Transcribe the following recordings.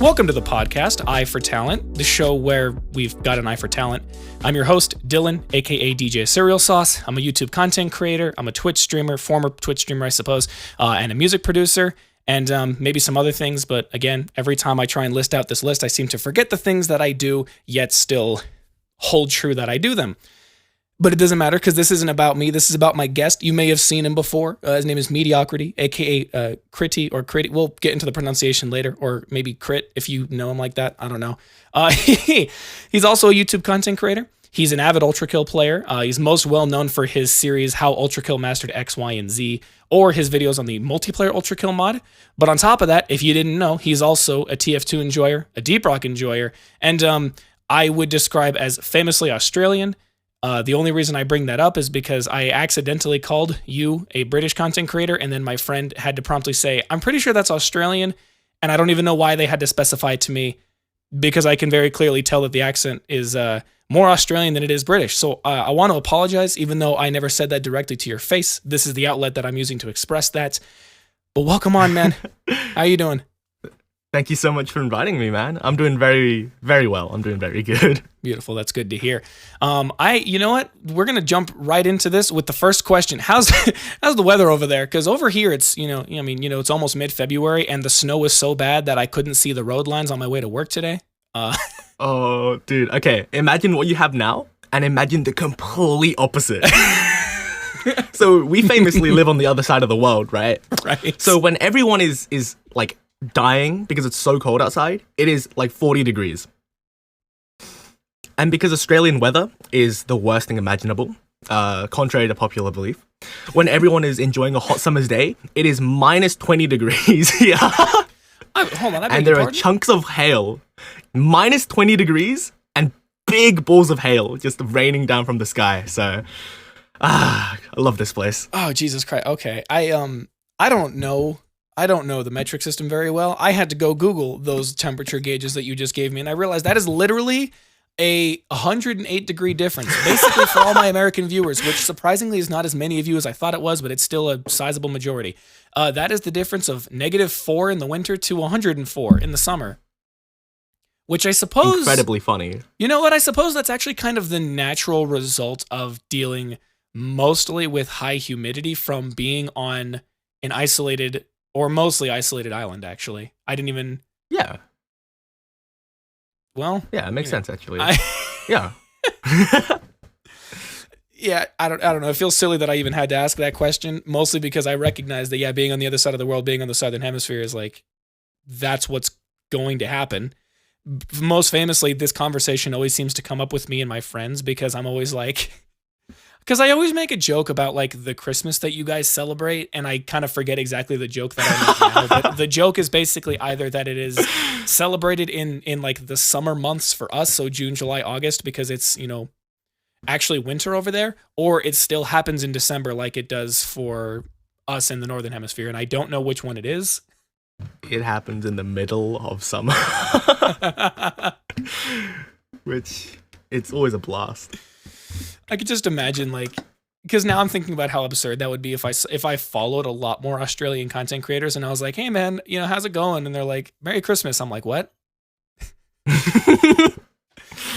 Welcome to the podcast, Eye for Talent, the show where we've got an eye for talent. I'm your host, Dylan, aka DJ Cereal Sauce. I'm a YouTube content creator. I'm a Twitch streamer, former Twitch streamer, I suppose, and a music producer, and maybe some other things. But again, every time I try and list out this list, I seem to forget the things that I do, yet still hold true that I do them. But it doesn't matter because this isn't about me. This is about my guest. You may have seen him before. His name is Mediocrity, aka Critea or Critea. We'll get into the pronunciation later, or maybe Crit if you know him like that. I don't know. He's also a YouTube content creator. He's an avid ULTRAKILL player. He's most well known for his series How ULTRAKILL Mastered X, Y, and Z, or his videos on the multiplayer ULTRAKILL mod. But on top of that, if you didn't know, he's also a TF2 enjoyer, a deep rock enjoyer, and I would describe as famously Australian. The only reason I bring that up is because I accidentally called you a British content creator, and then my friend had to promptly say, I'm pretty sure that's Australian, and I don't even know why they had to specify it to me, because I can very clearly tell that the accent is more Australian than it is British. So I want to apologize, even though I never said that directly to your face. This is the outlet that I'm using to express that. But welcome on, man. How you doing? Thank you so much for inviting me, man. I'm doing very, very well. I'm doing very good. Beautiful. That's good to hear. You know what? We're gonna jump right into this with the first question. How's the weather over there? Because over here, it's it's almost mid-February, and the snow is so bad that I couldn't see the road lines on my way to work today. Oh, dude. Okay, imagine what you have now, and imagine the complete opposite. So we famously live on the other side of the world, right? Right. So when everyone is like dying because it's so cold outside, it is like 40 degrees. And because Australian weather is the worst thing imaginable, contrary to popular belief, when everyone is enjoying a hot summer's day, it is minus 20 degrees here. Hold on, and there are chunks of hail, minus 20 degrees, and big balls of hail just raining down from the sky. So, I love this place. Oh, Jesus Christ. Okay. I don't know the metric system very well. I had to go Google those temperature gauges that you just gave me, and I realized that is literally a 108 degree difference, basically for all my American viewers, which surprisingly is not as many of you as I thought it was, but it's still a sizable majority. That is the difference of -4 in the winter to 104 in the summer, which I suppose... Incredibly funny. You know what? I suppose that's actually kind of the natural result of dealing mostly with high humidity from being on an isolated... or mostly isolated island, actually. I didn't even... Yeah. Well... Yeah, it makes sense, actually. Yeah. Yeah, I don't know. It feels silly that I even had to ask that question, mostly because I recognize that, yeah, being on the other side of the world, being on the Southern Hemisphere is like, that's what's going to happen. Most famously, this conversation always seems to come up with me and my friends because I'm always like... Because I always make a joke about, like, the Christmas that you guys celebrate, and I kind of forget exactly the joke that I make now. But the joke is basically either that it is celebrated in like, the summer months for us, so June, July, August, because it's, actually winter over there, or it still happens in December like it does for us in the Northern Hemisphere, and I don't know which one it is. It happens in the middle of summer. Which, it's always a blast. I could just imagine, like, because now I'm thinking about how absurd that would be if I followed a lot more Australian content creators and I was like, hey man, how's it going? And they're like, Merry Christmas. I'm like, what?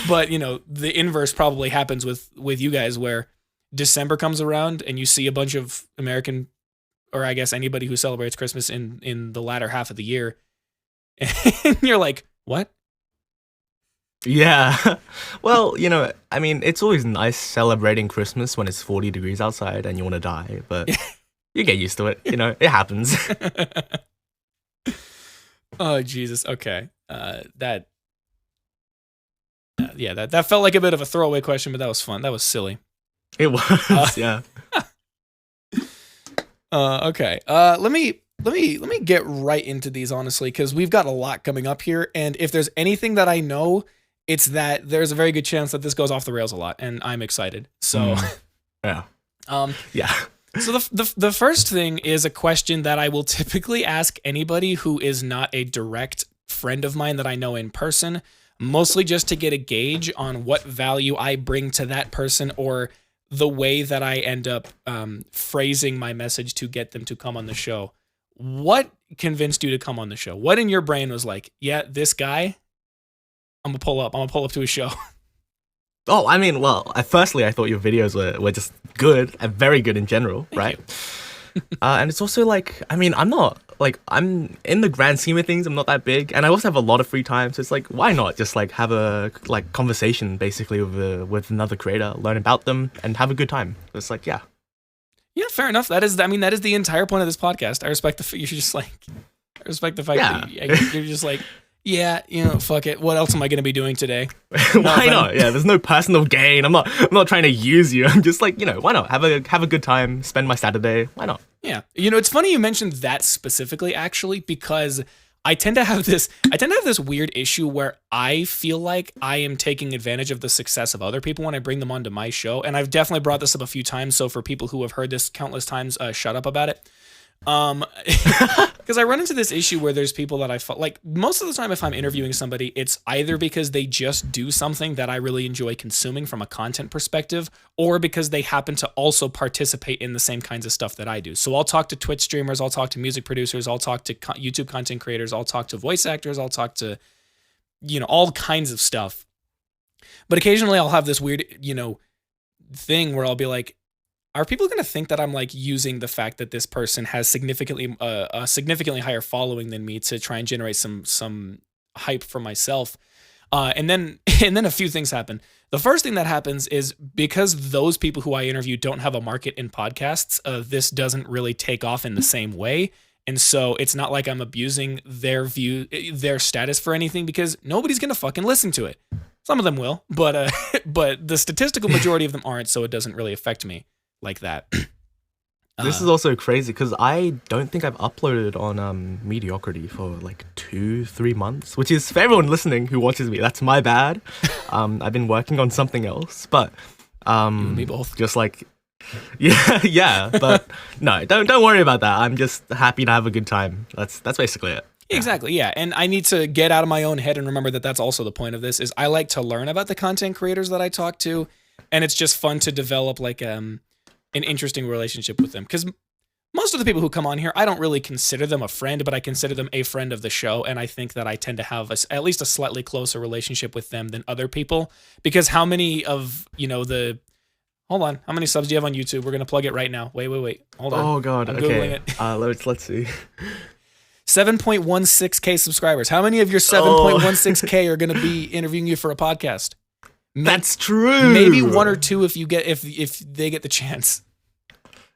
But, the inverse probably happens with you guys, where December comes around and you see a bunch of American, or I guess anybody who celebrates Christmas in the latter half of the year. And you're like, what? Yeah. Well, it's always nice celebrating Christmas when it's 40 degrees outside and you want to die, but you get used to it. It happens. Oh, Jesus. Okay. That felt like a bit of a throwaway question, but that was fun. That was silly. It was, yeah. Okay. Let me get right into these, honestly, because we've got a lot coming up here, and if there's anything that I know, it's that there's a very good chance that this goes off the rails a lot, and I'm excited. So, yeah. Yeah. So the first thing is a question that I will typically ask anybody who is not a direct friend of mine that I know in person, mostly just to get a gauge on what value I bring to that person, or the way that I end up phrasing my message to get them to come on the show. what convinced you to come on the show? What in your brain was like, yeah, this guy, I'm gonna pull up to his show. Oh, I mean, well, firstly, I thought your videos were just good and very good in general, right? And it's also like, I mean, I'm in the grand scheme of things, I'm not that big, and I also have a lot of free time, so it's like, why not just like have a like conversation basically with another creator, learn about them, and have a good time. It's like, yeah. Yeah, fair enough. That is the entire point of this podcast. I respect the fact that you're just like, yeah, fuck it. What else am I going to be doing today? Why not? Yeah, there's no personal gain. I'm not trying to use you. I'm just like, why not? Have a good time, spend my Saturday. Why not? Yeah. It's funny you mentioned that specifically, actually, because I tend to have this weird issue where I feel like I am taking advantage of the success of other people when I bring them onto my show. And I've definitely brought this up a few times. So for people who have heard this countless times, shut up about it. Because I run into this issue where there's people that I like most of the time if I'm interviewing somebody, it's either because they just do something that I really enjoy consuming from a content perspective, or because they happen to also participate in the same kinds of stuff that I do. So I'll talk to Twitch streamers, I'll talk to music producers, I'll talk to YouTube content creators, I'll talk to voice actors, I'll talk to, all kinds of stuff. But occasionally I'll have this weird, thing where I'll be like, are people going to think that I'm like using the fact that this person has a significantly higher following than me to try and generate some hype for myself? And then a few things happen. The first thing that happens is because those people who I interview don't have a market in podcasts, this doesn't really take off in the same way. And so it's not like I'm abusing their status for anything, because nobody's going to fucking listen to it. Some of them will, but the statistical majority of them aren't. So it doesn't really affect me like that. This is also crazy because I don't think I've uploaded on Mediocrity for like 2-3 months, which is, for everyone listening who watches me, that's my bad. I've been working on something else, but you and me both. Just like, yeah, but no, don't worry about that. I'm just happy to have a good time. That's basically it. Exactly, yeah. And I need to get out of my own head and remember that that's also the point of this, is I like to learn about the content creators that I talk to, and it's just fun to develop like an interesting relationship with them. Because most of the people who come on here, I don't really consider them a friend, but I consider them a friend of the show, and I think that I tend to have at least a slightly closer relationship with them than other people. Because how many of, hold on, how many subs do you have on YouTube? We're going to plug it right now. Wait. Hold on. Oh, God, I'm okay. Googling it. Let's see. 7.16K subscribers. How many of your 7.16K are going to be interviewing you for a podcast? That's true. Maybe 1 or 2 if they get the chance.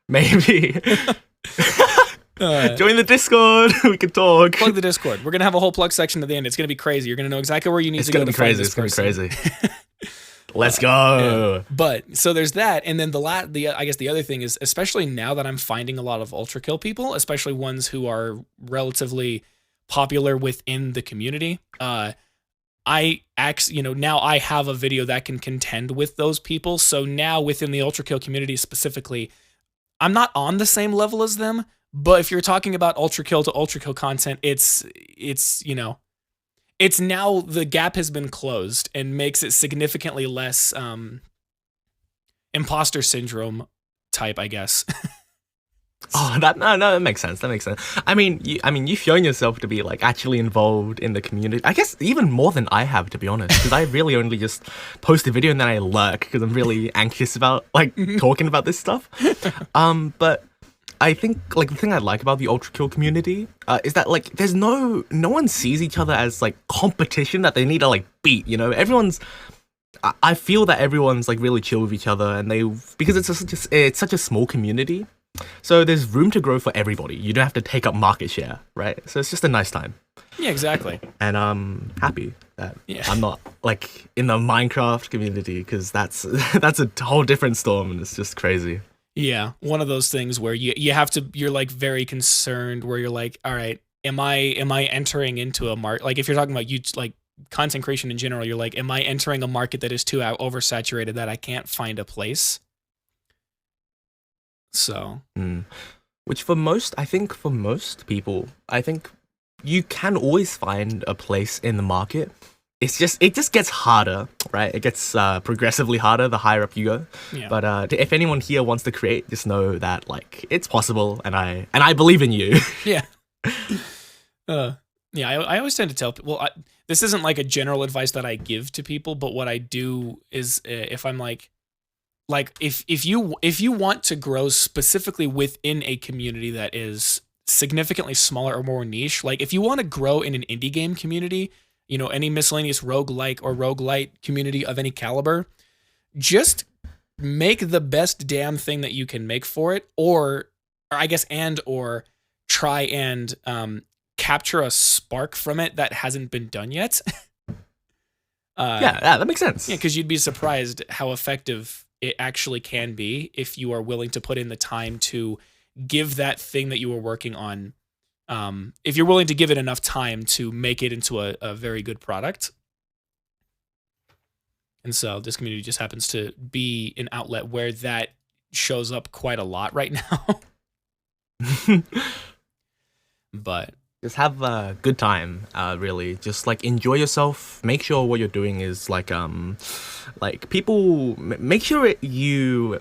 Maybe. Join the Discord. We can talk. Plug the Discord. We're gonna have a whole plug section at the end. It's gonna be crazy. You're gonna know exactly where you need to go to find this person. It's gonna be crazy. Let's go. Yeah. But so there's that, and then I guess the other thing is, especially now that I'm finding a lot of ULTRAKILL people, especially ones who are relatively popular within the community. Now I have a video that can contend with those people. So now within the ULTRAKILL community specifically, I'm not on the same level as them, but if you're talking about ULTRAKILL to ULTRAKILL content, it's now the gap has been closed and makes it significantly less imposter syndrome type, I guess. That makes sense. That makes sense. I mean, you've shown yourself to be like actually involved in the community. I guess even more than I have, to be honest, because I really only just post a video and then I lurk because I'm really anxious about like talking about this stuff. But I think like the thing I like about the ULTRAKILL community is that like there's no one sees each other as like competition that they need to like beat. I feel that everyone's like really chill with each other, and because it's such a small community. So there's room to grow for everybody. You don't have to take up market share, right? So it's just a nice time. Yeah, exactly. And I'm happy that I'm not like in the Minecraft community, because that's a whole different storm, and it's just crazy. Yeah, one of those things where you're like very concerned, where you're like, all right, am I entering into a market? Like if you're talking about like content creation in general, you're like, am I entering a market that is too oversaturated that I can't find a place? So, which for most people, I think you can always find a place in the market. It just gets harder, right? It gets progressively harder the higher up you go. Yeah. But if anyone here wants to create, just know that like it's possible, and I believe in you. Yeah. Yeah, I always tend to tell people. Well, this isn't like a general advice that I give to people, but what I do is if I'm like if you want to grow specifically within a community that is significantly smaller or more niche, like if you want to grow in an indie game community, you know, any miscellaneous roguelike or roguelite community of any caliber, just make the best damn thing that you can make for it, or I guess or try and capture a spark from it that hasn't been done yet. Yeah, that makes sense. Yeah, because you'd be surprised how effective it actually can be if you are willing to put in the time to give that thing that you were working on. If you're willing to give it enough time to make it into a very good product. And so this community just happens to be an outlet where that shows up quite a lot right now. But just have a good time, really. Just like enjoy yourself. Make sure what you're doing is like people. Make sure you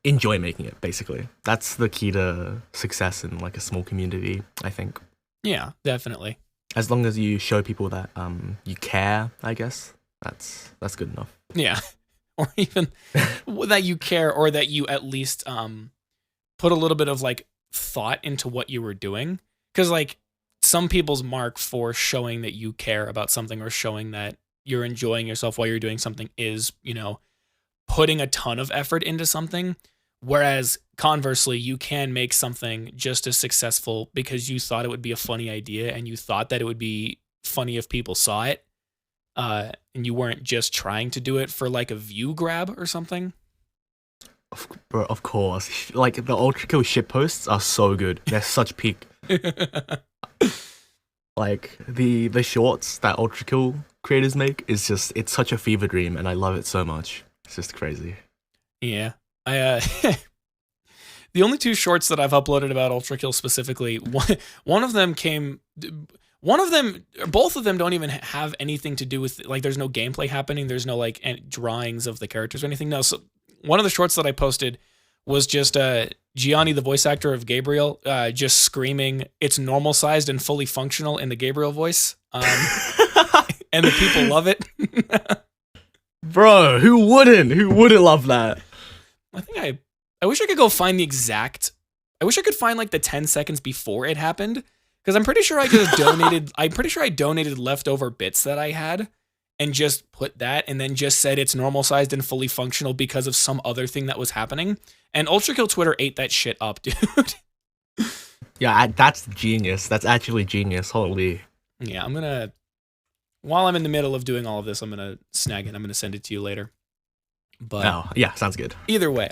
enjoy making it. Basically, that's the key to success in like a small community, I think. Yeah, definitely. As long as you show people that you care, I guess that's good enough. Yeah, or even that you care, or that you at least put a little bit of like thought into what you were doing, because like some people's mark for showing that you care about something or showing that you're enjoying yourself while you're doing something is, you know, putting a ton of effort into something. Whereas conversely, you can make something just as successful because you thought it would be a funny idea and you thought that it would be funny if people saw it. And you weren't just trying to do it for like a view grab or something. Bro, of course. Like the ULTRAKILL shit posts are so good. They're such peak. Like the shorts that ULTRAKILL creators make is just, it's such a fever dream and I love it so much. It's just crazy. Yeah. I the only two shorts that I've uploaded about ULTRAKILL specifically, both of them don't even have anything to do with, like, there's no gameplay happening. There's no like drawings of the characters or anything. No. So one of the shorts that I posted was just Gianni, the voice actor of Gabriel, just screaming, "It's normal sized and fully functional" in the Gabriel voice. And the people love it. Bro, who wouldn't? Who wouldn't love that? I wish I could go find the exact. I wish I could find like the 10 seconds before it happened, because I'm pretty sure I just donated. I'm pretty sure I donated leftover bits that I had, and just put that, and then just said it's normal sized and fully functional because of some other thing that was happening. And ULTRAKILL Twitter ate that shit up, dude. Yeah, that's genius. That's actually genius. Holy. Yeah, while I'm in the middle of doing all of this, I'm gonna snag it. I'm gonna send it to you later. But oh, yeah, sounds good. Either way,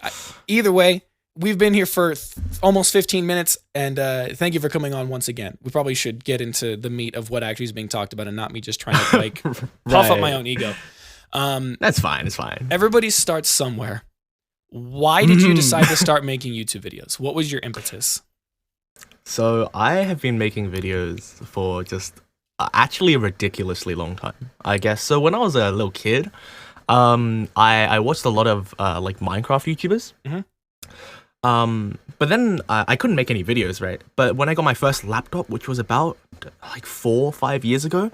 we've been here for almost 15 minutes, and thank you for coming on once again. We probably should get into the meat of what actually is being talked about, and not me just trying to like puff up my own ego. That's fine. It's fine. Everybody starts somewhere. Why did you decide to start making YouTube videos? What was your impetus? So I have been making videos for just actually a ridiculously long time, I guess. So when I was a little kid, I watched a lot of like Minecraft YouTubers. But then I couldn't make any videos, right? But when I got my first laptop, which was about like 4 or 5 years ago,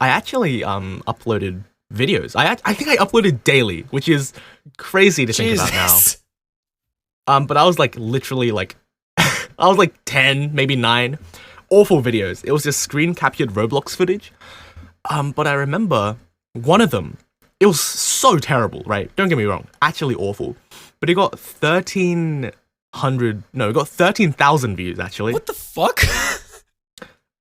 I actually uploaded videos. I think I uploaded daily, which is crazy to think about now. But I was like literally like I was like 10, maybe 9. Awful videos. It was just screen captured Roblox footage. But I remember one of them. It was so terrible, right? Don't get me wrong. Actually awful. But it got 13,000 views actually. What the fuck?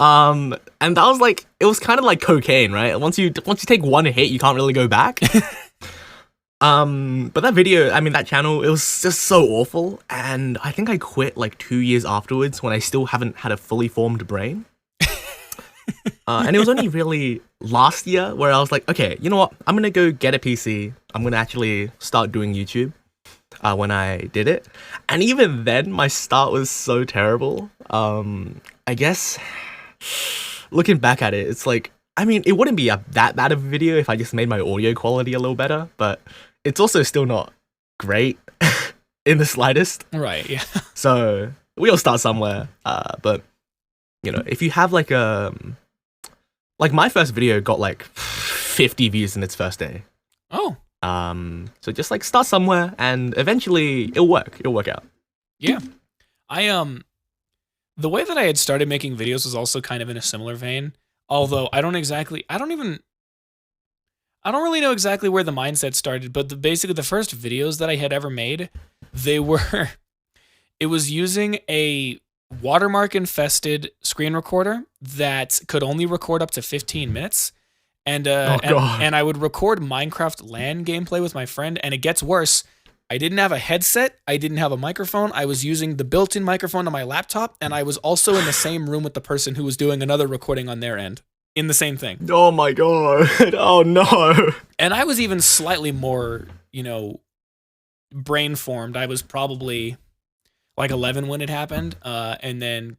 And that was like, it was kind of like cocaine, right? Once you take one hit, you can't really go back. But that video, I mean, that channel, it was just so awful. And I think I quit like 2 years afterwards when I still haven't had a fully formed brain. And it was only really last year where I was like, okay, you know what? I'm going to go get a PC. I'm going to actually start doing YouTube when I did it. And even then, my start was so terrible. I guess looking back at it, it's like, I mean, it wouldn't be that bad of a video if I just made my audio quality a little better, but it's also still not great in the slightest. Right, yeah. So we all start somewhere. But if you have like my first video got like 50 views in its first day. Oh. So just like start somewhere and eventually it'll work. It'll work out. Yeah. The way that I had started making videos was also kind of in a similar vein. Although I don't really know exactly where the mindset started, but basically the first videos that I had ever made, it was using a watermark infested screen recorder that could only record up to 15 minutes. And I would record Minecraft LAN gameplay with my friend, and it gets worse. I didn't have a headset. I didn't have a microphone. I was using the built-in microphone on my laptop, and I was also in the same room with the person who was doing another recording on their end in the same thing. Oh my god. Oh no. And I was even slightly more, brain-formed. I was probably like 11 when it happened, and then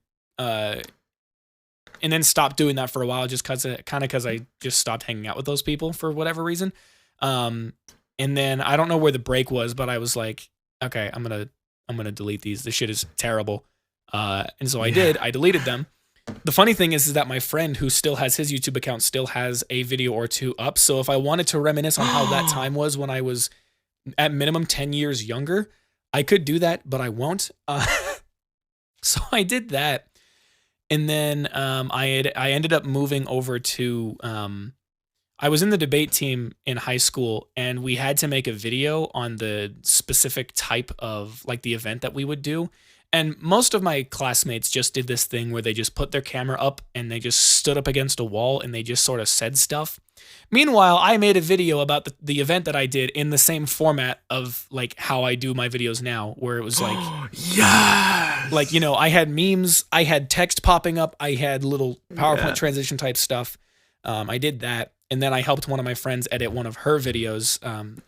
stopped doing that for a while just because I just stopped hanging out with those people for whatever reason. And then I don't know where the break was, but I was like, okay, I'm gonna delete these. This shit is terrible. And so I did. I deleted them. The funny thing is that my friend who still has his YouTube account still has a video or two up. So if I wanted to reminisce on how that time was when I was at minimum 10 years younger, I could do that, but I won't. So I did that. And then I ended up moving over to I was in the debate team in high school, and we had to make a video on the specific type of like the event that we would do. And most of my classmates just did this thing where they just put their camera up and they just stood up against a wall and they just sort of said stuff. Meanwhile, I made a video about the event that I did in the same format of like how I do my videos now, where it was like, yes, like, I had memes, I had text popping up, I had little PowerPoint transition type stuff. I did that. And then I helped one of my friends edit one of her videos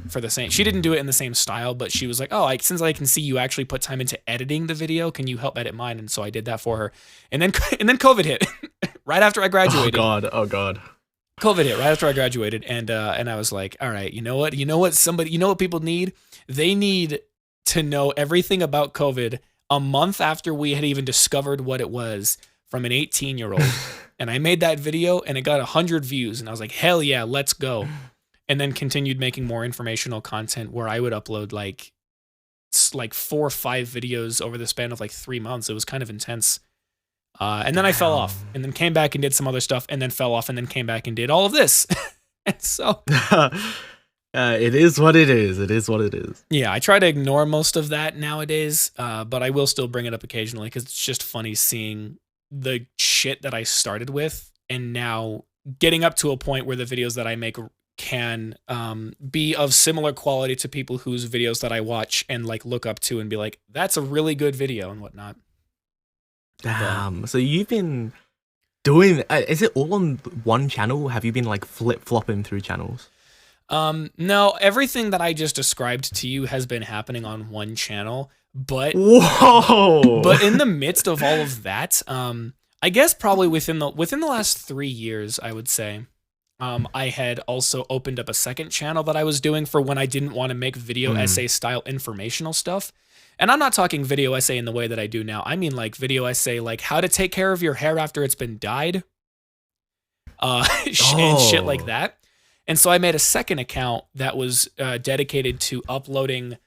for the same. She didn't do it in the same style, but she was like, "Oh, since I can see you actually put time into editing the video, can you help edit mine?" And so I did that for her. And then COVID hit right after I graduated. Oh god. COVID hit right after I graduated, and I was like, "All right, you know what? You know what people need? They need to know everything about COVID a month after we had even discovered what it was from an 18-year-old." And I made that video and it got 100 views. And I was like, hell yeah, let's go. And then continued making more informational content where I would upload like 4 or 5 videos over the span of like 3 months. It was kind of intense. And then I fell off and then came back and did some other stuff and then fell off and then came back and did all of this. And so it is what it is. It is what it is. Yeah, I try to ignore most of that nowadays, but I will still bring it up occasionally because it's just funny seeing the shit that I started with and now getting up to a point where the videos that I make can be of similar quality to people whose videos that I watch and like look up to and be like, that's a really good video and whatnot. Damn. So you've been doing, is it all on one channel? Have you been like flip-flopping through channels? No, everything that I just described to you has been happening on one channel. But whoa! But in the midst of all of that, I guess probably within the last 3 years, I would say, I had also opened up a second channel that I was doing for when I didn't want to make video essay style informational stuff. And I'm not talking video essay in the way that I do now. I mean like video essay like how to take care of your hair after it's been dyed, and shit like that. And so I made a second account that was dedicated to uploading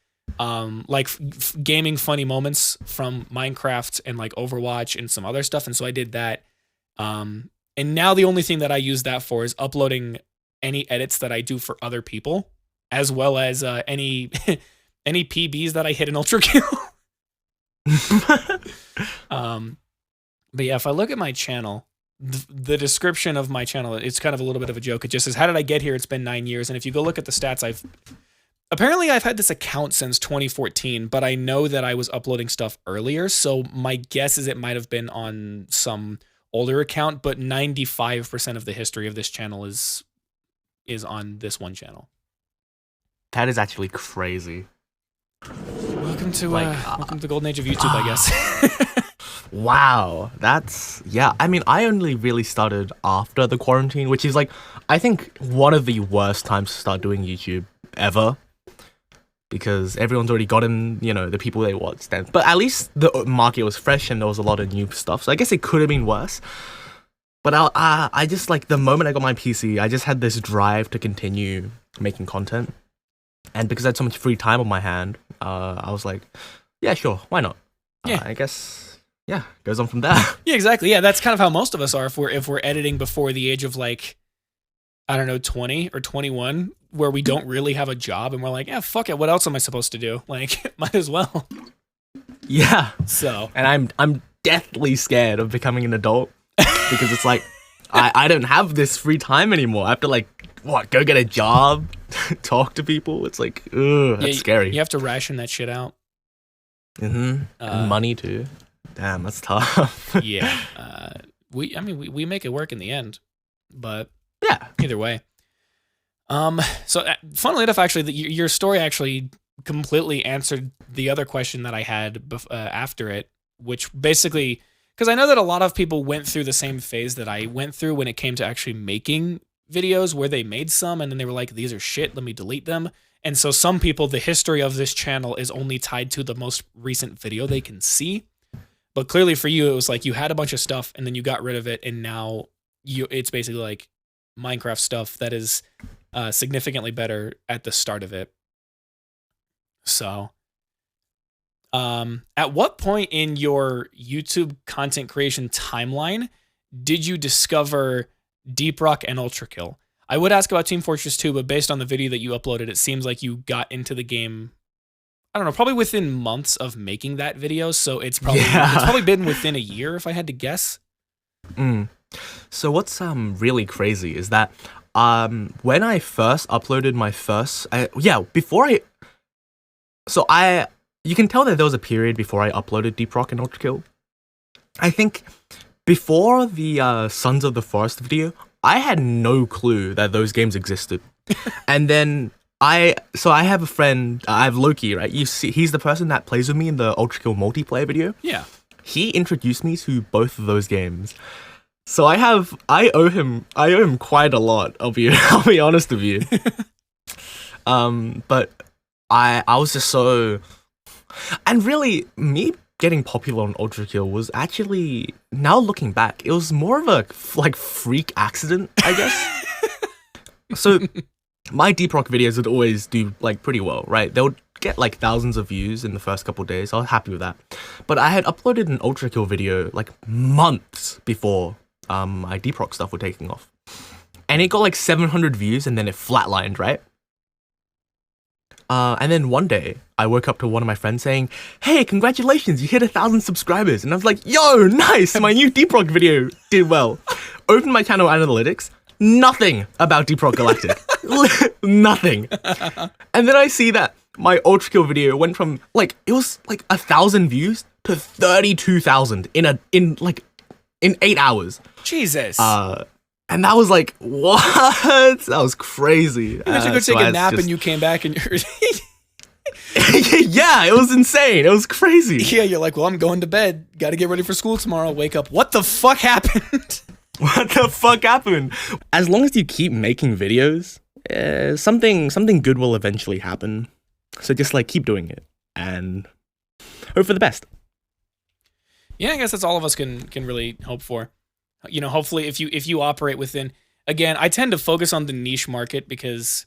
gaming funny moments from Minecraft and like Overwatch and some other stuff. And so I did that. And now the only thing that I use that for is uploading any edits that I do for other people, as well as any PBs that I hit in ULTRAKILL. But yeah, if I look at my channel, the description of my channel, it's kind of a little bit of a joke. It just says, how did I get here? It's been 9 years. And if you go look at the stats, Apparently I've had this account since 2014, but I know that I was uploading stuff earlier, so my guess is it might have been on some older account, but 95% of the history of this channel is on this one channel. That is actually crazy. Welcome to the golden age of YouTube, I guess. Wow, I mean, I only really started after the quarantine, which is like, I think one of the worst times to start doing YouTube ever. because everyone's already gotten, the people they watched. But at least the market was fresh and there was a lot of new stuff. So I guess it could have been worse. But I just, like, the moment I got my PC, I just had this drive to continue making content. And because I had so much free time on my hand, I was like, yeah, sure, why not? Yeah. I guess, yeah, goes on from there. Yeah, exactly. Yeah, that's kind of how most of us are if we're editing before the age of, like, I don't know, 20 or 21, where we don't really have a job and we're like, yeah, fuck it, what else am I supposed to do? Like, might as well. Yeah. So. And I'm deathly scared of becoming an adult because it's like, I don't have this free time anymore. I have to, like, go get a job, talk to people. It's like, ugh, that's scary. You have to ration that shit out. Mm-hmm. And money too. Damn, that's tough. Yeah. We make it work in the end, but yeah, either way. So funnily enough, actually, your story actually completely answered the other question that I had after it, which basically, because I know that a lot of people went through the same phase that I went through when it came to actually making videos, where they made some and then they were like, these are shit, let me delete them. And so some people, the history of this channel is only tied to the most recent video they can see. But clearly for you, it was like you had a bunch of stuff and then you got rid of it, and now it's basically like Minecraft stuff that is significantly better at the start of it. So at what point in your YouTube content creation timeline did you discover Deep Rock and ULTRAKILL? I would ask about Team Fortress 2, but based on the video that you uploaded, it seems like you got into the game, I don't know, probably within months of making that video. So it's probably been within a year, if I had to guess. So what's really crazy is that when I first uploaded my first, you can tell that there was a period before I uploaded Deep Rock and ULTRAKILL. I think before the Sons of the Forest video, I had no clue that those games existed. And then I have a friend, I have Loki, right? You see, he's the person that plays with me in the ULTRAKILL multiplayer video. Yeah. He introduced me to both of those games. So I owe him quite a lot, I'll be honest with you. But I was just so, and really me getting popular on ULTRAKILL was actually, now looking back, it was more of a like freak accident, I guess. So my Deep Rock videos would always do like pretty well, right? They would get like thousands of views in the first couple of days. I was happy with that. But I had uploaded an ULTRAKILL video like months before my Deep Rock stuff were taking off. And it got like 700 views and then it flatlined, right? And then one day, I woke up to one of my friends saying, hey, congratulations, you hit 1,000 subscribers. And I was like, yo, nice, my new Deep Rock video did well. Opened my channel analytics, nothing about Deep Rock Galactic. Nothing. And then I see that my ULTRAKILL video went from, like, it was like 1,000 views to 32,000 in 8 hours. Jesus. And that was like, what? That was crazy. You had to go take a nap and you came back and you're... Yeah, it was insane. It was crazy. Yeah, you're like, well, I'm going to bed. Got to get ready for school tomorrow. Wake up. What the fuck happened? What the fuck happened? As long as you keep making videos, something good will eventually happen. So just like keep doing it and hope for the best. Yeah, I guess that's all of us can really hope for. You know, hopefully if you operate within, again, I tend to focus on the niche market because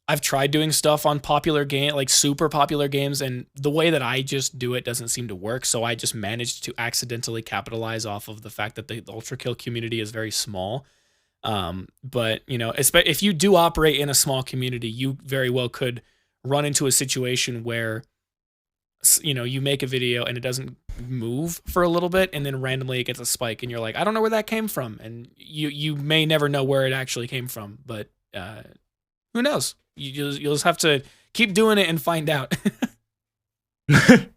I've tried doing stuff on popular game, like super popular games, and the way that I just do it doesn't seem to work. So I just managed to accidentally capitalize off of the fact that the ULTRAKILL community is very small. But you know, if you do operate in a small community, you very well could run into a situation where, you know, you make a video and it doesn't move for a little bit and then randomly it gets a spike and you're like, I don't know where that came from. And you may never know where it actually came from, but who knows? You'll just have to keep doing it and find out. But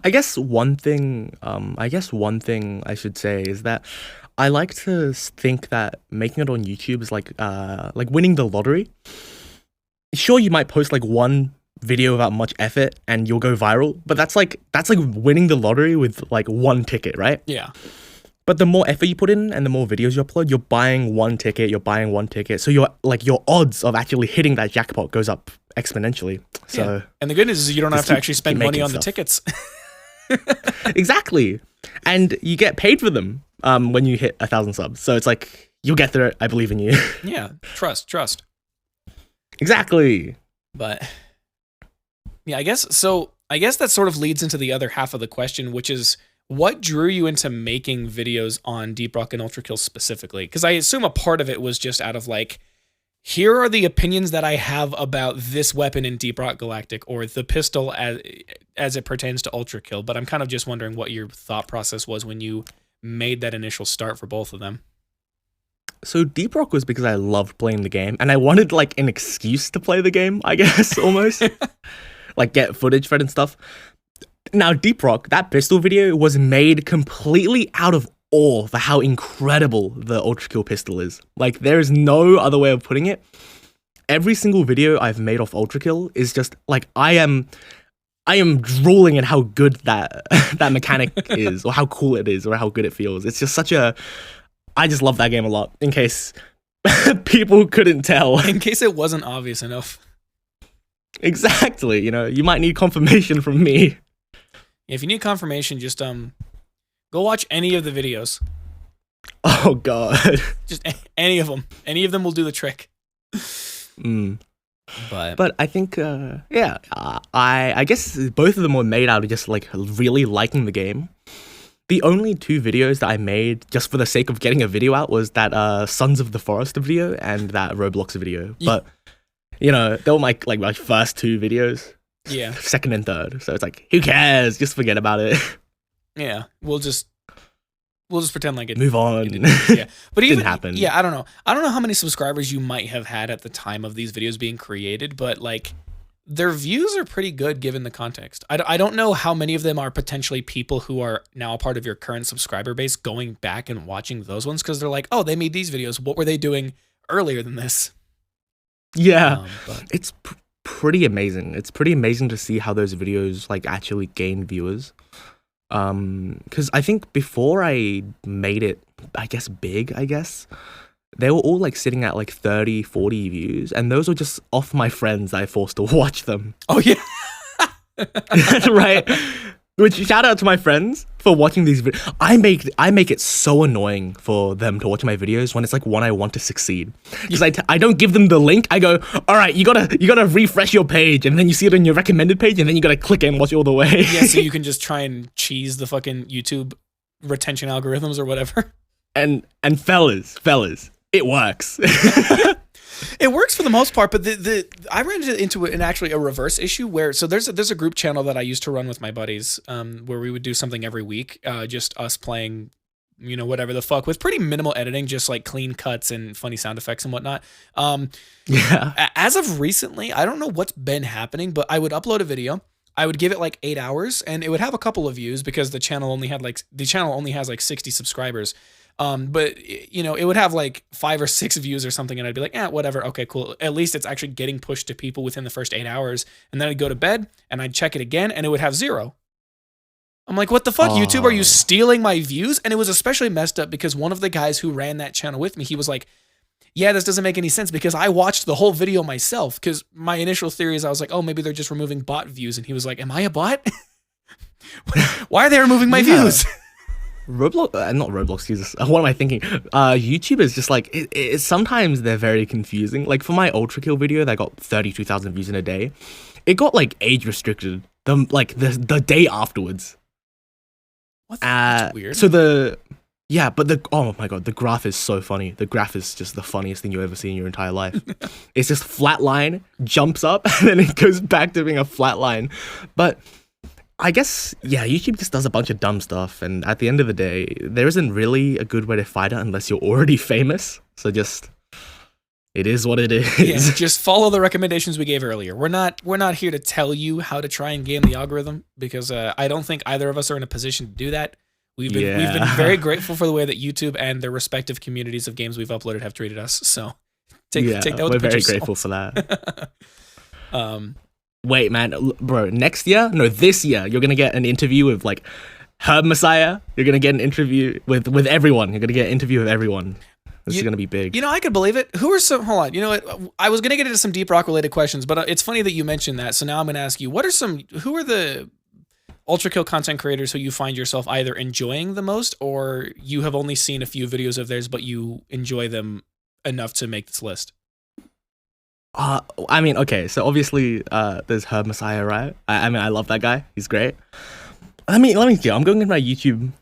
I guess one thing I should say is that I like to think that making it on YouTube is like winning the lottery. Sure, you might post like one video without much effort and you'll go viral, but that's like winning the lottery with like one ticket, right? Yeah. But the more effort you put in and the more videos you upload, you're buying one ticket. So your odds of actually hitting that jackpot goes up exponentially. So And the good news is you don't have to keep- actually spend keep money making on the stuff. tickets. exactly, and you get paid for them when you hit 1,000 subs. So it's like you'll get through it. I believe in you. Yeah, trust. Exactly. But yeah, I guess that sort of leads into the other half of the question, which is what drew you into making videos on Deep Rock and ULTRAKILL specifically? Because I assume a part of it was just out of like, here are the opinions that I have about this weapon in Deep Rock Galactic or the pistol as it pertains to ULTRAKILL. But I'm kind of just wondering what your thought process was when you made that initial start for both of them. So Deep Rock was because I loved playing the game, and I wanted like an excuse to play the game, I guess, almost. Like get footage for it and stuff. Now Deep Rock, that pistol video was made completely out of awe for how incredible the ULTRAKILL pistol is. Like there is no other way of putting it. Every single video I've made off ULTRAKILL is just like I am drooling at how good that mechanic is, or how cool it is, or how good it feels. It's just I just love that game a lot, in case people couldn't tell. In case it wasn't obvious enough. Exactly, you might need confirmation from me. If you need confirmation, just go watch any of the videos. Oh god. Just any of them. Any of them will do the trick. But I think, I guess both of them were made out of just like really liking the game. The only 2 videos that I made just for the sake of getting a video out was that Sons of the Forest video and that Roblox video. But they were my first 2 videos. Yeah. Second and third. So it's like, who cares? Just forget about it. Yeah. We'll just pretend like it. Move on. Yeah. But even didn't happen. Yeah, I don't know. I don't know how many subscribers you might have had at the time of these videos being created, but like their views are pretty good given the context. I don't know how many of them are potentially people who are now a part of your current subscriber base going back and watching those ones because they're like, oh, they made these videos. What were they doing earlier than this? Yeah. It's pretty amazing. It's pretty amazing to see how those videos like actually gain viewers. Because I think before I made it, big, they were all like sitting at like 30, 40 views, and those were just off my friends I forced to watch them. Oh yeah. Right? Which, shout out to my friends for watching these videos. I make it so annoying for them to watch my videos when it's like one I want to succeed. Because I don't give them the link. I go, all right, you gotta refresh your page, and then you see it on your recommended page, and then you gotta click it and watch it all the way. Yeah, so you can just try and cheese the fucking YouTube retention algorithms or whatever. And fellas, it works. It works for the most part, but I ran into actually a reverse issue where there's a group channel that I used to run with my buddies, where we would do something every week, just us playing, whatever the fuck with pretty minimal editing, just like clean cuts and funny sound effects and whatnot. Yeah. As of recently, I don't know what's been happening, but I would upload a video. I would give it like 8 hours, and it would have a couple of views because the channel only has like 60 subscribers. But it would have like 5 or 6 views or something, and I'd be like, whatever, okay, cool. At least it's actually getting pushed to people within the first 8 hours. And then I'd go to bed and I'd check it again, and it would have 0. I'm like, what the fuck, YouTube? Are you stealing my views? And it was especially messed up because one of the guys who ran that channel with me, he was like, yeah, this doesn't make any sense because I watched the whole video myself. Because my initial theory is I was like, oh, maybe they're just removing bot views. And he was like, am I a bot? Why are they removing my views? Roblox, not Roblox, Jesus. What am I thinking? YouTube is just like, sometimes they're very confusing. Like for my ULTRAKILL video that got 32,000 views in a day, it got like age restricted the day afterwards. What? That's weird. So oh my god, the graph is so funny. The graph is just the funniest thing you ever see in your entire life. It's just flat line, jumps up, and then it goes back to being a flat line. But I guess, YouTube just does a bunch of dumb stuff, and at the end of the day, there isn't really a good way to fight it unless you're already famous. So it is what it is. Yeah, just follow the recommendations we gave earlier. We're not here to tell you how to try and game the algorithm because I don't think either of us are in a position to do that. We've been very grateful for the way that YouTube and their respective communities of games we've uploaded have treated us. So take that with we're a pinch very of salt. grateful for that. Wait, man, bro, this year, you're gonna get an interview with like Herb Messiah. You're gonna get an interview with everyone. You're gonna get an interview with everyone. This is gonna be big. You know, I could believe it. Who are some? Hold on. You know what? I was gonna get into some deep rock related questions, but it's funny that you mentioned that. So now I'm gonna ask you: Who are the Ultra Kill content creators who you find yourself either enjoying the most, or you have only seen a few videos of theirs, but you enjoy them enough to make this list? I mean, okay, so obviously, there's Herb Messiah, right? I mean, I love that guy. He's great. Let me see. I'm going into my YouTube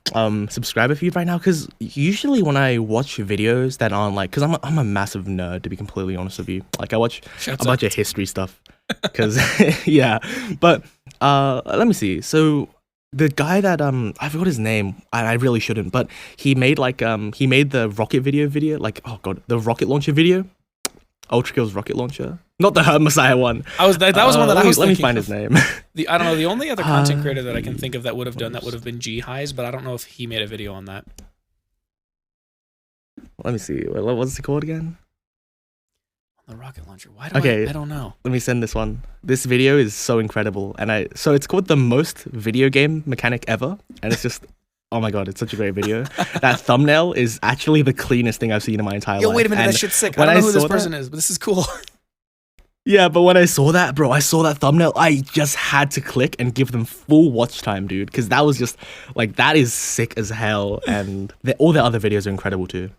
subscriber feed right now, because usually when I watch videos that aren't like, because I'm a massive nerd, to be completely honest with you. Like, I watch a bunch of history stuff, because yeah. But let me see. So the guy that I forgot his name. I really shouldn't, but he made the rocket video, like, oh god, the rocket launcher video. ULTRAKILL's rocket launcher, not the Herb Messiah one. That was one that I was. Let me find his name. I don't know. The only other content creator that I can think of that would have done that would have been G Highs, but I don't know if he made a video on that. Let me see. What's it called again? The rocket launcher. Why do I don't know. Let me send this one. This video is so incredible, and so it's called the most video game mechanic ever, and it's just. Oh my god, it's such a great video. That thumbnail is actually the cleanest thing I've seen in my entire life. Yo, wait a minute, that shit's sick. I don't know who this person is, but this is cool. Yeah, but when I saw that, bro, I saw that thumbnail, I just had to click and give them full watch time, dude, because that was just, like, that is sick as hell, and all the other videos are incredible too.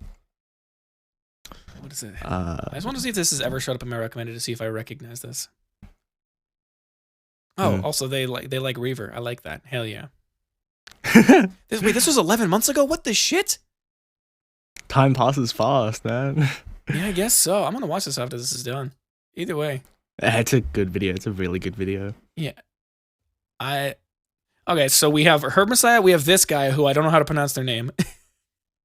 What is it? I just want to see if this has ever showed up in my recommended to see if I recognize this. Oh, also they like Reaver. I like that. Hell yeah. This was 11 months ago? What the shit? Time passes fast, man. Yeah, I guess so. I'm gonna watch this after this is done. Either way. It's a good video. It's a really good video. Yeah. Okay, so we have Herb Messiah, we have this guy who I don't know how to pronounce their name.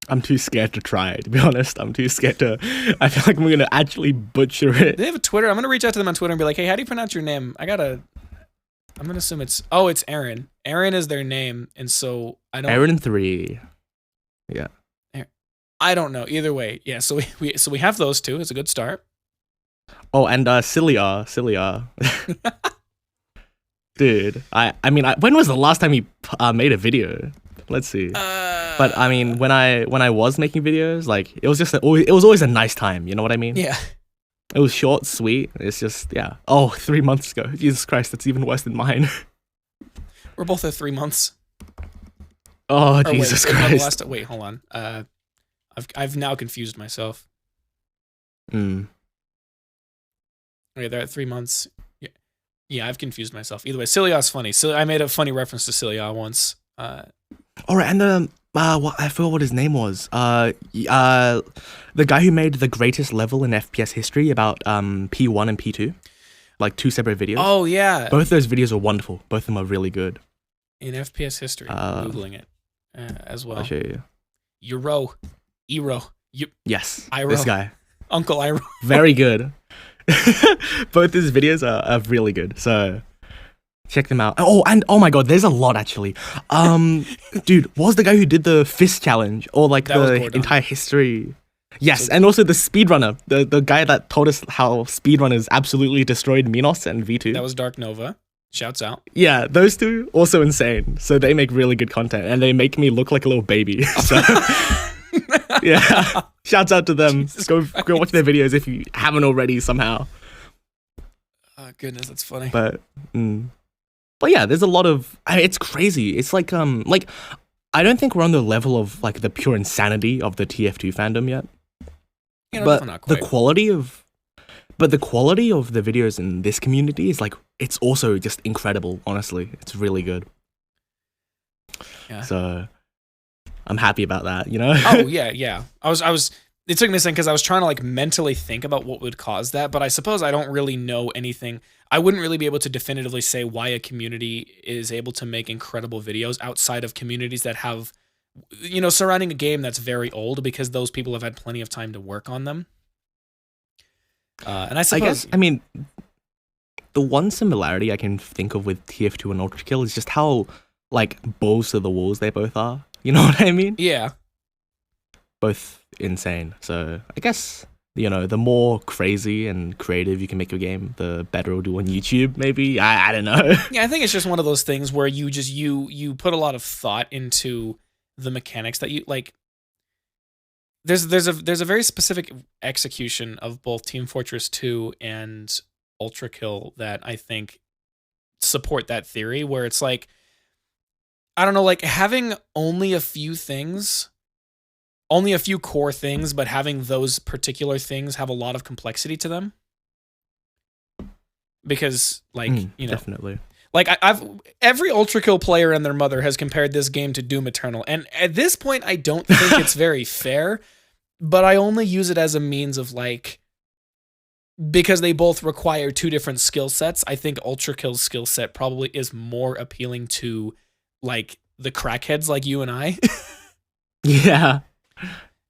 I'm too scared to try it, to be honest. I'm too scared to... I feel like I'm gonna actually butcher it. They have a Twitter. I'm gonna reach out to them on Twitter and be like, hey, how do you pronounce your name? I'm gonna assume it's Aaron. Aaron is their name, and so I don't. Aaron 3. Yeah. I don't know. Either way, yeah. So we have those two. It's a good start. Oh, and Cilia. Dude, I mean, when was the last time he made a video? Let's see. But I mean, when I was making videos, like it was always a nice time. You know what I mean? Yeah. It was short, sweet. It's just, yeah. Oh, 3 months ago. Jesus Christ, that's even worse than mine. We're both at 3 months. Oh, Jesus Christ. Wait, hold on. I've now confused myself. Okay, they're at 3 months. Yeah, I've confused myself. Either way, Cilia's funny. I made a funny reference to Cilia once. All right, and I forgot what his name was. The guy who made the greatest level in FPS history about P1 and P2, like 2 separate videos. Oh yeah, both those videos are wonderful. Both of them are really good. In FPS history, googling it as well. I'll show you. Eero. Yes, Iro. This guy, Uncle Iro. Very good. Both his videos are really good. So. Check them out. Oh, and oh my god, there's a lot actually. Dude, what was the guy who did the fist challenge or like the entire history? Yes, and also the speedrunner, the guy that told us how speedrunners absolutely destroyed Minos and V2. That was Dark Nova. Shouts out. Yeah, those two also insane. So they make really good content and they make me look like a little baby. So yeah, shouts out to them. Go watch their videos if you haven't already somehow. Oh goodness, that's funny. But yeah, there's a lot of. It's crazy. It's like I don't think we're on the level of like the pure insanity of the TF2 fandom yet. You know, but not quite. the quality of the videos in this community is like it's also just incredible. Honestly, it's really good. Yeah. So I'm happy about that. You know. Oh yeah. I was. It took me a second because I was trying to like mentally think about what would cause that, but I suppose I don't really know anything. I wouldn't really be able to definitively say why a community is able to make incredible videos outside of communities that have, surrounding a game that's very old, because those people have had plenty of time to work on them. And I suppose, the one similarity I can think of with TF2 and ULTRAKILL is just how like balls to the walls they both are. You know what I mean? Yeah. Both insane. So I guess, the more crazy and creative you can make your game, the better it'll do on YouTube, maybe. I don't know. Yeah, I think it's just one of those things where you just you put a lot of thought into the mechanics that you like. there's a very specific execution of both Team Fortress 2 and ULTRAKILL that I think support that theory, where it's like, I don't know, like having only a few core things, but having those particular things have a lot of complexity to them. Because, like, you know, definitely. Like I've every ULTRAKILL player and their mother has compared this game to Doom Eternal, and at this point, I don't think it's very fair. But I only use it as a means of like, because they both require two different skill sets. I think ULTRAKILL's skill set probably is more appealing to like the crackheads like you and I. Yeah.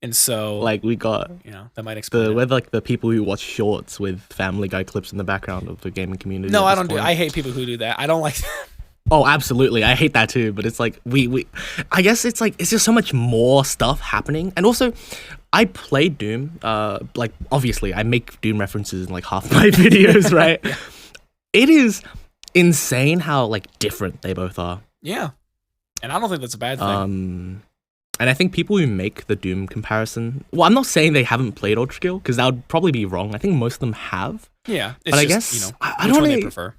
And so, like, we got, you know, that might explain we're like the people who watch shorts with Family Guy clips in the background of the gaming community. No, I don't do. I hate people who do that. I don't like that. Oh, absolutely. I hate that too. But it's like I guess it's like it's just so much more stuff happening. And also, I play Doom. Like obviously, I make Doom references in like half my videos, right? Yeah. It is insane how like different they both are. Yeah, and I don't think that's a bad thing. And I think people who make the Doom comparison, well, I'm not saying they haven't played ULTRAKILL because that would probably be wrong. I think most of them have. Yeah, but I guess you know, I don't really really prefer.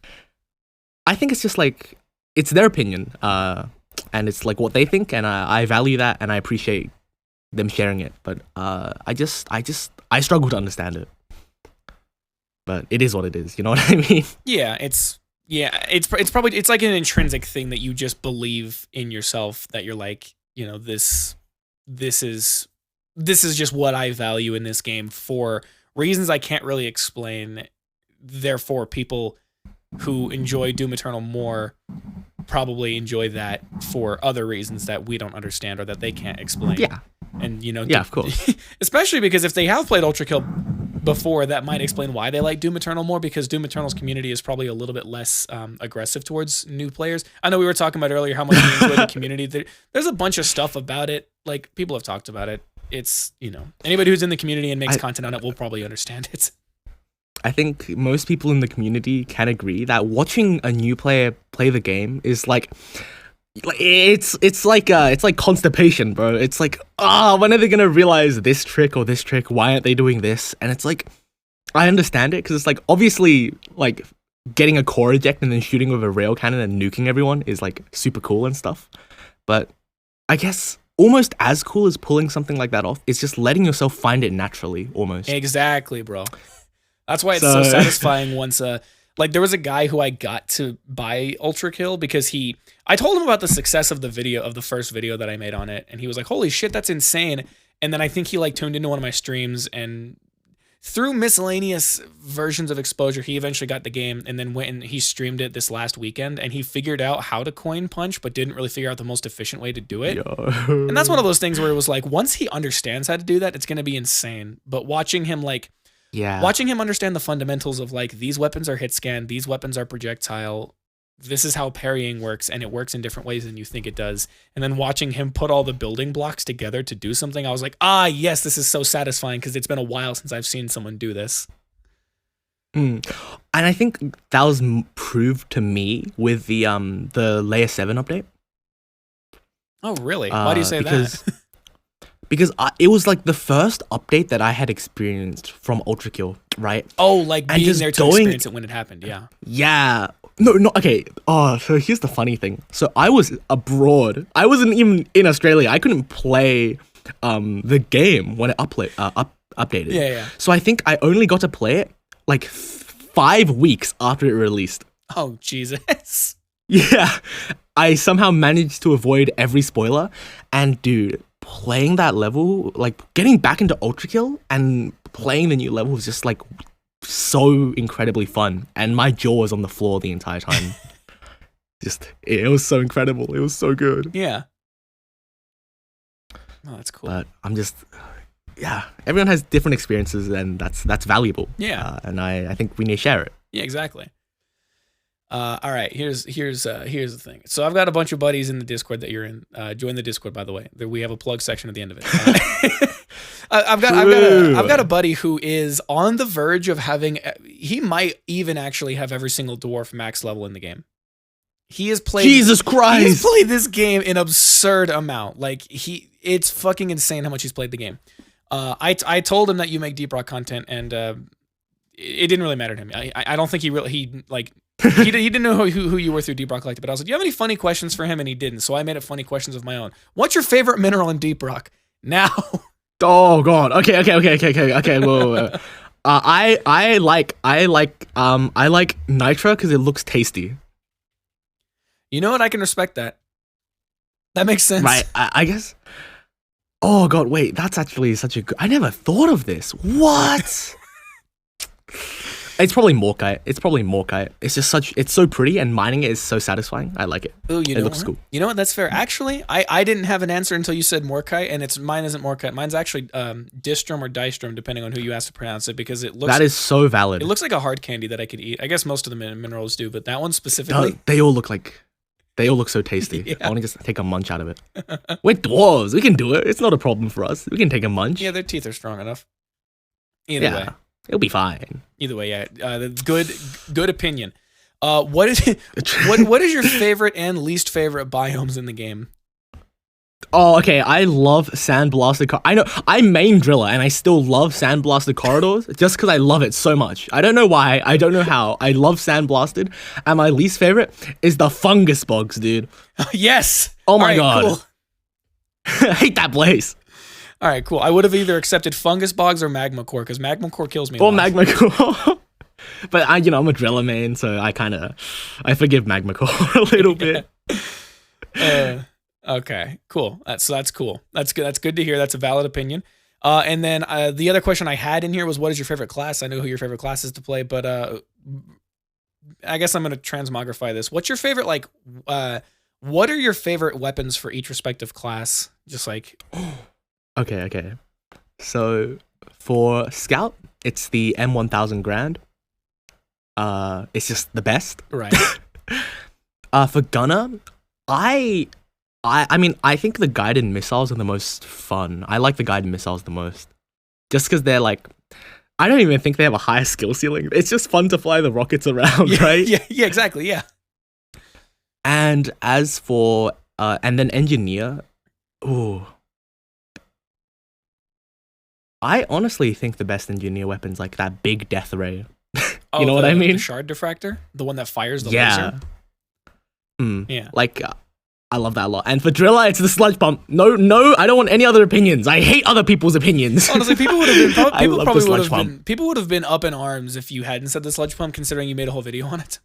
I think it's just like it's their opinion, and it's like what they think, and I value that, and I appreciate them sharing it. But I struggle to understand it. But it is what it is. You know what I mean? Yeah, it's probably it's like an intrinsic thing that you just believe in yourself, that you're like, you know, this is just what I value in this game for reasons I can't really explain. Therefore, people who enjoy Doom Eternal more probably enjoy that for other reasons that we don't understand or that they can't explain. Yeah. And, you know, yeah, of course. Especially because if they have played ULTRAKILL before, that might explain why they like Doom Eternal more, because Doom Eternal's community is probably a little bit less aggressive towards new players. I know we were talking about earlier how much we enjoy the community. There's a bunch of stuff about it. Like, people have talked about it. It's, you know, anybody who's in the community and makes content on it will probably understand it. I think most people in the community can agree that watching a new player play the game is like it's like constipation, bro. It's like, when are they gonna realize this trick or this trick? Why aren't they doing this? And it's like, I understand it because it's like obviously like getting a core eject and then shooting with a rail cannon and nuking everyone is like super cool and stuff. But I guess almost as cool as pulling something like that off is just letting yourself find it naturally, almost. Exactly, bro. That's why it's so satisfying once like there was a guy who I got to buy ULTRAKILL because I told him about the success of the first video that I made on it, and he was like, holy shit, that's insane. And then I think he like tuned into one of my streams, and through miscellaneous versions of exposure, he eventually got the game and then went and he streamed it this last weekend, and he figured out how to coin punch, but didn't really figure out the most efficient way to do it. Yo. And that's one of those things where it was like, once he understands how to do that, it's going to be insane. But watching him understand the fundamentals of like, these weapons are hit scan, these weapons are projectile, this is how parrying works, and it works in different ways than you think it does. And then watching him put all the building blocks together to do something, I was like, yes, this is so satisfying because it's been a while since I've seen someone do this. And I think that was proved to me with the Layer 7 update. Oh, really? Why do you say that? Because it was like the first update that I had experienced from ULTRAKILL, right? Oh, like being there to experience it when it happened, yeah. Yeah. No, okay. So here's the funny thing. So I was abroad. I wasn't even in Australia. I couldn't play the game when it updated. Yeah. So I think I only got to play it like 5 weeks after it released. Oh, Jesus. Yeah. I somehow managed to avoid every spoiler. And dude, playing that level, like getting back into ULTRAKILL and playing the new level was just like so incredibly fun, and my jaw was on the floor the entire time. It was so incredible. It was so good. Yeah. Oh, that's cool. But I'm just, everyone has different experiences, and that's valuable. Yeah. And I think we need to share it. Yeah, exactly. All right, here's the thing. So I've got a bunch of buddies in the Discord that you're in. Join the Discord, by the way. We have a plug section at the end of it. I've got a buddy who is on the verge of having. He might even actually have every single dwarf max level in the game. He has played. Jesus Christ! He's played this game an absurd amount. Like it's fucking insane how much he's played the game. I told him that you make Deep Rock content, and it didn't really matter to him. I don't think he didn't know who you were through Deep Rock Galactic. But I was like, do you have any funny questions for him? And he didn't. So I made up funny questions of my own. What's your favorite mineral in Deep Rock? Now. Oh God. Okay. Whoa. I like nitra because it looks tasty. You know what? I can respect that. That makes sense. Right. I guess. Oh God. Wait. That's actually such a good. I never thought of this. What? It's probably morkite. It's just it's so pretty, and mining it is so satisfying. I like it. Ooh, it looks cool. You know what? That's fair. Actually, I didn't have an answer until you said morkite, and mine isn't morkite. Mine's actually distrum or distrum, depending on who you ask to pronounce it, because it looks. That is so valid. It looks like a hard candy that I could eat. I guess most of the minerals do, but that one specifically. They all look so tasty. Yeah. I want to just take a munch out of it. We're dwarves. We can do it. It's not a problem for us. We can take a munch. Yeah, their teeth are strong enough. Either way. It'll be fine. Either way, yeah. Good opinion. What is your favorite and least favorite biomes in the game? Oh, okay. I love sandblasted. I know I main driller, and I still love sandblasted corridors just because I love it so much. I don't know why. I don't know how. I love sandblasted, and my least favorite is the fungus bogs, dude. Yes. Oh my God. Cool. I hate that place. All right, cool. I would have either accepted fungus bogs or magma core, because magma core kills me. Or magma core. But I'm a driller main, so I forgive magma core a little bit. Okay, cool. That's cool. That's good. That's good to hear. That's a valid opinion. And then the other question I had in here was, what is your favorite class? I know who your favorite class is to play, but I guess I'm going to transmogrify this. What's your favorite, what are your favorite weapons for each respective class? Just like... Okay. So for Scout, it's the M1000 Grand. It's just the best. Right. For Gunner, I mean, I think the guided missiles are the most fun. I like the guided missiles the most. Just because they're I don't even think they have a higher skill ceiling. It's just fun to fly the rockets around, right? Yeah, exactly, yeah. And as for, and then Engineer, ooh. I honestly think the best engineer weapon's that big death ray. You know what I mean? The shard diffractor? The one that fires the laser? Yeah. I love that a lot. And for driller, it's the sludge pump. No, I don't want any other opinions. I hate other people's opinions. Honestly, people would have been up in arms if you hadn't said the sludge pump, considering you made a whole video on it.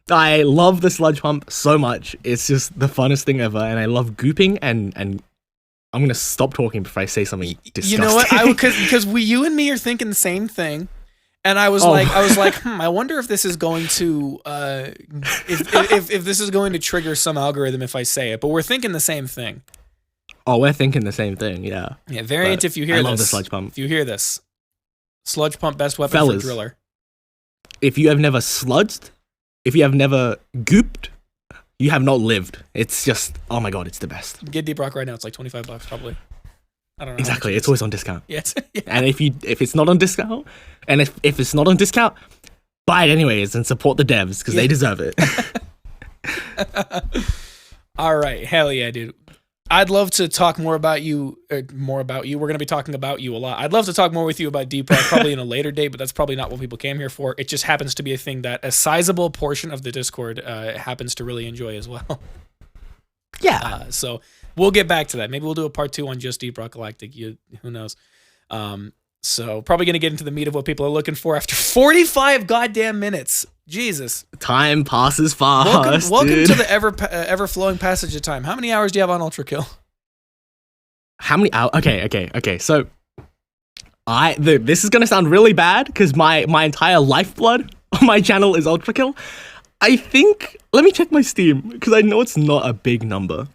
I love the sludge pump so much. It's just the funnest thing ever, and I love gooping and I'm gonna stop talking before I say something disgusting. You know what? Because you and me are thinking the same thing, and I was like, I wonder if this is going to, if this is going to trigger some algorithm if I say it. But we're thinking the same thing. Oh, we're thinking the same thing, yeah. Yeah, Variant. If you hear this, I love the sludge pump. If you hear this, sludge pump best weapon for driller. If you have never sludged, if you have never gooped, you have not lived. It's just, oh my God, it's the best. Get Deep Rock right now. It's like $25 probably. I don't know. Exactly. It's always on discount. Yeah. And if it's not on discount, and if it's not on discount, buy it anyways and support the devs because they deserve it. All right. Hell yeah, dude. I'd love to talk more about you. We're going to be talking about you a lot. I'd love to talk more with you about Deep Rock probably in a later date, but that's probably not what people came here for. It just happens to be a thing that a sizable portion of the Discord happens to really enjoy as well. Yeah. So we'll get back to that. Maybe we'll do a part 2 on just Deep Rock Galactic. Who knows? So probably going to get into the meat of what people are looking for after 45 goddamn minutes. Jesus. Time passes fast. Welcome to the ever-flowing passage of time. How many hours do you have on ULTRAKILL? How many hours? Okay. So this is going to sound really bad because my entire lifeblood on my channel is ULTRAKILL. I think, let me check my Steam because I know it's not a big number.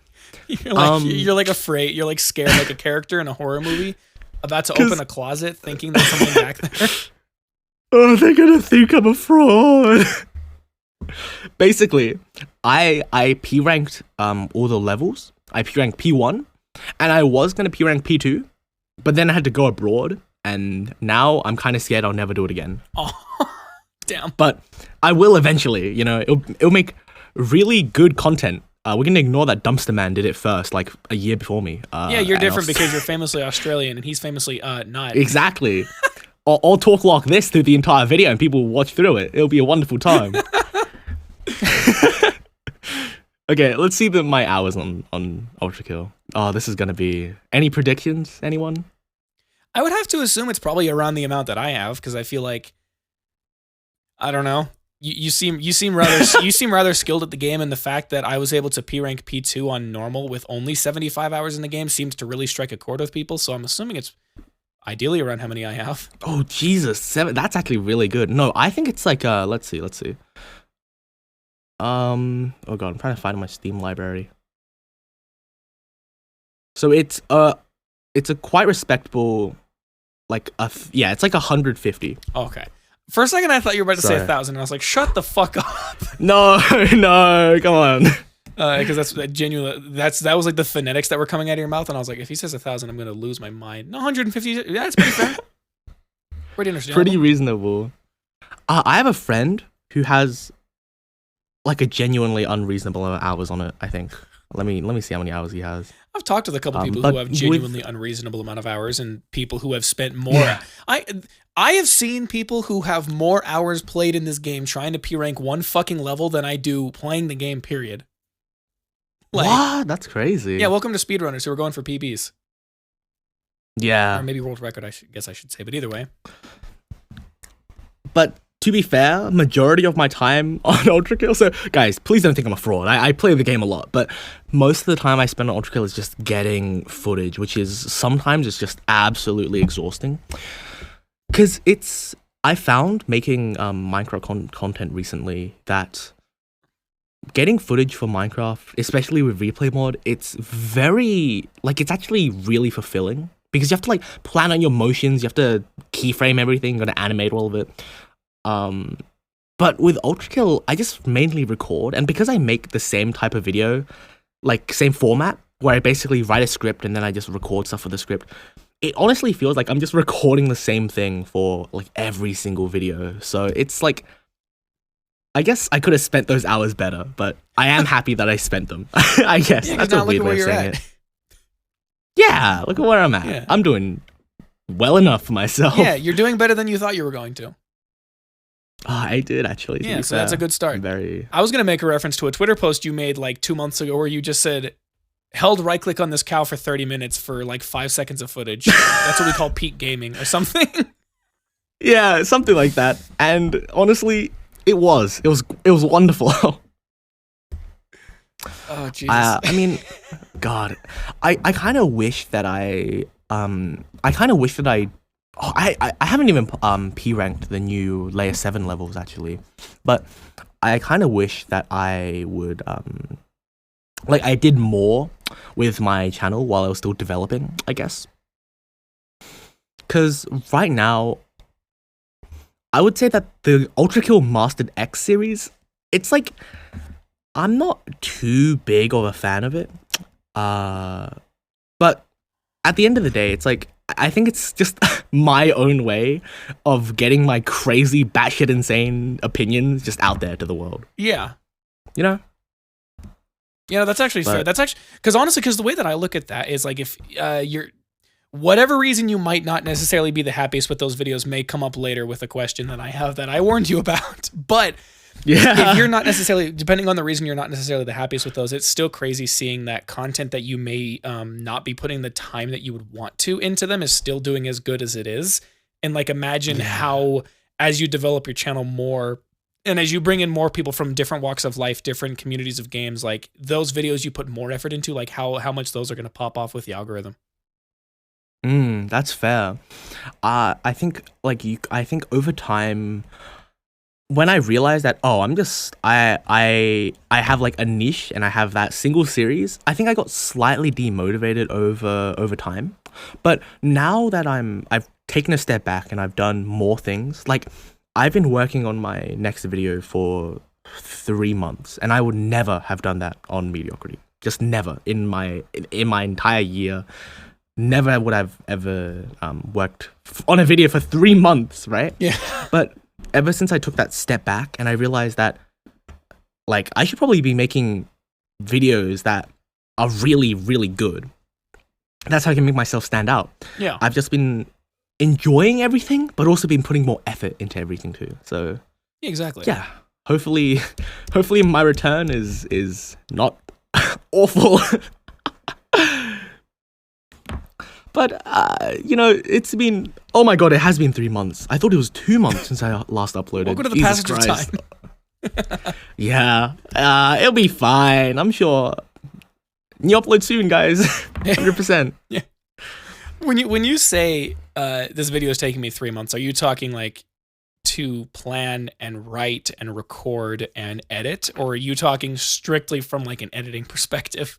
You're afraid. You're scared like a character in a horror movie about to open a closet thinking there's something back there. Oh, they're gonna think I'm a fraud. Basically, I P ranked all the levels. I P ranked P1, and I was gonna P rank P2, but then I had to go abroad, and now I'm kind of scared I'll never do it again. Oh, damn! But I will eventually. It'll make really good content we're gonna ignore that Dumpster Man did it first, like a year before me. Yeah, you're different because you're famously Australian and he's famously not. Exactly. I'll talk like this through the entire video and people will watch through it. It'll be a wonderful time. Okay, let's see my hours on ULTRAKILL. Oh, this is gonna be... Any predictions, anyone? I would have to assume it's probably around the amount that I have, because I feel like, I don't know. You seem rather skilled at the game, and the fact that I was able to P rank P2 on normal with only 75 hours in the game seems to really strike a chord with people. So I'm assuming it's ideally around how many I have. Oh Jesus, 7. That's actually really good. No, I think it's like let's see. Oh god, I'm trying to find my Steam library. So it's a quite respectable, like it's like 150. Okay. For a second, I thought you were about to say 1,000, and I was like, "Shut the fuck up!" No, come on. Because that's genuine. That was like the phonetics that were coming out of your mouth, and I was like, if he says 1,000, I'm gonna lose my mind. No, 150. Yeah, that's pretty fair. Pretty understandable. Pretty reasonable. I have a friend who has like a genuinely unreasonable amount of hours on it. I think. Let me see how many hours he has. I've talked to a couple people who have genuinely unreasonable amount of hours, and people who have spent more. Yeah. I have seen people who have more hours played in this game trying to P rank one fucking level than I do playing the game, period. Like, what? That's crazy. Yeah, welcome to speedrunners who are going for PBs. Yeah. Or maybe world record, I guess I should say, but either way. But to be fair, majority of my time on ULTRAKILL, so guys, please don't think I'm a fraud. I play the game a lot, but most of the time I spend on ULTRAKILL is just getting footage, which is sometimes it's just absolutely exhausting. Because I found making Minecraft content recently that getting footage for Minecraft, especially with replay mod, it's actually really fulfilling. Because you have to like plan out your motions, you have to keyframe everything, you gotta animate all of it. But with ULTRAKILL, I just mainly record, and because I make the same type of video, like same format, where I basically write a script and then I just record stuff for the script, it honestly feels like I'm just recording the same thing for like every single video. So it's like, I guess I could have spent those hours better, but I am happy that I spent them. I guess that's a weird way of saying it. Yeah, look at where I'm at. Yeah. I'm doing well enough for myself. Yeah, you're doing better than you thought you were going to. Oh, I did actually. Yeah, so that's a good start. I was going to make a reference to a Twitter post you made like 2 months ago where you just said, held right click on this cow for 30 minutes for like 5 seconds of footage. That's what we call peak gaming or something. Yeah, something like that. And honestly, it was wonderful. Oh Jesus. I mean, God, I kind of wish that I haven't even P ranked the new layer 7 levels actually, but I kind of wish that I would like I did more with my channel while I was still developing, I guess. Because right now, I would say that the ULTRAKILL Mastered X series, it's like, I'm not too big of a fan of it. But at the end of the day, it's like, I think it's just my own way of getting my crazy, batshit insane opinions just out there to the world. Yeah. You know? Yeah, that's actually fair. That's actually, because honestly, because the way that I look at that is like, if you're, whatever reason you might not necessarily be the happiest with those videos may come up later with a question that I have that I warned you about. But yeah, if you're not necessarily, depending on the reason you're not necessarily the happiest with those, it's still crazy seeing that content that you may not be putting the time that you would want to into them is still doing as good as it is. And like, imagine how, as you develop your channel more, and as you bring in more people from different walks of life, different communities of games, like those videos you put more effort into, like how much those are going to pop off with the algorithm. That's fair. I think over time, when I realized that, oh, I have like a niche and I have that single series, I think I got slightly demotivated over time. But now that I've taken a step back and I've done more things, like I've been working on my next video for 3 months, and I would never have done that on Mediocrity. Just never in my entire year. Never would I've ever worked on a video for 3 months, right? Yeah. But ever since I took that step back and I realized that, like, I should probably be making videos that are really, really good. That's how I can make myself stand out. Yeah. I've just been enjoying everything, but also been putting more effort into everything too. So Exactly. yeah, hopefully my return is not awful. But it's been, oh my god, it has been 3 months. I thought it was 2 months since I last uploaded. Welcome to the Jesus passage of Christ. time. Yeah, it'll be fine, I'm sure. New upload soon, guys. 100%. Yeah. When you say this video is taking me 3 months, are you talking like to plan and write and record and edit, or are you talking strictly from like an editing perspective?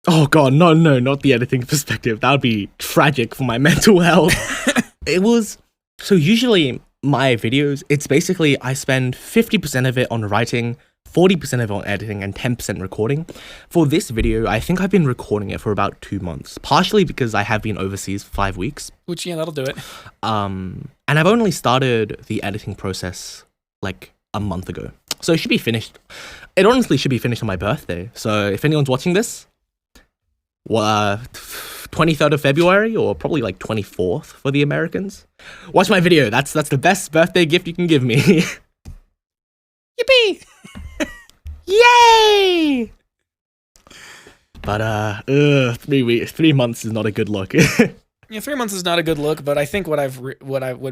Oh god, no, not the editing perspective. That would be tragic for my mental health. So usually my videos, it's basically I spend 50% of it on writing, 40% of it on editing, and 10% recording. For this video, I think I've been recording it for about 2 months, partially because I have been overseas for 5 weeks. Which, yeah, that'll do it. And I've only started the editing process like a month ago. So it should be finished. It honestly should be finished on my birthday. So if anyone's watching this, 23rd of February, or probably like 24th for the Americans, watch my video. That's the best birthday gift you can give me. Yippee! Yay! But 3 months is not a good look. Yeah, 3 months is not a good look, but I think what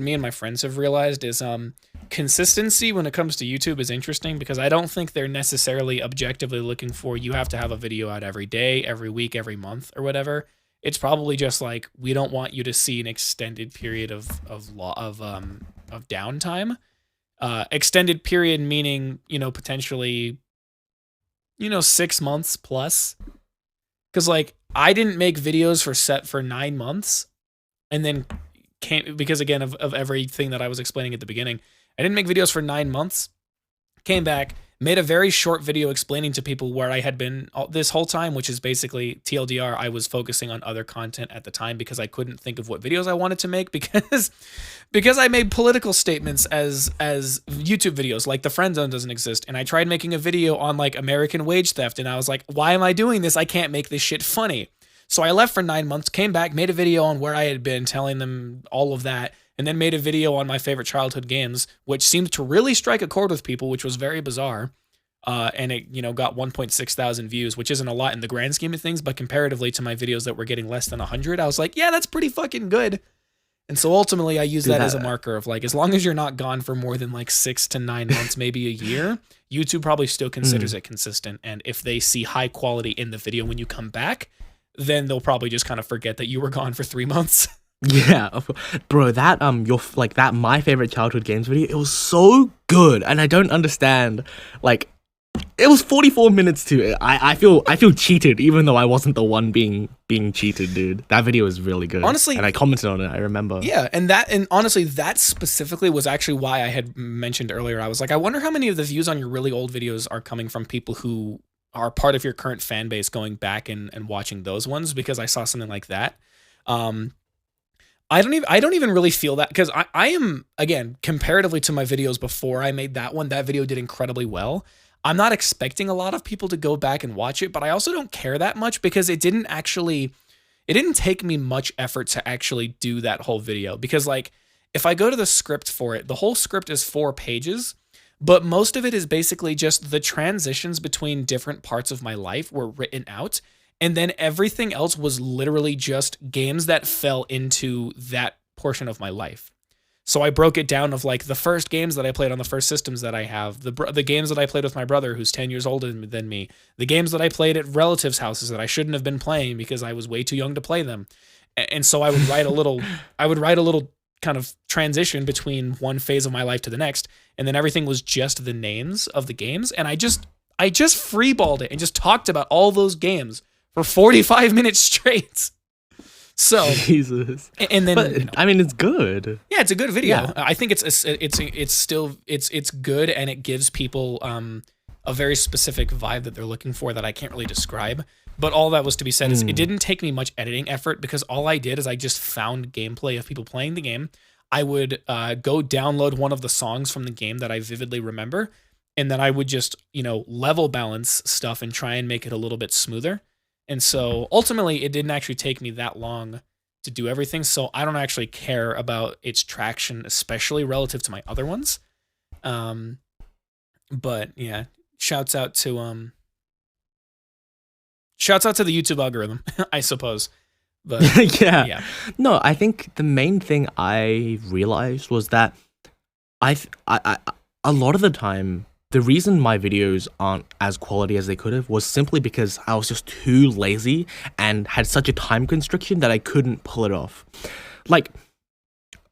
me and my friends have realized is consistency when it comes to YouTube is interesting, because I don't think they're necessarily objectively looking for you have to have a video out every day, every week, every month, or whatever. It's probably just like, we don't want you to see an extended period of downtime. Extended period meaning, potentially 6 months plus. Because like, I didn't make videos for 9 months, and then because again of everything that I was explaining at the beginning, I didn't make videos for 9 months, came back, made a very short video explaining to people where I had been this whole time, which is basically TLDR. I was focusing on other content at the time because I couldn't think of what videos I wanted to make, because I made political statements as YouTube videos, like the friend zone doesn't exist. And I tried making a video on like American wage theft, and I was like, why am I doing this? I can't make this shit funny. So I left for 9 months, came back, made a video on where I had been, telling them all of that, and then made a video on my favorite childhood games, which seemed to really strike a chord with people, which was very bizarre. And it, got 1.6 thousand views, which isn't a lot in the grand scheme of things, but comparatively to my videos that were getting less than 100, I was like, yeah, that's pretty fucking good. And so ultimately I use that as a marker of like, as long as you're not gone for more than like 6 to 9 months, maybe a year, YouTube probably still considers it consistent. And if they see high quality in the video when you come back, then they'll probably just kind of forget that you were gone for 3 months. Yeah, bro, that that my favorite childhood games video, it was so good, and I don't understand, like, it was 44 minutes too. I feel cheated, even though I wasn't the one being cheated, dude. That video was really good. Honestly, and I commented on it, I remember. Yeah, and honestly, that specifically was actually why I had mentioned earlier. I was like, I wonder how many of the views on your really old videos are coming from people who are part of your current fan base going back and watching those ones, because I saw something like that. I don't even really feel that, because I am, again, comparatively to my videos before I made that one, that video did incredibly well. I'm not expecting a lot of people to go back and watch it, but I also don't care that much, because it didn't take me much effort to actually do that whole video. Because like, if I go to the script for it, the whole script is 4 pages, but most of it is basically just the transitions between different parts of my life were written out. And then everything else was literally just games that fell into that portion of my life. So I broke it down of like the first games that I played on the first systems that I have, the games that I played with my brother who's 10 years older than me, the games that I played at relatives' houses that I shouldn't have been playing because I was way too young to play them. And so I would write a little kind of transition between one phase of my life to the next, and then everything was just the names of the games, and I just freeballed it and just talked about all those games for 45 minutes straight. So Jesus. And then, but, I mean, it's good. Yeah, it's a good video. Yeah. I think it's good, and it gives people a very specific vibe that they're looking for that I can't really describe. But all that was to be said is it didn't take me much editing effort, because all I did is I just found gameplay of people playing the game. I would go download one of the songs from the game that I vividly remember, and then I would just, level balance stuff and try and make it a little bit smoother. And so ultimately, it didn't actually take me that long to do everything. So I don't actually care about its traction, especially relative to my other ones. But yeah, shouts out to the YouTube algorithm, I suppose. But yeah. No, I think the main thing I realized was that I a lot of the time, the reason my videos aren't as quality as they could have was simply because I was just too lazy and had such a time constriction that I couldn't pull it off. Like,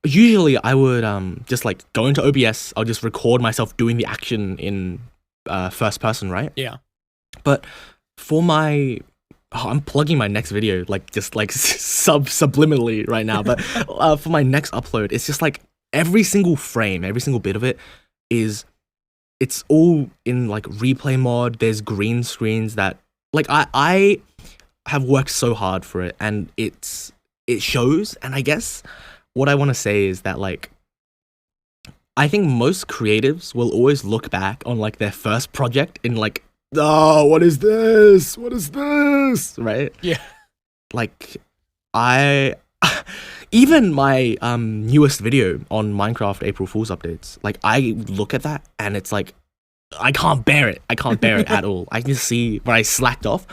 usually I would just like go into OBS, I'll just record myself doing the action in first person, right? Yeah. But for my I'm plugging my next video subliminally right now, but for my next upload, it's just like every single frame, every single bit of it it's all in like replay mod. There's green screens that like I have worked so hard for it, and it shows. And I guess what I want to say is that like I think most creatives will always look back on like their first project in like, oh, what is this? What is this? Right? Yeah. Like even my newest video on Minecraft April Fool's updates, like I look at that and it's like I can't bear it. I can't bear it at all. I can see where I slacked off.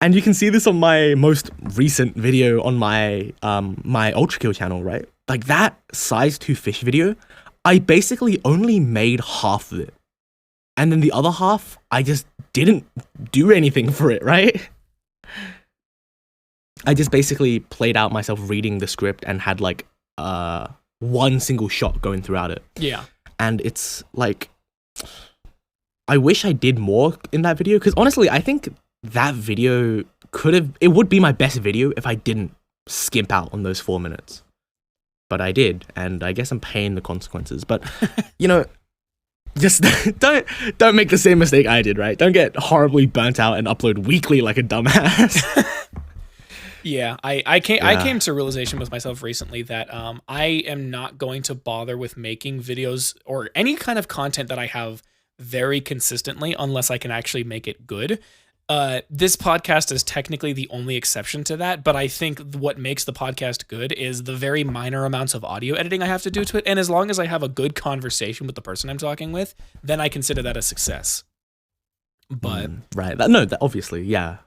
And you can see this on my most recent video on my my ULTRAKILL channel, right? Like that size 2 fish video, I basically only made half of it. And then the other half, I just didn't do anything for it, right? I just basically played out myself reading the script and had like one single shot going throughout it. Yeah. And it's like, I wish I did more in that video, because honestly, I think that video it would be my best video if I didn't skimp out on those 4 minutes. But I did, and I guess I'm paying the consequences. But, just don't make the same mistake I did, right? Don't get horribly burnt out and upload weekly like a dumbass. Yeah, I came to a realization with myself recently that I am not going to bother with making videos or any kind of content that I have very consistently unless I can actually make it good. This podcast is technically the only exception to that, but I think what makes the podcast good is the very minor amounts of audio editing I have to do to it, and as long as I have a good conversation with the person I'm talking with, then I consider that a success. But right, that obviously, yeah.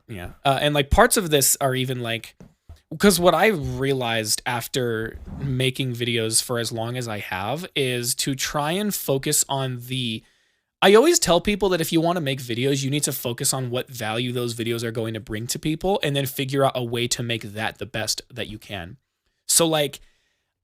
And like parts of this are even like, because what I realized after making videos for as long as I have is to try and focus on I always tell people that if you want to make videos, you need to focus on what value those videos are going to bring to people, and then figure out a way to make that the best that you can. So like,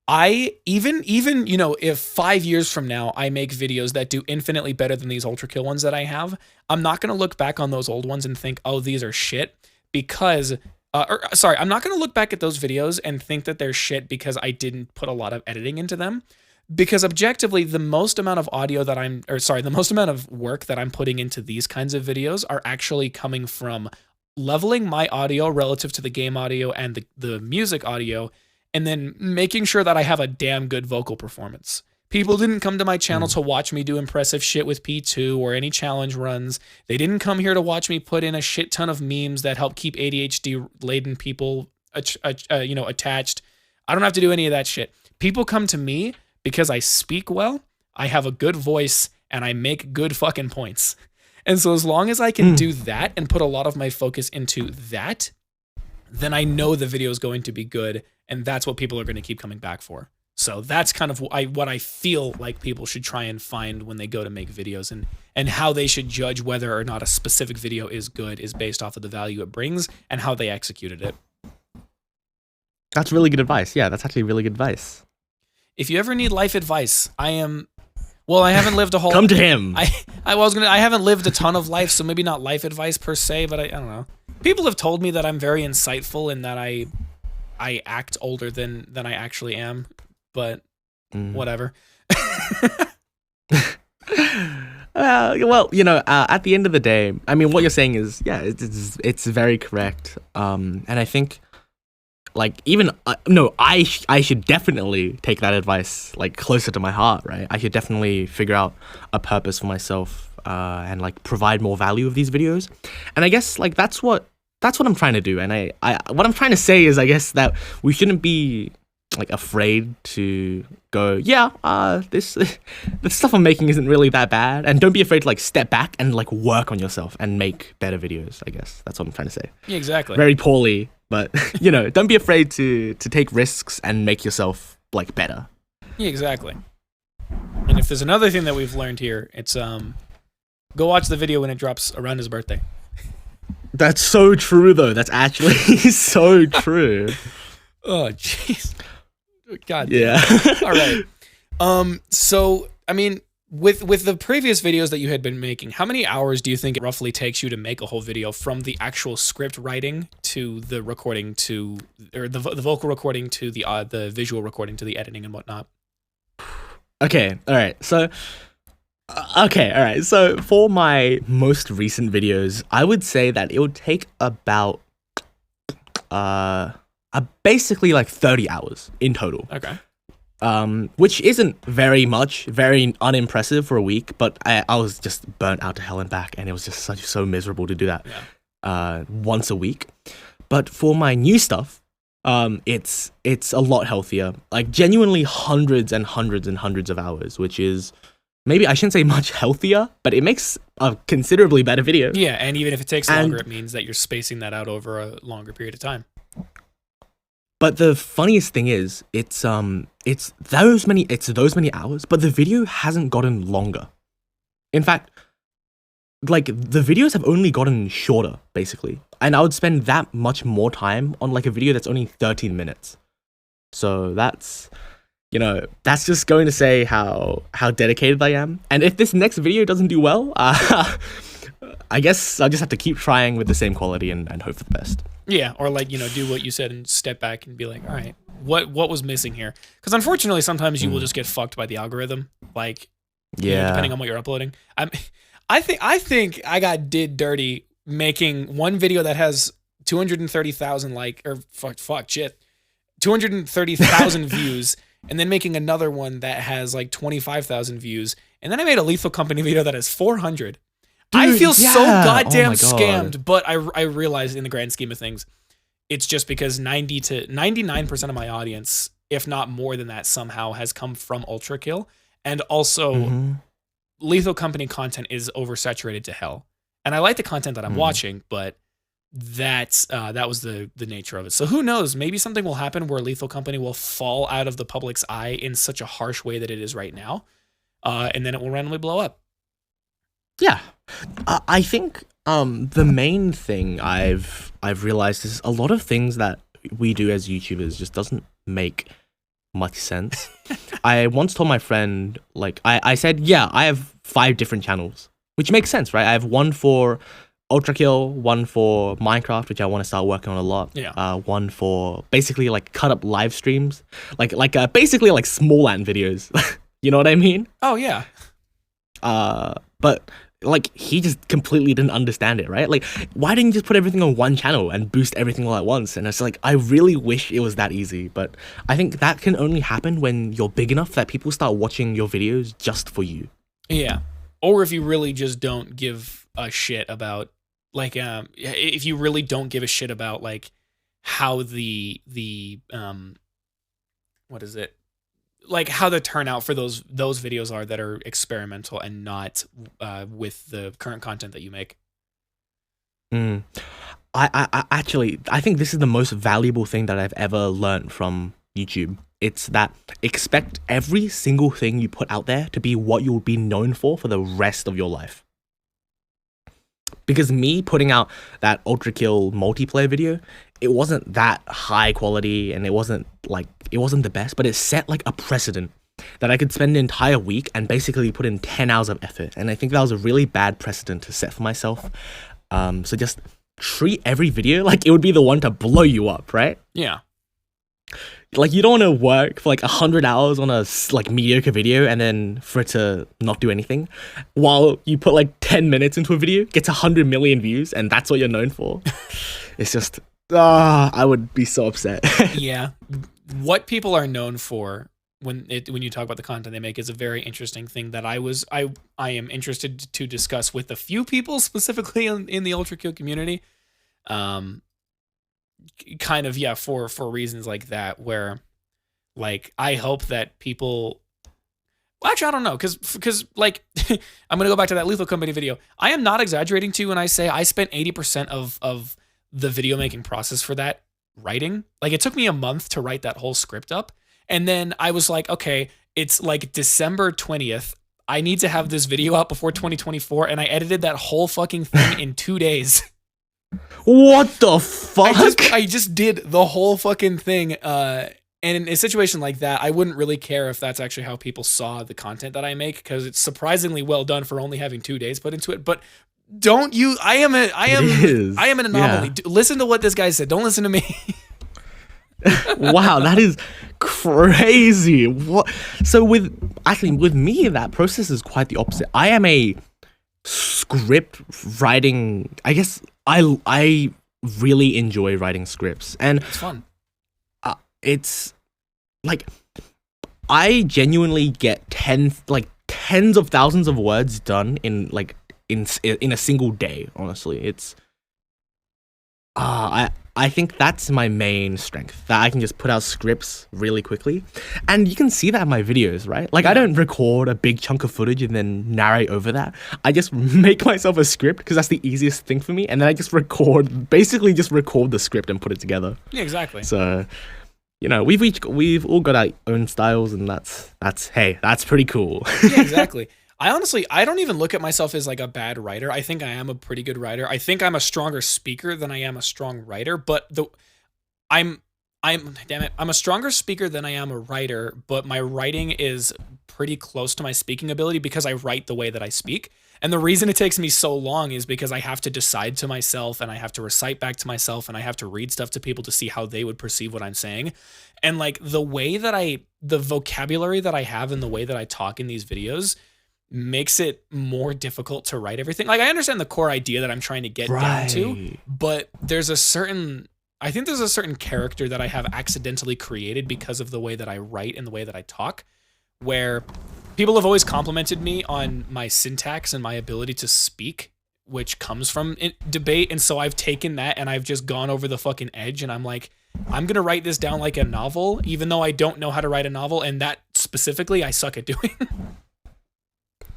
I even if 5 years from now I make videos that do infinitely better than these ULTRAKILL ones that I have, I'm not going to look back on those old ones and think, oh, these are shit, because I'm not going to look back at those videos and think that they're shit because I didn't put a lot of editing into them, because objectively the most amount of work that I'm putting into these kinds of videos are actually coming from leveling my audio relative to the game audio and the music audio, and then making sure that I have a damn good vocal performance. People didn't come to my channel to watch me do impressive shit with P2 or any challenge runs. They didn't come here to watch me put in a shit ton of memes that help keep ADHD-laden people, attached. I don't have to do any of that shit. People come to me because I speak well, I have a good voice, and I make good fucking points. And so as long as I can do that and put a lot of my focus into that, then I know the video is going to be good, and that's what people are going to keep coming back for. So that's kind of what I feel like people should try and find when they go to make videos, and how they should judge whether or not a specific video is good is based off of the value it brings and how they executed it. That's really good advice. Yeah, that's actually really good advice. If you ever need life advice, I haven't lived a whole... Come to him. I haven't lived a ton of life, so maybe not life advice per se, but I don't know. People have told me that I'm very insightful and that I act older than I actually am, but whatever. Well, at the end of the day, I mean, what you're saying is, yeah, it's very correct. And I think like even no, I should definitely take that advice like closer to my heart, right? I should definitely figure out a purpose for myself and like provide more value of these videos. And I guess like that's what I'm trying to do. And I what I'm trying to say is I guess that we shouldn't be like afraid to go, this the stuff I'm making isn't really that bad, and don't be afraid to like step back and like work on yourself and make better videos. I guess that's what I'm trying to say. Yeah, exactly. Very poorly, but you know, don't be afraid to take risks and make yourself like better. Yeah, exactly. And if there's another thing that we've learned here, it's go watch the video when it drops around his birthday. That's so true though. That's actually so true. Oh jeez. God. Yeah. All right. So I mean, with the previous videos that you had been making, how many hours do you think it roughly takes you to make a whole video, from the actual script writing to the recording to, or the vocal recording to the visual recording to the editing and whatnot? Okay. All right. So for my most recent videos, I would say that it would take about basically like 30 hours in total. Okay. Which isn't very much, very unimpressive for a week, but I was just burnt out to hell and back, and it was just so miserable to do that once a week. But for my new stuff, it's a lot healthier, like genuinely hundreds and hundreds and hundreds of hours, which is maybe I shouldn't say much healthier, but it makes a considerably better video. Yeah, and even if it takes longer, it means that you're spacing that out over a longer period of time. But the funniest thing is, it's those many hours, but the video hasn't gotten longer. In fact, like the videos have only gotten shorter, basically. And I would spend that much more time on like a video that's only 13 minutes. So that's, you know, that's just going to say how dedicated I am. And if this next video doesn't do well, I guess I'll just have to keep trying with the same quality and hope for the best. Yeah, or like, you know, do what you said and step back and be like, all right, what was missing here? Because unfortunately, sometimes you will just get fucked by the algorithm. Like, you know, depending on what you're uploading. I think I got did dirty making one video that has 230,000 shit, 230,000 views, and then making another one that has like 25,000 views, and then I made a Lethal Company video that has 400. Dude, I feel so goddamn scammed, but I realize in the grand scheme of things, it's just because 90 to 99% of my audience, if not more than that, somehow has come from ULTRAKILL, and also Lethal Company content is oversaturated to hell. And I like the content that I'm watching, but that was the nature of it. So who knows? Maybe something will happen where Lethal Company will fall out of the public's eye in such a harsh way that it is right now, and then it will randomly blow up. Yeah, I think the main thing I've realized is a lot of things that we do as YouTubers just doesn't make much sense. I once told my friend, like, I said, yeah, I have 5 different channels, which makes sense, right? I have one for ULTRAKILL, one for Minecraft, which I want to start working on a lot. Yeah. One for basically like cut up live streams, like basically like small ant videos. You know what I mean? Oh yeah. But like he just completely didn't understand it, right? Like, why didn't you just put everything on one channel and boost everything all at once? And it's like, I really wish it was that easy, but I think that can only happen when you're big enough that people start watching your videos just for you. Yeah. Or if you really just don't give a shit about, like, if you really don't give a shit about like how the what is it? Like how the turnout for those videos are that are experimental and not with the current content that you make. I actually think this is the most valuable thing that I've ever learned from YouTube. It's that expect every single thing you put out there to be what you'll be known for the rest of your life. Because me putting out that ULTRAKILL multiplayer video, it wasn't that high quality and it wasn't the best, but it set like a precedent that I could spend an entire week and basically put in 10 hours of effort. And I think that was a really bad precedent to set for myself. So just treat every video like it would be the one to blow you up, right? Yeah. Like, you don't want to work for like 100 hours on a like mediocre video and then for it to not do anything, while you put like 10 minutes into a video, gets 100 million views, and that's what you're known for. It's just, I would be so upset. Yeah. What people are known for when you talk about the content they make is a very interesting thing that I am interested to discuss with a few people specifically in the Ultra Kill community. Kind of, yeah, for reasons like that, where like I hope that people, well, actually I don't know, because like I'm gonna go back to that Lethal Company video. I am not exaggerating to you when I say I spent 80% of the video making process for that writing. Like it took me a month to write that whole script up. And then I was like, okay, it's like December 20th. I need to have this video out before 2024. And I edited that whole fucking thing in 2 days. What the fuck? I just did the whole fucking thing. And in a situation like that, I wouldn't really care if that's actually how people saw the content that I make, because it's surprisingly well done for only having 2 days put into it. But don't you, I am an anomaly. Yeah. Listen to what this guy said. Don't listen to me. Wow, that is crazy. What? So with me, that process is quite the opposite. I am a script writing. I guess I really enjoy writing scripts, and It's fun. It's like I genuinely get tens of thousands of words done in a single day. Honestly, it's I think that's my main strength, that I can just put out scripts really quickly. And you can see that in my videos, right? Like, I don't record a big chunk of footage and then narrate over that. I just make myself a script because that's the easiest thing for me. And then I just basically just record the script and put it together. Yeah, exactly. So, you know, we've all got our own styles, and that's pretty cool. Yeah, exactly. I don't even look at myself as like a bad writer. I think I am a pretty good writer. I think I'm a stronger speaker than I am a strong writer, but I'm a stronger speaker than I am a writer, but my writing is pretty close to my speaking ability because I write the way that I speak. And the reason it takes me so long is because I have to decide to myself, and I have to recite back to myself, and I have to read stuff to people to see how they would perceive what I'm saying. And like the vocabulary that I have and the way that I talk in these videos makes it more difficult to write everything. Like, I understand the core idea that I'm trying to get down to, but I think there's a certain character that I have accidentally created because of the way that I write and the way that I talk, where people have always complimented me on my syntax and my ability to speak, which comes from debate. And so I've taken that and I've just gone over the fucking edge, and I'm like, I'm going to write this down like a novel, even though I don't know how to write a novel. And that specifically I suck at doing.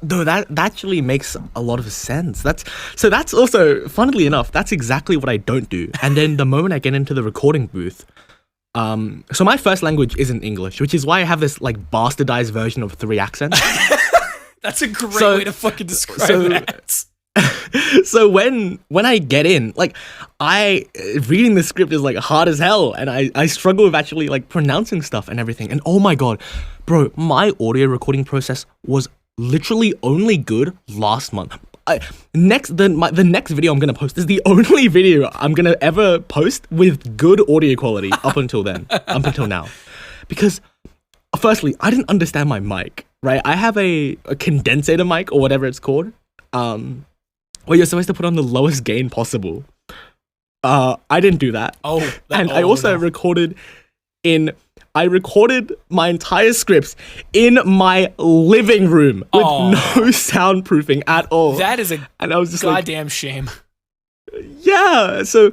No, that actually makes a lot of sense. That's also, funnily enough, that's exactly what I don't do. And then the moment I get into the recording booth, so my first language isn't English, which is why I have this like bastardized version of 3 accents. That's a great way to fucking describe that. So when I get in, like, reading the script is like hard as hell, and I struggle with actually like pronouncing stuff and everything. And oh my god, bro, my audio recording process was literally only good last month. The next video I'm gonna post is the only video I'm gonna ever post with good audio quality up until now, because firstly, I didn't understand my mic, right? I have a condensator mic, or whatever it's called, where you're supposed to put on the lowest gain possible. I didn't do that. I also recorded my entire scripts in my living room with no soundproofing at all. That is and I was just goddamn shame. Yeah, so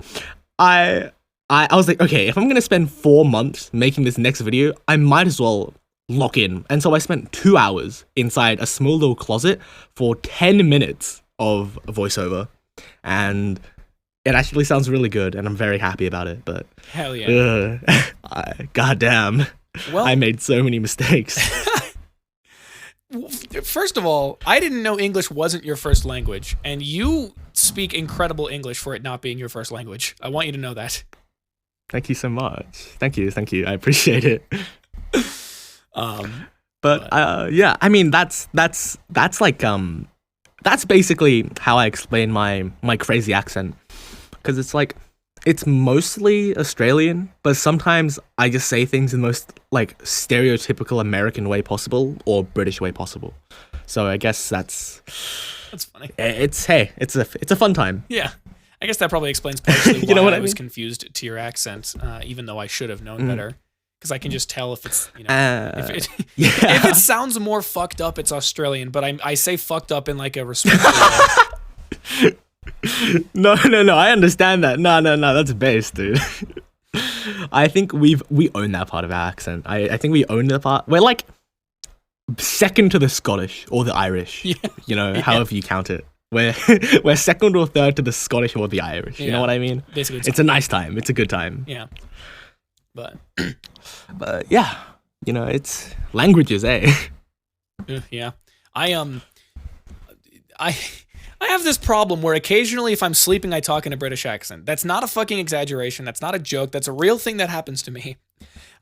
I was like, okay, if I'm gonna spend 4 months making this next video, I might as well lock in. And so I spent 2 hours inside a small little closet for 10 minutes of voiceover, and it actually sounds really good, and I'm very happy about it. But hell yeah, goddamn, well, I made so many mistakes. First of all, I didn't know English wasn't your first language, and you speak incredible English for it not being your first language. I want you to know that. Thank you so much. Thank you. I appreciate it. But yeah, I mean, that's like that's basically how I explain my crazy accent, because it's like, it's mostly Australian, but sometimes I just say things in the most like stereotypical American way possible, or British way possible. So I guess that's funny. It's a fun time. Yeah. I guess that probably explains partially why You know what I I was mean? confused to your accent, even though I should have known better. Because I can just tell if it's, if it yeah. if it sounds more fucked up, it's Australian. But I say fucked up in like a respectful way. No, I understand that. No, that's base, dude. I think we own that part of our accent. I think we own the part. We're like second to the Scottish or the Irish. Yeah. However you count it. We're second or third to the Scottish or the Irish. You know what I mean? Basically, it's a nice time. It's a good time. Yeah. But yeah, it's languages, eh? Yeah. I have this problem where occasionally if I'm sleeping, I talk in a British accent. That's not a fucking exaggeration. That's not a joke. That's a real thing that happens to me.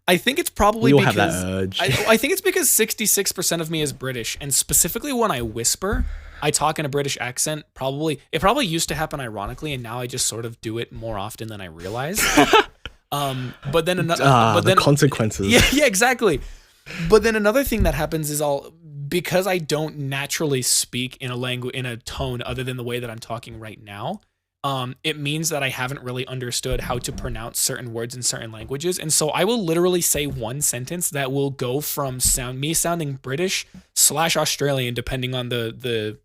I think it's probably we all because have that urge. I think it's because 66% of me is British, and specifically when I whisper, I talk in a British accent. It probably used to happen ironically, and now I just sort of do it more often than I realize. But then the consequences. Yeah, exactly. But then another thing that happens is because I don't naturally speak in a tone other than the way that I'm talking right now. It means that I haven't really understood how to pronounce certain words in certain languages. And so I will literally say one sentence that will go from me sounding British / Australian, depending on the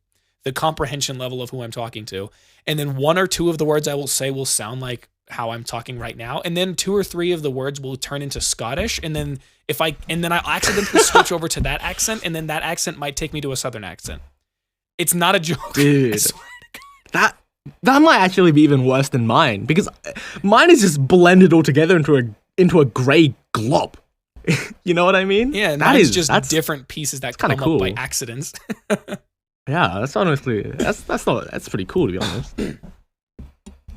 comprehension level of who I'm talking to. And then one or two of the words I will say will sound like how I'm talking right now. And then 2 or 3 of the words will turn into Scottish. And then I'll accidentally switch over to that accent. And then that accent might take me to a Southern accent. It's not a joke. Dude, I swear to God. That might actually be even worse than mine, because mine is just blended all together into a grey glob. You know what I mean? Yeah, and that's just different pieces that come cool. up by accidents. Yeah, that's pretty cool, to be honest.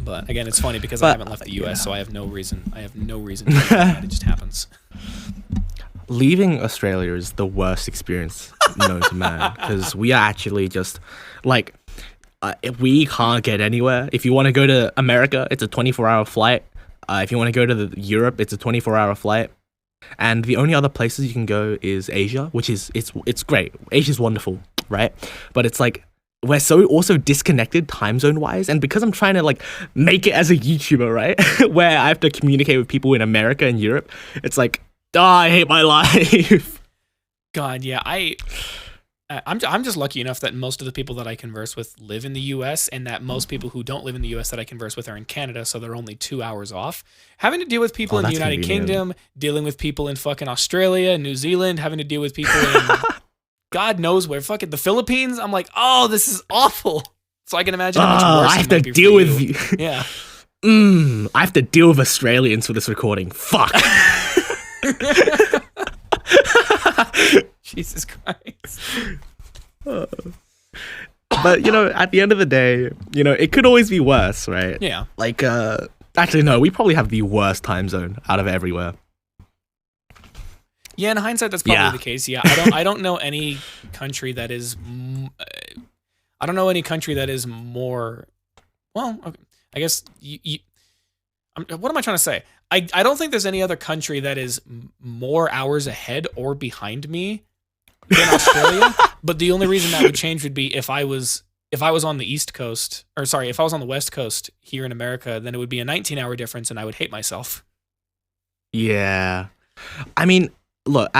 But again, it's funny because I haven't left the US, so I have no reason to think that. It just happens. Leaving Australia is the worst experience known to man, because we are actually just like, we can't get anywhere. If you want to go to America, it's a 24-hour flight. If you want to go to Europe, it's a 24-hour flight. And the only other places you can go is Asia, which is it's great. Asia's wonderful, right? But it's like, we're so also disconnected time zone wise, and because I'm trying to like make it as a YouTuber, right, where I have to communicate with people in America and Europe, it's like, I hate my life. God, yeah, I'm just lucky enough that most of the people that I converse with live in the US, and that most people who don't live in the US that I converse with are in Canada, so they're only 2 hours off. Having to deal with people in the United Kingdom, dealing with people in fucking Australia, New Zealand, having to deal with people in God knows where, fucking the Philippines. I'm like, oh, this is awful. So I can imagine how much worse I have it might to be deal for with you. you. Yeah. I have to deal with Australians for this recording. Fuck. Jesus Christ. But at the end of the day, it could always be worse, right? Yeah. Like, actually, no, we probably have the worst time zone out of everywhere. Yeah, in hindsight, that's probably the case. Yeah, I don't know any country that is. I don't know any country that is more. Well, okay, I guess what am I trying to say? I don't think there's any other country that is more hours ahead or behind me than Australia. But the only reason that would change would be if I was on the East Coast, or sorry, if I was on the West Coast here in America, then it would be a 19-hour difference, and I would hate myself. Yeah, I mean, look,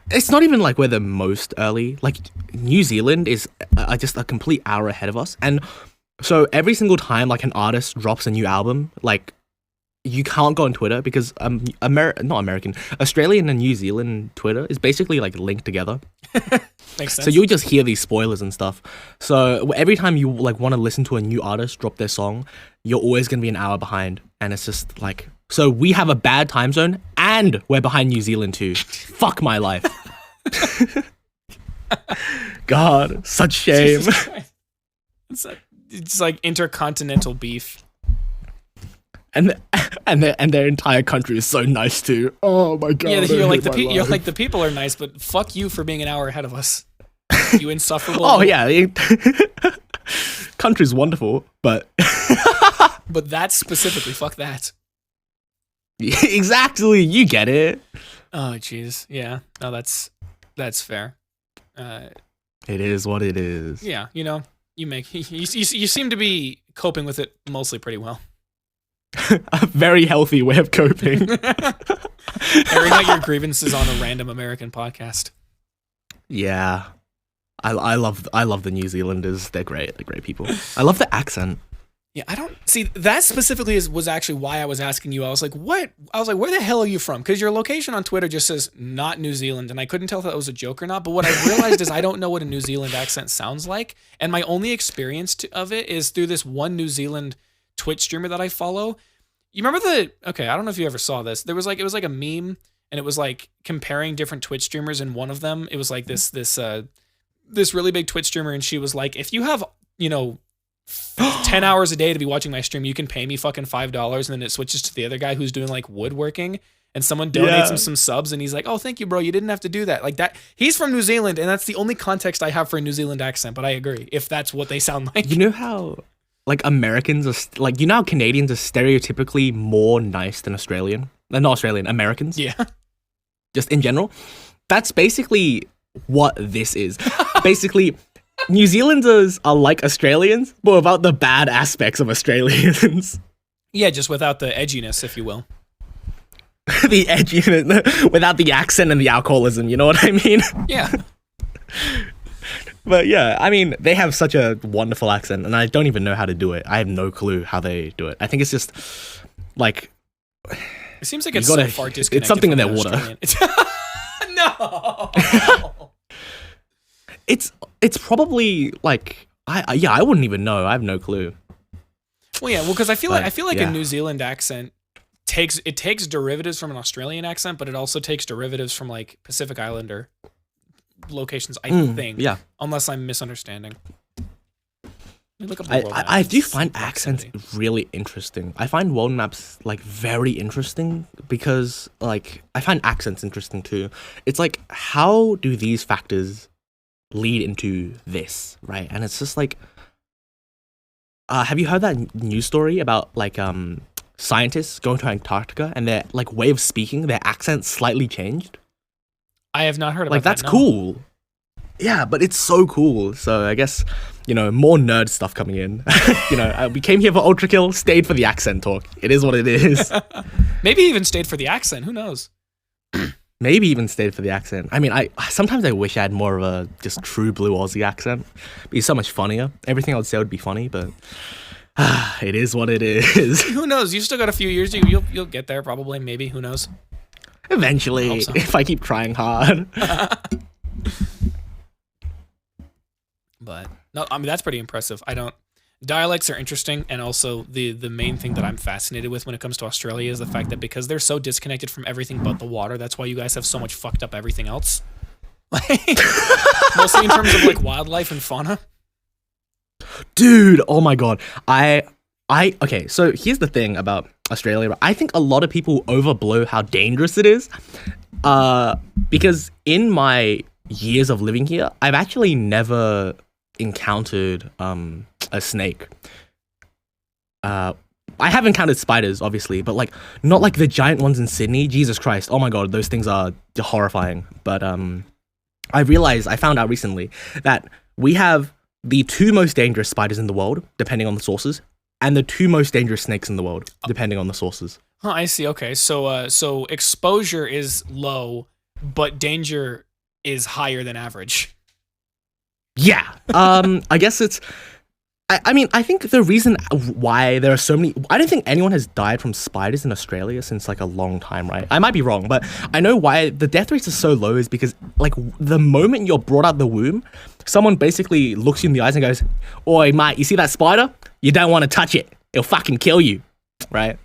it's not even like we're the most early. Like, New Zealand is just a complete hour ahead of us, and so every single time like an artist drops a new album, like, you can't go on Twitter because Australian and New Zealand Twitter is basically like linked together. Makes sense. So you'll just hear these spoilers and stuff. So every time you like want to listen to a new artist drop their song, you're always going to be an hour behind. And it's just like, so we have a bad time zone and we're behind New Zealand too. Fuck my life. God, such shame. It's like intercontinental beef. And their entire country is so nice too. Oh my God. Yeah, you're like the people are nice, but fuck you for being an hour ahead of us. You insufferable. Oh yeah, country's wonderful, but but that specifically, fuck that. Exactly, you get it. Oh jeez, yeah. No, that's fair. It is what it is. Yeah, you seem to be coping with it mostly pretty well. A very healthy way of coping. Airing out your grievances on a random American podcast. Yeah. I love the New Zealanders. They're great. They're great people. I love the accent. Yeah, I don't see that specifically was actually why I was asking you. I was like, what? I was like, where the hell are you from? Because your location on Twitter just says not New Zealand, and I couldn't tell if that was a joke or not. But what I realized is I don't know what a New Zealand accent sounds like, and my only experience of it is through this one New Zealand Twitch streamer that I follow. You remember okay, I don't know if you ever saw this. It was like a meme, and it was like comparing different Twitch streamers, and one of them, it was like this really big Twitch streamer, and she was like, if you have, 10 hours a day to be watching my stream, you can pay me fucking $5, and then it switches to the other guy who's doing like woodworking, and someone donates him some subs, and he's like, oh, thank you, bro, you didn't have to do that. Like that, he's from New Zealand, and that's the only context I have for a New Zealand accent, but I agree, if that's what they sound like. You know how like Americans are how Canadians are stereotypically more nice than Americans? Yeah. Just in general. That's basically what this is. Basically, New Zealanders are like Australians, but without the bad aspects of Australians. Yeah, just without the edginess, if you will. The edginess, without the accent and the alcoholism, you know what I mean? Yeah. But yeah, I mean, they have such a wonderful accent, and I don't even know how to do it. I have no clue how they do it. I think it's just, like... It seems like it's so far disconnected. It's something in their water. No! It's probably, like... I wouldn't even know. I have no clue. Well, because I feel like a New Zealand accent takes derivatives from an Australian accent, but it also takes derivatives from, like, Pacific Islander locations, I think. Yeah. Unless I'm misunderstanding. Look up I do find accents really interesting. I find world maps like very interesting because like I find accents interesting too. It's like, how do these factors lead into this, right? And it's just like, have you heard that news story about like scientists going to Antarctica and their like way of speaking, their accent slightly changed? I have not heard about like that. That's cool. Yeah, but it's so cool. So I guess, more nerd stuff coming in. We came here for ULTRAKILL, stayed for the accent talk. It is what it is. Maybe even stayed for the accent. Who knows? Maybe even stayed for the accent. I mean, sometimes I wish I had more of a just true blue Aussie accent. It'd be so much funnier. Everything I would say would be funny, but it is what it is. Who knows? You've still got a few years. You'll get there probably. Maybe. Who knows? Eventually, if I keep trying hard. But no, I mean, that's pretty impressive. Dialects are interesting, and also the main thing that I'm fascinated with when it comes to Australia is the fact that because they're so disconnected from everything but the water, that's why you guys have so much fucked up everything else. Mostly in terms of like wildlife and fauna. Dude, oh my god. Okay, so here's the thing about Australia. I think a lot of people overblow how dangerous it is. Because in my years of living here, I've actually never encountered a snake. I have encountered spiders, obviously, but like not like the giant ones in Sydney. Jesus Christ. Oh my god, those things are horrifying. But I found out recently that we have the 2 most dangerous spiders in the world, depending on the sources, and the 2 most dangerous snakes in the world, depending on the sources. Oh, I see. Okay, so exposure is low, but danger is higher than average. Yeah. I guess it's... I mean, I think the reason why there are so many... I don't think anyone has died from spiders in Australia since like a long time, right? I might be wrong, but I know why the death rates are so low is because like the moment you're brought out the womb, someone basically looks you in the eyes and goes, "Oi, mate, you see that spider? You don't want to touch it. It'll fucking kill you," right?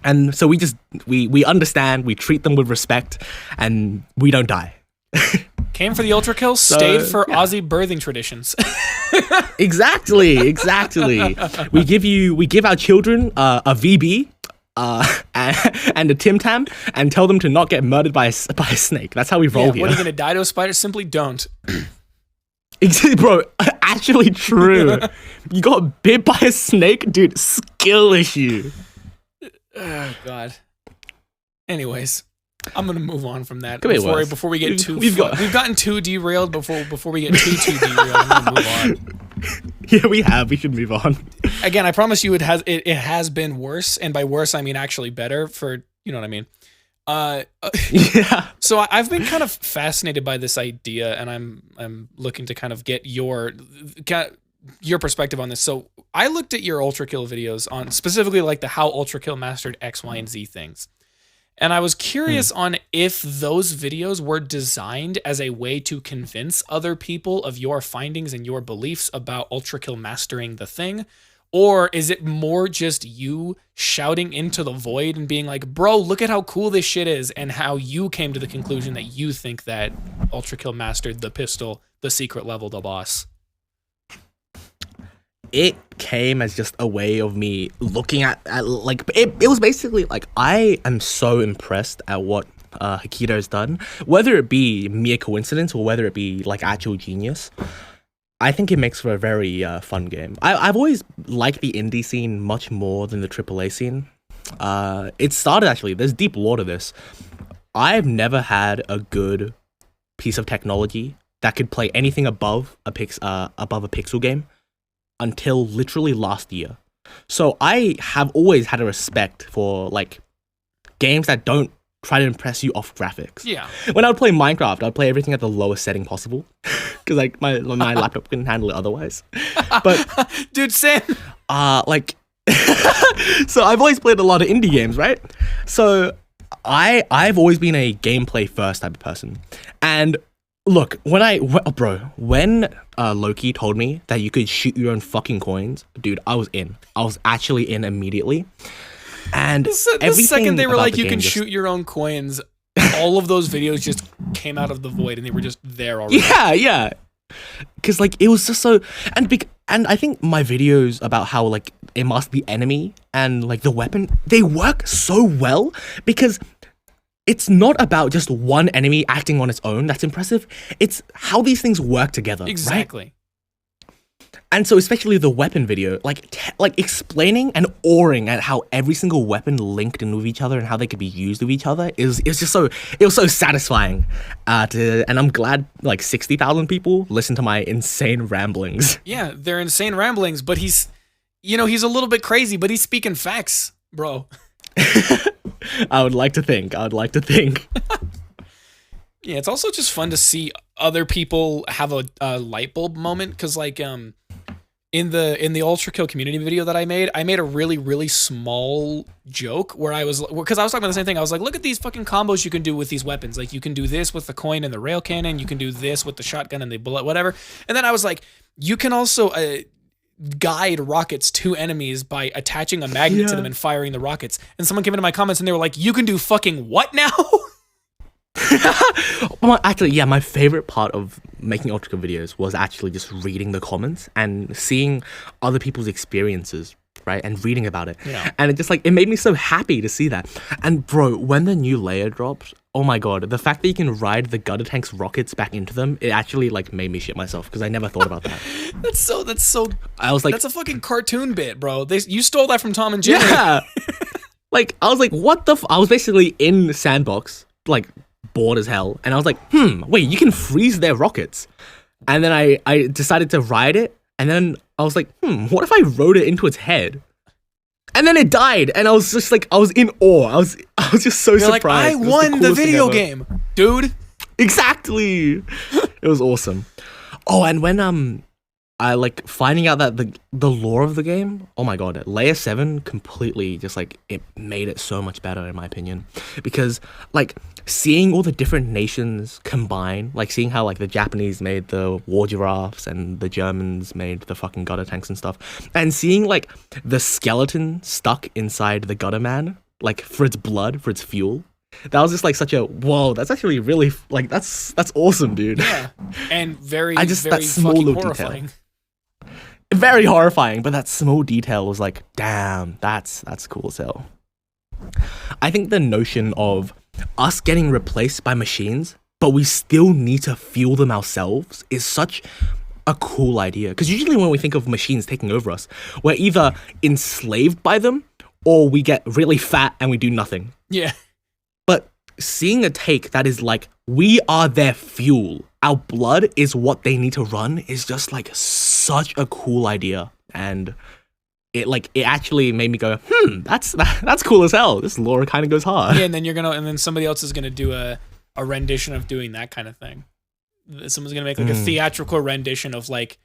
And so we understand, we treat them with respect, and we don't die. Came for the ULTRAKILL, stayed for Aussie birthing traditions. Exactly. We give our children a VB and a Tim Tam and tell them to not get murdered by a snake. That's how we roll here. What are you gonna die to a spider? Simply don't. Bro, actually true. You got bit by a snake, dude. Skill issue. Oh God. Anyways, I'm gonna move on from that before we get too. We've gotten too derailed before we get too derailed. I'm gonna move on. Yeah, we have. We should move on. again, I promise you, it has been worse, and by worse I mean actually better. For you know what I mean. Yeah. So I've been kind of fascinated by this idea, and I'm looking to kind of get your perspective on this. So I looked at your ULTRAKILL videos on specifically like the how ULTRAKILL mastered X, Y, and Z things. And I was curious on if those videos were designed as a way to convince other people of your findings and your beliefs about ULTRAKILL mastering the thing, or is it more just you shouting into the void and being like, bro, look at how cool this shit is, and how you came to the conclusion that you think that ULTRAKILL mastered the pistol, the secret level, the boss? It came as just a way of me looking at like, it was basically like, I am so impressed at what Hikito has done, whether it be mere coincidence or whether it be like actual genius. I think it makes for a very fun game. I've always liked the indie scene much more than the AAA scene. It started, actually, there's deep lore to this. I've never had a good piece of technology that could play anything above a pixel game until literally last year. So I have always had a respect for like games that don't try to impress you off graphics. Yeah. When I would play Minecraft, I'd play everything at the lowest setting possible because like my laptop couldn't handle it otherwise. But dude, same. like so I've always played a lot of indie games, right? So I've always been a gameplay first type of person. And look, when Loki told me that you could shoot your own fucking coins, dude, I was in. I was actually in immediately. And the second they were like, you can shoot your own coins, all of those videos just came out of the void and they were just there already. Yeah. Because like, it was just so, and I think my videos about how like it must be enemy and like the weapon, they work so well because it's not about just one enemy acting on its own that's impressive. It's how these things work together. Exactly. Right? And so especially the weapon video, like explaining and awing at how every single weapon linked in with each other and how they could be used with each other is just so, it was so satisfying. And I'm glad like 60,000 people listen to my insane ramblings. Yeah, they're insane ramblings, but he's a little bit crazy, but he's speaking facts, bro. I would like to think. Yeah, it's also just fun to see other people have a light bulb moment, because like in the ULTRAKILL community video that I made a really, really small joke where because I was talking about the same thing. I was like, look at these fucking combos you can do with these weapons. Like you can do this with the coin and the rail cannon. You can do this with the shotgun and the bullet, whatever. And then I was like, you can also guide rockets to enemies by attaching a magnet to them and firing the rockets. And someone came into my comments and they were like, you can do fucking what now? Well, actually, yeah, my favorite part of making ULTRAKILL videos was actually just reading the comments and seeing other people's experiences, right? And reading about it. Yeah. And it made me so happy to see that. And bro, when the new layer drops, oh my god, the fact that you can ride the gutter tank's rockets back into them, it actually like made me shit myself because I never thought about that. That's so I was like, that's a fucking cartoon bit, bro. You stole that from Tom and Jerry. Yeah. Like I was like, what the I was basically in the sandbox, like bored as hell, and I was like, wait, you can freeze their rockets. And then I decided to ride it, and then I was like, what if I rode it into its head? And then it died, and I was just like, I was in awe. I was just so surprised. Like, I won the video game, dude. Exactly. It was awesome. Oh, and when I like finding out that the lore of the game, oh my god, Layer 7 completely just like, it made it so much better in my opinion. Because like seeing all the different nations combine, like seeing how like the Japanese made the war giraffes and the Germans made the fucking gutter tanks and stuff, and seeing like the skeleton stuck inside the gutter man, like for its blood, for its fuel. That was just like such a whoa. That's actually really like that's awesome, dude. Yeah, and very that small fucking little horrifying. Detail. Very horrifying, but that small detail was like, damn, that's cool as hell. I think the notion of us getting replaced by machines, but we still need to fuel them ourselves is such a cool idea. Because usually when we think of machines taking over us, we're either enslaved by them or we get really fat and we do nothing. Yeah. But seeing a take that is like, we are their fuel, our blood is what they need to run, is just like such a cool idea. And it actually made me go, that's cool as hell. This lore kind of goes hard. Yeah, and then somebody else is gonna do a rendition of doing that kind of thing. Someone's gonna make like a theatrical rendition of like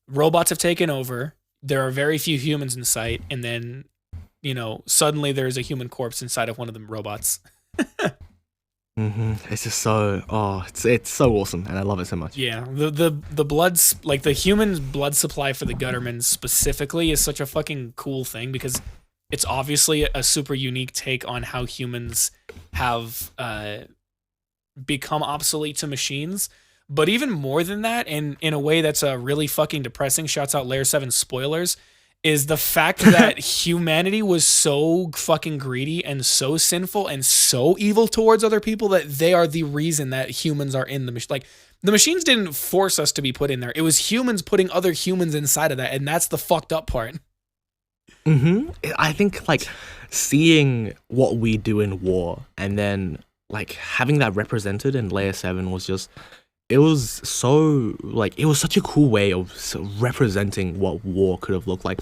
robots have taken over. There are very few humans in sight, and then suddenly there's a human corpse inside of one of them robots. It's just so it's so awesome, and I love it so much. Yeah, the bloods, like the human blood supply for the Guttermans specifically is such a fucking cool thing because it's obviously a super unique take on how humans have become obsolete to machines. But even more than that, and in a way that's really fucking depressing, shouts out Layer 7 spoilers, is the fact that humanity was so fucking greedy and so sinful and so evil towards other people that they are the reason that humans are in the machine. Like, the machines didn't force us to be put in there. It was humans putting other humans inside of that, and that's the fucked up part. I think, like, seeing what we do in war and then, like, having that represented in Layer 7 was just... It was so, like, it was such a cool way of representing what war could have looked like.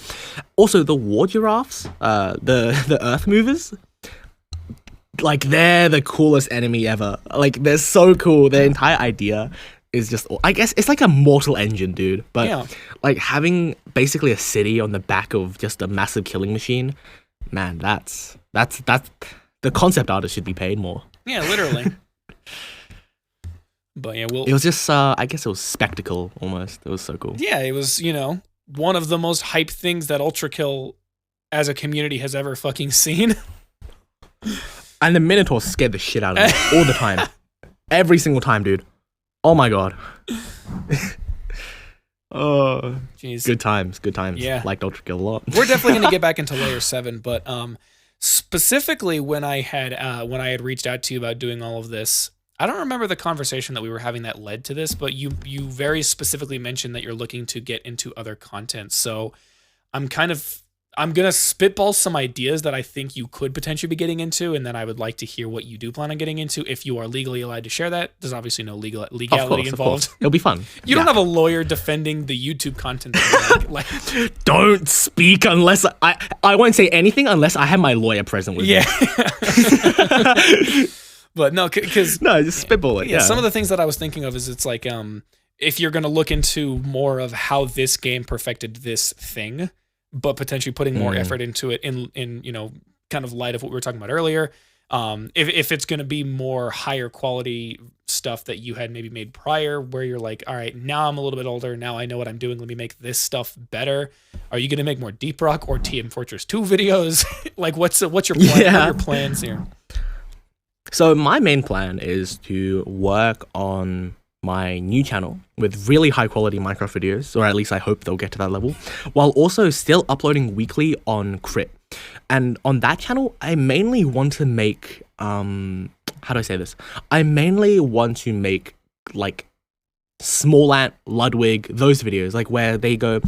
Also, the war giraffes, the earth movers, like, they're the coolest enemy ever. Like, they're so cool. Their entire idea is just, I guess, it's like a Mortal Engine, dude. But, like, having basically a city on the back of just a massive killing machine, man, that's the concept artist should be paid more. Yeah, literally. But yeah, it was just, I guess it was spectacle almost. It was so cool. Yeah, it was, one of the most hyped things that ULTRAKILL as a community has ever fucking seen. And the Minotaur scared the shit out of me all the time. Every single time, dude. Oh my god. Oh, jeez. Good times. Yeah. Liked ULTRAKILL a lot. We're definitely going to get back into Layer 7, but specifically when I had reached out to you about doing all of this, I don't remember the conversation that we were having that led to this, but you very specifically mentioned that you're looking to get into other content. So I'm going to spitball some ideas that I think you could potentially be getting into, and then I would like to hear what you do plan on getting into if you are legally allowed to share that. There's obviously no legality involved. It'll be fun. You don't have a lawyer defending the YouTube content that you like. Don't speak unless I won't say anything unless I have my lawyer present with me. But no, because... No, just spitball it, yeah. Some of the things that I was thinking of is it's like, if you're going to look into more of how this game perfected this thing, but potentially putting more effort into it in kind of light of what we were talking about earlier, if it's going to be more higher quality stuff that you had maybe made prior, where you're like, all right, now I'm a little bit older, now I know what I'm doing, let me make this stuff better. Are you going to make more Deep Rock or Team Fortress 2 videos? Like, what's your plan? What are your plans here? So my main plan is to work on my new channel with really high quality Minecraft videos, or at least I hope they'll get to that level, while also still uploading weekly on Crit. And on that channel, I mainly want to make, how do I say this? I mainly want to make, like, Small Ant, Ludwig, those videos, like, where they go...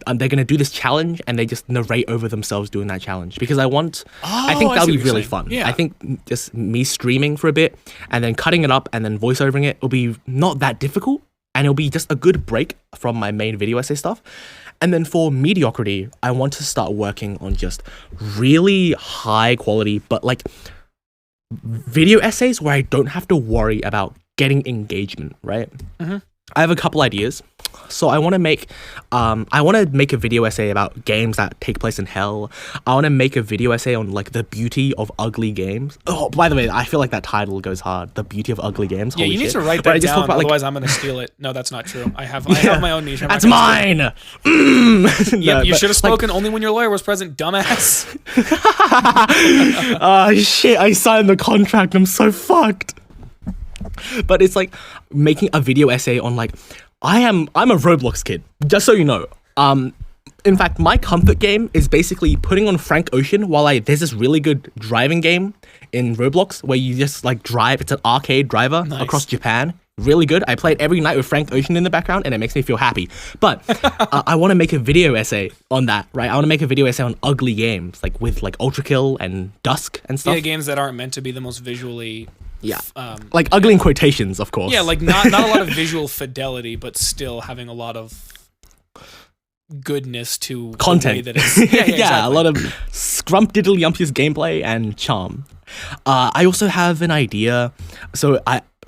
they're going to do this challenge and they just narrate over themselves doing that challenge, because I think that'll be really fun. Yeah. I think just me streaming for a bit and then cutting it up and then voiceovering it will be not that difficult, and it'll be just a good break from my main video essay stuff. And then for mediocrity, I want to start working on just really high quality, but like video essays where I don't have to worry about getting engagement, right? I have a couple ideas. So I want to make a video essay about games that take place in hell. I want to make a video essay on like the beauty of ugly games. Oh, by the way, I feel like that title goes hard. The beauty of ugly games. Yeah, Holy you need shit. to write that down. Otherwise, I'm gonna steal it. No, that's not true. I have my own niche. That's mine. Yep, you should have spoken only when your lawyer was present, dumbass. Oh shit! I signed the contract. I'm so fucked. But it's like making a video essay on like. I'm a Roblox kid, just so you know. In fact, my comfort game is basically putting on Frank Ocean while there's this really good driving game in Roblox where you just like drive. It's an arcade driver across Japan. Really good. I play it every night with Frank Ocean in the background and it makes me feel happy. But I want to make a video essay on that, right? I want to make a video essay on ugly games, like with like ULTRAKILL and Dusk and stuff. Yeah, games that aren't meant to be the most visually... Yeah, like ugly in quotations, of course. Yeah, like not a lot of visual fidelity, but still having a lot of, goodness to content. The way that it's, yeah, yeah, exactly. a lot of scrumptiddlyumptious gameplay and charm. I also have an idea. So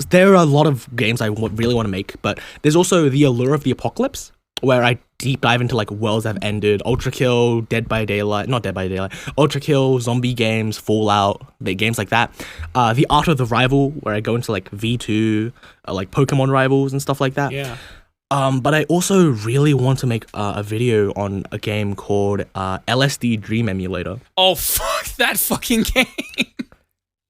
there are a lot of games I really want to make, but there's also the Allure of the Apocalypse, where I deep dive into like worlds that have ended, ULTRAKILL, ULTRAKILL, zombie games, Fallout, games like that. The Art of the Rival, where I go into like V2, like Pokemon rivals and stuff like that. Yeah. But I also really want to make a video on a game called LSD Dream Emulator. Oh, fuck that fucking game.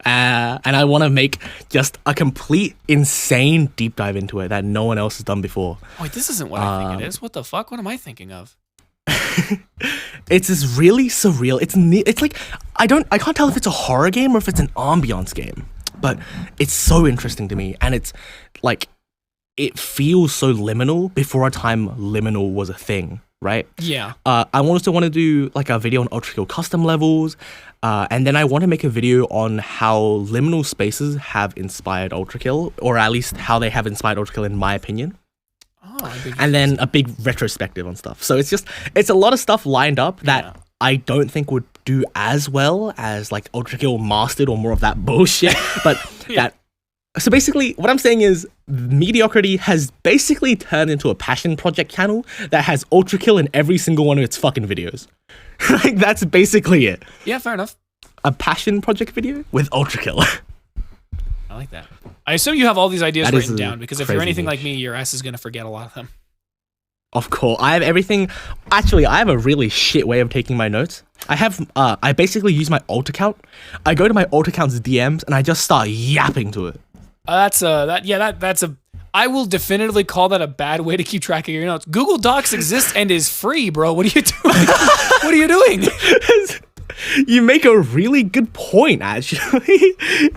And I want to make just a complete insane deep dive into it that no one else has done before. Wait, this isn't what I think it is. What the fuck? What am I thinking of? It's this really surreal. It's like I can't tell if it's a horror game or if it's an ambiance game, but it's so interesting to me, and it's like it feels so liminal before a time liminal was a thing, right? Yeah. I also want to do like a video on ULTRAKILL custom levels, and then I want to make a video on how liminal spaces have inspired ULTRAKILL, or at least how they have inspired ULTRAKILL in my opinion. And then a big retrospective on stuff. So it's a lot of stuff lined up that I don't think would do as well as like ULTRAKILL Mastered or more of that bullshit, but So basically, what I'm saying is Mediocrity has basically turned into a passion project channel that has ULTRAKILL in every single one of its fucking videos. Like, that's basically it. Yeah, fair enough. A passion project video with ULTRAKILL. I like that. I assume you have all these ideas written down, because if you're anything niche. like me, your ass is going to forget a lot of them. Of course. I have everything. Actually, I have a really shit way of taking my notes. I basically use my alt account. I go to my alt account's DMs and I just start yapping to it. I will definitively call that a bad way to keep track of your notes. Google Docs exists and is free, bro. What are you doing? What are you doing? You make a really good point, actually.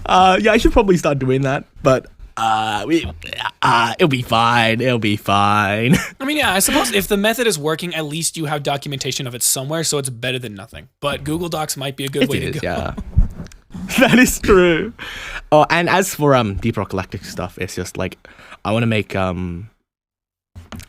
Yeah, I should probably start doing that, but it'll be fine. It'll be fine. I mean, yeah, I suppose if the method is working, at least you have documentation of it somewhere, so it's better than nothing. But Google Docs might be a good way to go. Yeah. That is true. Oh, and as for Deep Rock Galactic stuff, it's just like I want to make I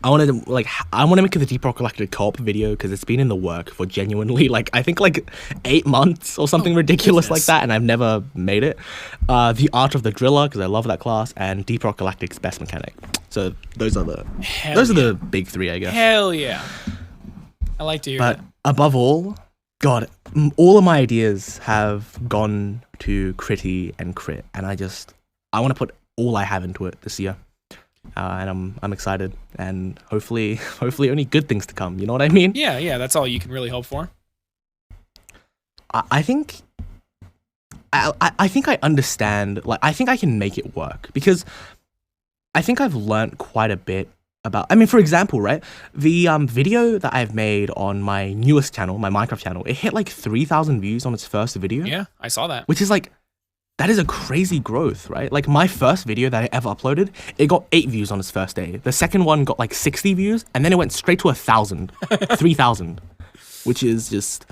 want to make the Deep Rock Galactic co-op video, because it's been in the work for genuinely like I think like 8 months or something ridiculous like that, and I've never made it. The Art of the Driller, because I love that class, and Deep Rock Galactic's Best Mechanic. So those are the big three, I guess. Hell yeah. I like to hear that. But above all, God, all of my ideas have gone to Critea and Crit, and I want to put all I have into it this year. And I'm excited, and hopefully only good things to come. You know what I mean? Yeah, that's all you can really hope for. I think I understand. Like, I think I can make it work, because I think I've learned quite a bit about. I mean, for example, right, the video that I've made on my newest channel, my Minecraft channel, it hit like 3,000 views on its first video. Yeah, I saw that. Which is like. That is a crazy growth, right? Like, my first video that I ever uploaded, it got 8 views on its first day. The second one got like 60 views, and then it went straight to 1,000, 3,000, which is just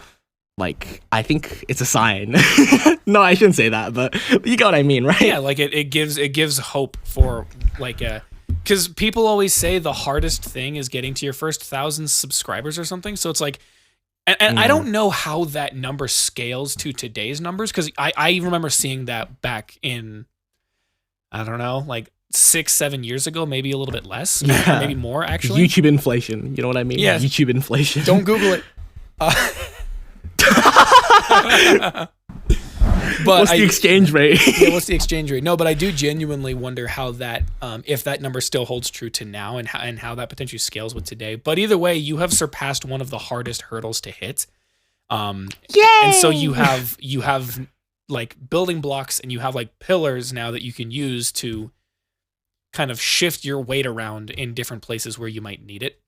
like, I think it's a sign. No, I shouldn't say that, but you got what I mean, right? Yeah, like it gives hope for like because people always say the hardest thing is getting to your first 1,000 subscribers or something. So it's like. And I don't know how that number scales to today's numbers, because I remember seeing that back in, I don't know, like 6-7 years ago, maybe a little bit less, maybe more actually. YouTube inflation, you know what I mean? Yeah. YouTube inflation. Don't Google it. But what's the exchange rate? Yeah, what's the exchange rate? No, but I do genuinely wonder how that, if that number still holds true to now, and how that potentially scales with today. But either way, you have surpassed one of the hardest hurdles to hit. Yay! And so you have like building blocks, and you have like pillars now that you can use to kind of shift your weight around in different places where you might need it.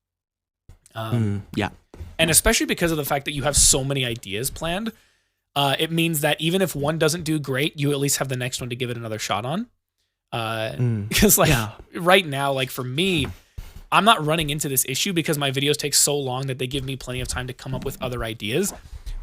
Yeah. And especially because of the fact that you have so many ideas planned. It means that even if one doesn't do great, you at least have the next one to give it another shot on. Because right now, like for me, I'm not running into this issue because my videos take so long that they give me plenty of time to come up with other ideas.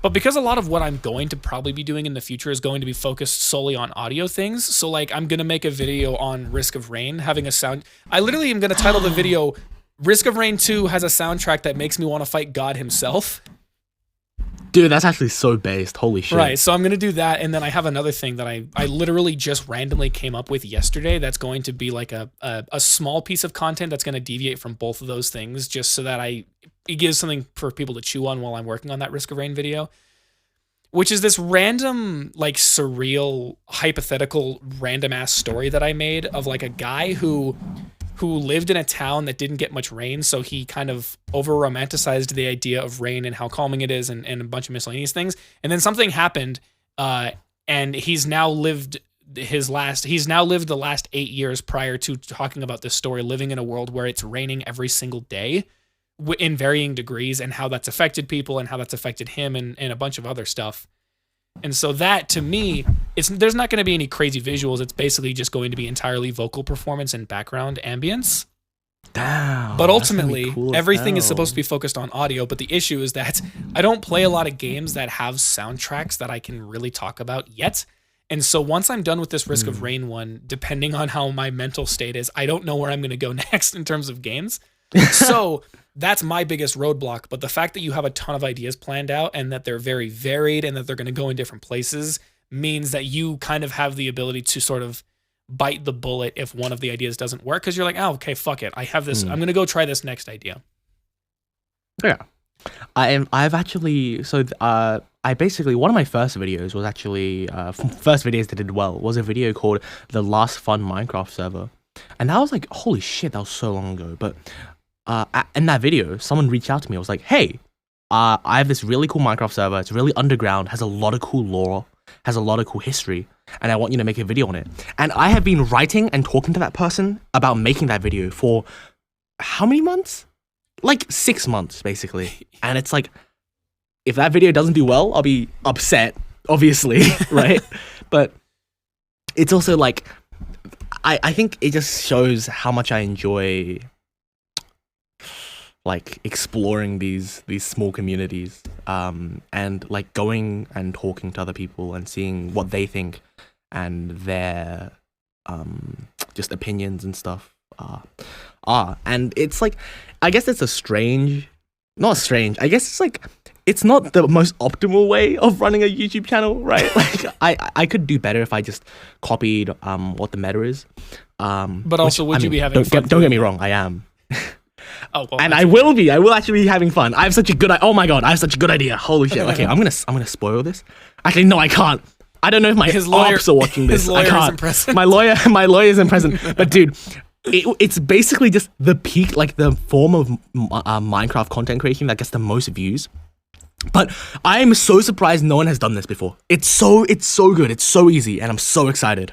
But because a lot of what I'm going to probably be doing in the future is going to be focused solely on audio things. So like I'm going to make a video on Risk of Rain, having a sound. I literally am going to title the video Risk of Rain 2 has a soundtrack that makes me want to fight God himself. Dude, that's actually so based. Holy shit. Right, so I'm going to do that, and then I have another thing that I literally just randomly came up with yesterday that's going to be like a small piece of content that's going to deviate from both of those things, just so that it gives something for people to chew on while I'm working on that Risk of Rain video, which is this random, like, surreal, hypothetical, random-ass story that I made of, like, a guy who lived in a town that didn't get much rain, so he kind of over-romanticized the idea of rain and how calming it is and a bunch of miscellaneous things. And then something happened, and he's now lived the last 8 years prior to talking about this story, living in a world where it's raining every single day in varying degrees, and how that's affected people and how that's affected him and a bunch of other stuff. And so that, to me, there's not going to be any crazy visuals. It's basically just going to be entirely vocal performance and background ambience. Damn. But ultimately, cool everything is supposed to be focused on audio. But the issue is that I don't play a lot of games that have soundtracks that I can really talk about yet. And so once I'm done with this Risk of Rain one, depending on how my mental state is, I don't know where I'm going to go next in terms of games. So that's my biggest roadblock. But the fact that you have a ton of ideas planned out and that they're very varied and that they're going to go in different places means that you kind of have the ability to sort of bite the bullet if one of the ideas doesn't work, because you're like, oh, okay, fuck it. I have this. I'm going to go try this next idea. Yeah. I've actually, I basically, one of my first videos was actually, first videos that did well, was a video called The Last Fun Minecraft Server. And that was like, holy shit, that was so long ago. But in that video, someone reached out to me. I was like, hey, I have this really cool Minecraft server. It's really underground, has a lot of cool lore, has a lot of cool history, and I want you to make a video on it. And I have been writing and talking to that person about making that video for how many months? Like 6 months, basically. And it's like, if that video doesn't do well, I'll be upset, obviously, right? But it's also like, I think it just shows how much I enjoy like exploring these small communities, and like going and talking to other people and seeing what they think and their just opinions and stuff are. And it's like, I guess it's I guess it's like, it's not the most optimal way of running a YouTube channel, right? Like I could do better if I just copied what the meta is. But also, would you be having fun? Don't get me wrong, I am. Oh, well, and I will be. I will actually be having fun. I have such a good. Oh my god, I have such a good idea. Holy shit. Okay, I'm gonna spoil this. Actually, no, I can't. I don't know if my ops are watching this. His lawyer I can't. isn't present. My lawyer isn't present. But dude, it's basically just the peak, like the form of Minecraft content creation that gets the most views. But I am so surprised no one has done this before. It's so good. It's so easy, and I'm so excited.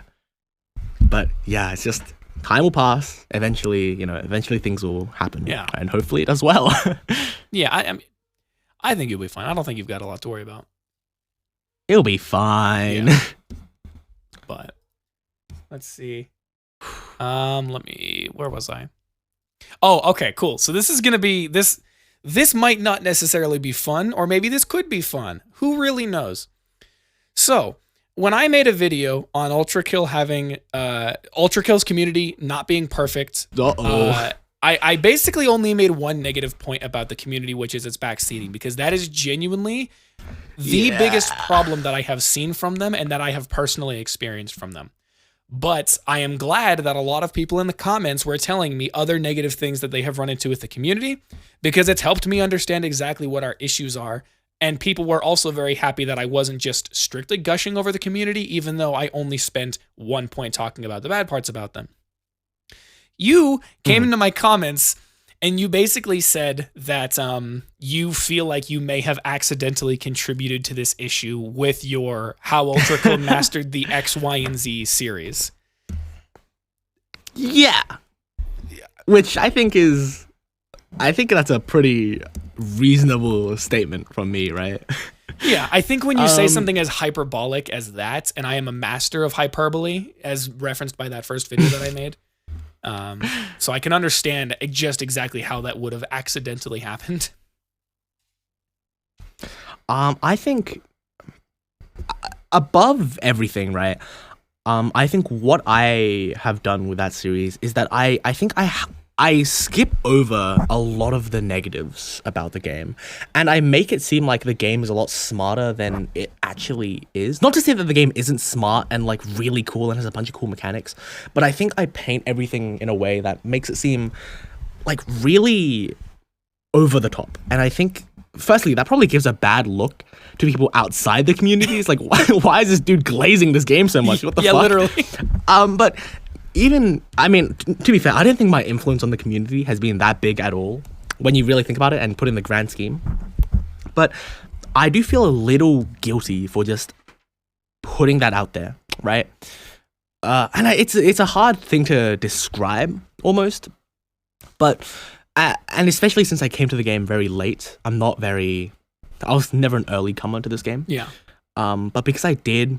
But yeah, it's just, time will pass. Eventually things will happen. Yeah. And hopefully it does well. Yeah, I think you'll be fine. I don't think you've got a lot to worry about. It'll be fine. Yeah. But let's see. Where was I? Oh, okay, cool. So this is going to be, this might not necessarily be fun, or maybe this could be fun. Who really knows? So, when I made a video on ULTRAKILL having ULTRAKILL's community not being perfect, I basically only made one negative point about the community, which is its backseating, because that is genuinely the biggest problem that I have seen from them and that I have personally experienced from them. But I am glad that a lot of people in the comments were telling me other negative things that they have run into with the community, because it's helped me understand exactly what our issues are. And people were also very happy that I wasn't just strictly gushing over the community, even though I only spent 1 point talking about the bad parts about them. You came into my comments and you basically said that you feel like you may have accidentally contributed to this issue with your How ULTRAKILL Mastered the X, Y, and Z series. Yeah. Which I think that's a pretty reasonable statement from me, right? Yeah, I think when you say something as hyperbolic as that, and I am a master of hyperbole, as referenced by that first video that I made, so I can understand just exactly how that would have accidentally happened. I think above everything, right? I think what I have done with that series is that I think I I skip over a lot of the negatives about the game, and I make it seem like the game is a lot smarter than it actually is. Not to say that the game isn't smart and like really cool and has a bunch of cool mechanics, but I think I paint everything in a way that makes it seem like really over the top. And I think, firstly, that probably gives a bad look to people outside the communities. Like, why is this dude glazing this game so much? What the fuck? Yeah, literally. But even, I mean, to be fair, I don't think my influence on the community has been that big at all when you really think about it and put in the grand scheme. But I do feel a little guilty for just putting that out there, right? And it's a hard thing to describe, almost. But, and especially since I came to the game very late, I was never an early comer to this game. Yeah. But because I did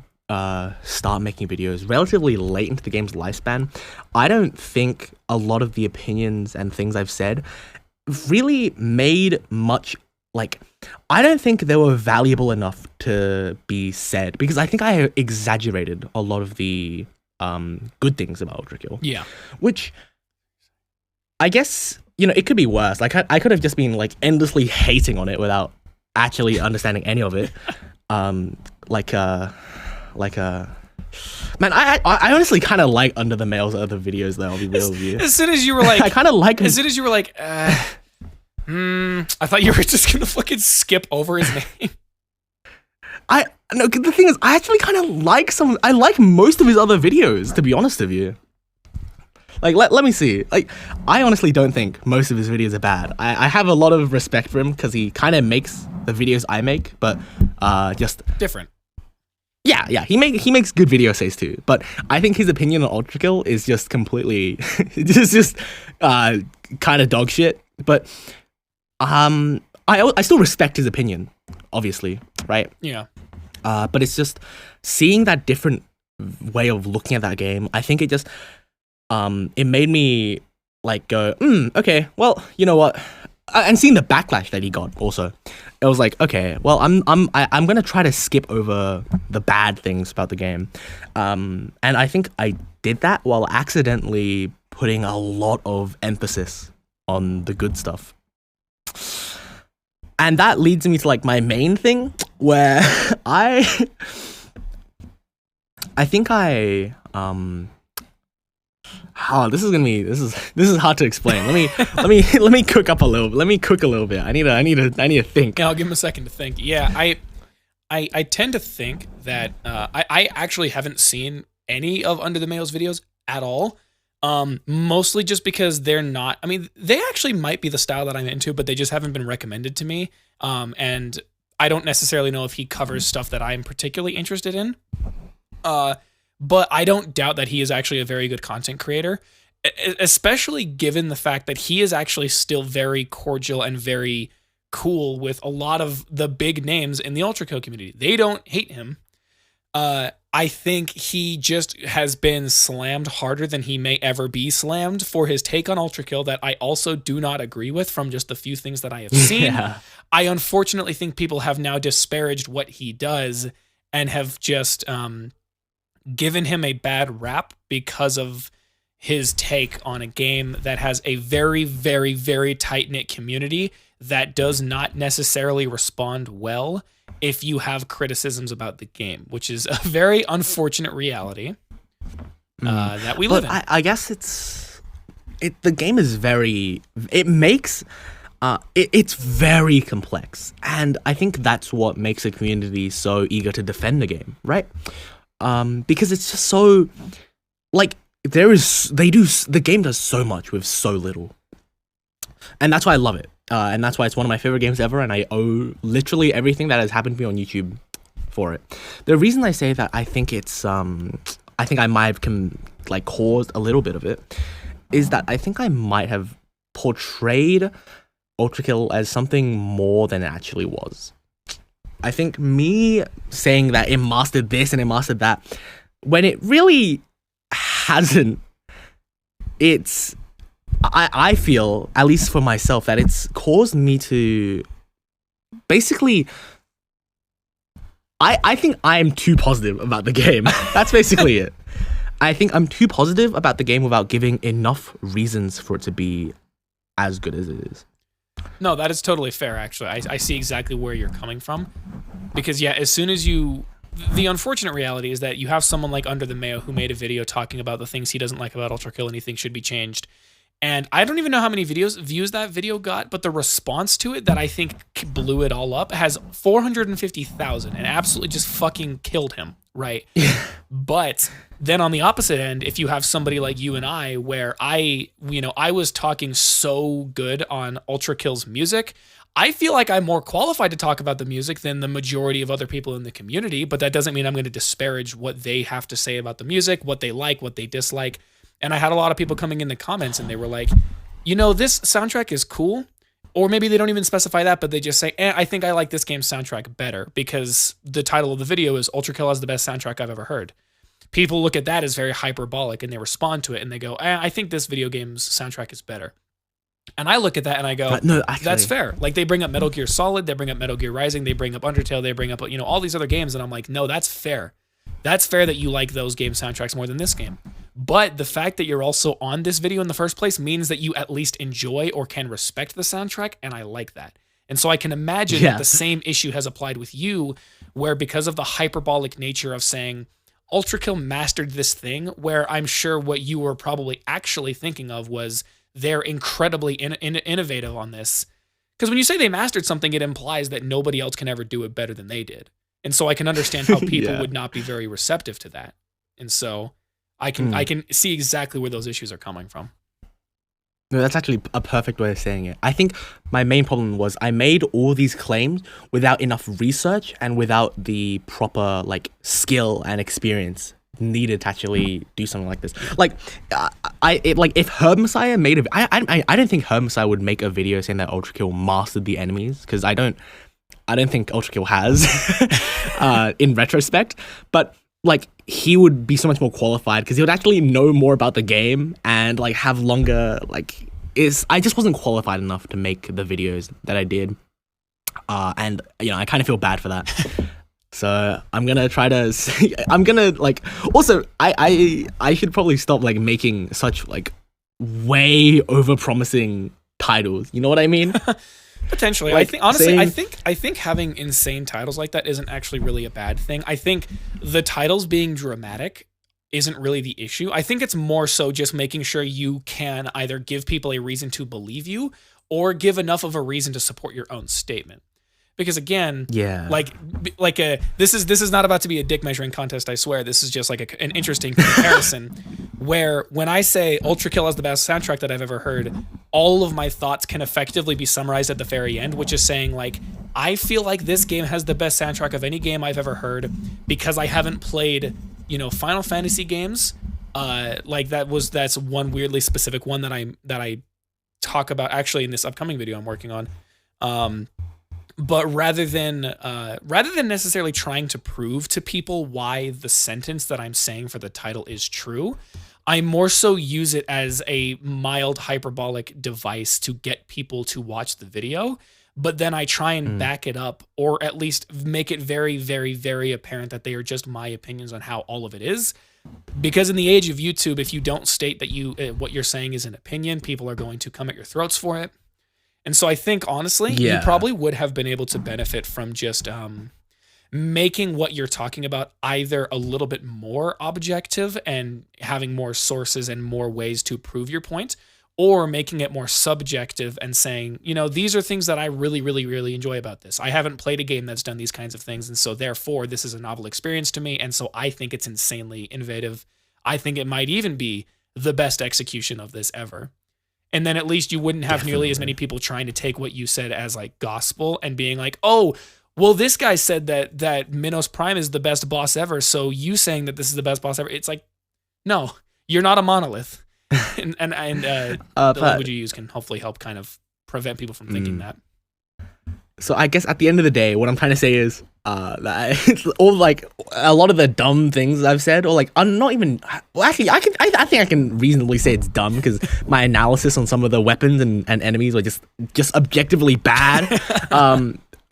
start making videos relatively late into the game's lifespan, I don't think a lot of the opinions and things I've said really made much, like, I don't think they were valuable enough to be said, because I think I exaggerated a lot of the good things about ULTRAKILL. Yeah. Which, I guess, you know, it could be worse. Like, I could have just been, like, endlessly hating on it without actually understanding any of it. Man, I honestly kind of like Under the Mail's other videos, though. I'll be real with you. As soon as you were like, I kind of like him. As soon as you were like, I thought you were just gonna fucking skip over his name. No, the thing is, I actually kind of like I like most of his other videos, to be honest with you. Like, let me see. Like, I honestly don't think most of his videos are bad. I have a lot of respect for him because he kind of makes the videos I make, but just different. Yeah, he makes good video essays too. But I think his opinion on ULTRAKILL is just completely just kind of dog shit. But I still respect his opinion, obviously, right? Yeah. But it's just seeing that different way of looking at that game. I think it just it made me like go, okay, well, you know what? And seeing the backlash that he got also, it was like, okay, well, I'm gonna try to skip over the bad things about the game, and I think I did that while accidentally putting a lot of emphasis on the good stuff. And that leads me to like my main thing, where I think this is hard to explain. Let me cook a little bit. I need to think. Yeah, I'll give him a second to think. Yeah, I tend to think that I actually haven't seen any of Under the Mail's videos at all. Mostly just because they're not, I mean, they actually might be the style that I'm into, but they just haven't been recommended to me. And I don't necessarily know if he covers stuff that I'm particularly interested in. But I don't doubt that he is actually a very good content creator, especially given the fact that he is actually still very cordial and very cool with a lot of the big names in the ULTRAKILL community. They don't hate him. I think he just has been slammed harder than he may ever be slammed for his take on ULTRAKILL that I also do not agree with from just the few things that I have seen. Yeah. I unfortunately think people have now disparaged what he does and have just given him a bad rap because of his take on a game that has a very, very, very tight-knit community that does not necessarily respond well if you have criticisms about the game, which is a very unfortunate reality that we live in. I guess the game is it's very complex, and I think that's what makes a community so eager to defend the game, right? Because it's just so, like, the game does so much with so little, and that's why I love it. And that's why it's one of my favorite games ever, and I owe literally everything that has happened to me on YouTube for it. The reason I say that I think I might have caused a little bit of it is that I think I might have portrayed ULTRAKILL as something more than it actually was. I think me saying that it mastered this and it mastered that, when it really hasn't, I feel, at least for myself, that it's caused me to basically, I think I am too positive about the game. That's basically it. I think I'm too positive about the game without giving enough reasons for it to be as good as it is. No, that is totally fair, actually. I see exactly where you're coming from. Because, yeah, as soon as you... The unfortunate reality is that you have someone like Under the Mayo who made a video talking about the things he doesn't like about ULTRAKILL and he thinks should be changed. And I don't even know how many views that video got, but the response to it that I think blew it all up has 450,000 and absolutely just fucking killed him, right? But then on the opposite end, if you have somebody like you and I, where I was talking so good on ULTRAKILL's music, I feel like I'm more qualified to talk about the music than the majority of other people in the community, but that doesn't mean I'm going to disparage what they have to say about the music, what they like, what they dislike. And I had a lot of people coming in the comments and they were like, this soundtrack is cool. Or maybe they don't even specify that, but they just say, I think I like this game's soundtrack better because the title of the video is ULTRAKILL has the best soundtrack I've ever heard. People look at that as very hyperbolic and they respond to it and they go, I think this video game's soundtrack is better. And I look at that and I go, no, actually, that's fair. Like they bring up Metal Gear Solid, they bring up Metal Gear Rising, they bring up Undertale, they bring up, all these other games. And I'm like, no, that's fair. That's fair that you like those game soundtracks more than this game. But the fact that you're also on this video in the first place means that you at least enjoy or can respect the soundtrack. And I like that. And so I can imagine that the same issue has applied with you, where because of the hyperbolic nature of saying ULTRAKILL mastered this thing, where I'm sure what you were probably actually thinking of was they're incredibly innovative on this. Because when you say they mastered something, it implies that nobody else can ever do it better than they did. And so I can understand how people would not be very receptive to that. And so I can see exactly where those issues are coming from. No, that's actually a perfect way of saying it. I think my main problem was I made all these claims without enough research and without the proper skill and experience needed to actually do something like this. If Herb Messiah made a, I don't think Herb Messiah would make a video saying that ULTRAKILL mastered the enemies, because I don't think ULTRAKILL has in retrospect, but he would be so much more qualified because he would actually know more about the game and have longer I just wasn't qualified enough to make the videos that I did, and I kind of feel bad for that. So I'm gonna try to also I should probably stop making such way over promising titles, you know what I mean? Potentially. I think honestly, I think having insane titles like that isn't actually really a bad thing. I think the titles being dramatic isn't really the issue. I think it's more so just making sure you can either give people a reason to believe you or give enough of a reason to support your own statement. Because again, this is not about to be a dick measuring contest, I swear. This is just an interesting comparison where when I say ULTRAKILL has the best soundtrack that I've ever heard, all of my thoughts can effectively be summarized at the very end, which is saying I feel like this game has the best soundtrack of any game I've ever heard because I haven't played, Final Fantasy games. That's one weirdly specific one that I talk about actually in this upcoming video I'm working on. But rather than necessarily trying to prove to people why the sentence that I'm saying for the title is true, I more so use it as a mild hyperbolic device to get people to watch the video. But then I try and back it up, or at least make it very, very, very apparent that they are just my opinions on how all of it is. Because in the age of YouTube, if you don't state that what you're saying is an opinion, people are going to come at your throats for it. And so I think, honestly, you probably would have been able to benefit from just making what you're talking about either a little bit more objective and having more sources and more ways to prove your point, or making it more subjective and saying, these are things that I really, really, really enjoy about this. I haven't played a game that's done these kinds of things, and so therefore this is a novel experience to me, and so I think it's insanely innovative. I think it might even be the best execution of this ever. And then at least you wouldn't have nearly as many people trying to take what you said as gospel and being like, oh, well, this guy said that Minos Prime is the best boss ever, so you saying that this is the best boss ever. It's no, you're not a monolith. and the language you use can hopefully help kind of prevent people from thinking that. So I guess at the end of the day, what I'm trying to say is that all a lot of the dumb things I've said, or I'm not even. Well, actually, I think I can reasonably say it's dumb because my analysis on some of the weapons and enemies were just objectively bad.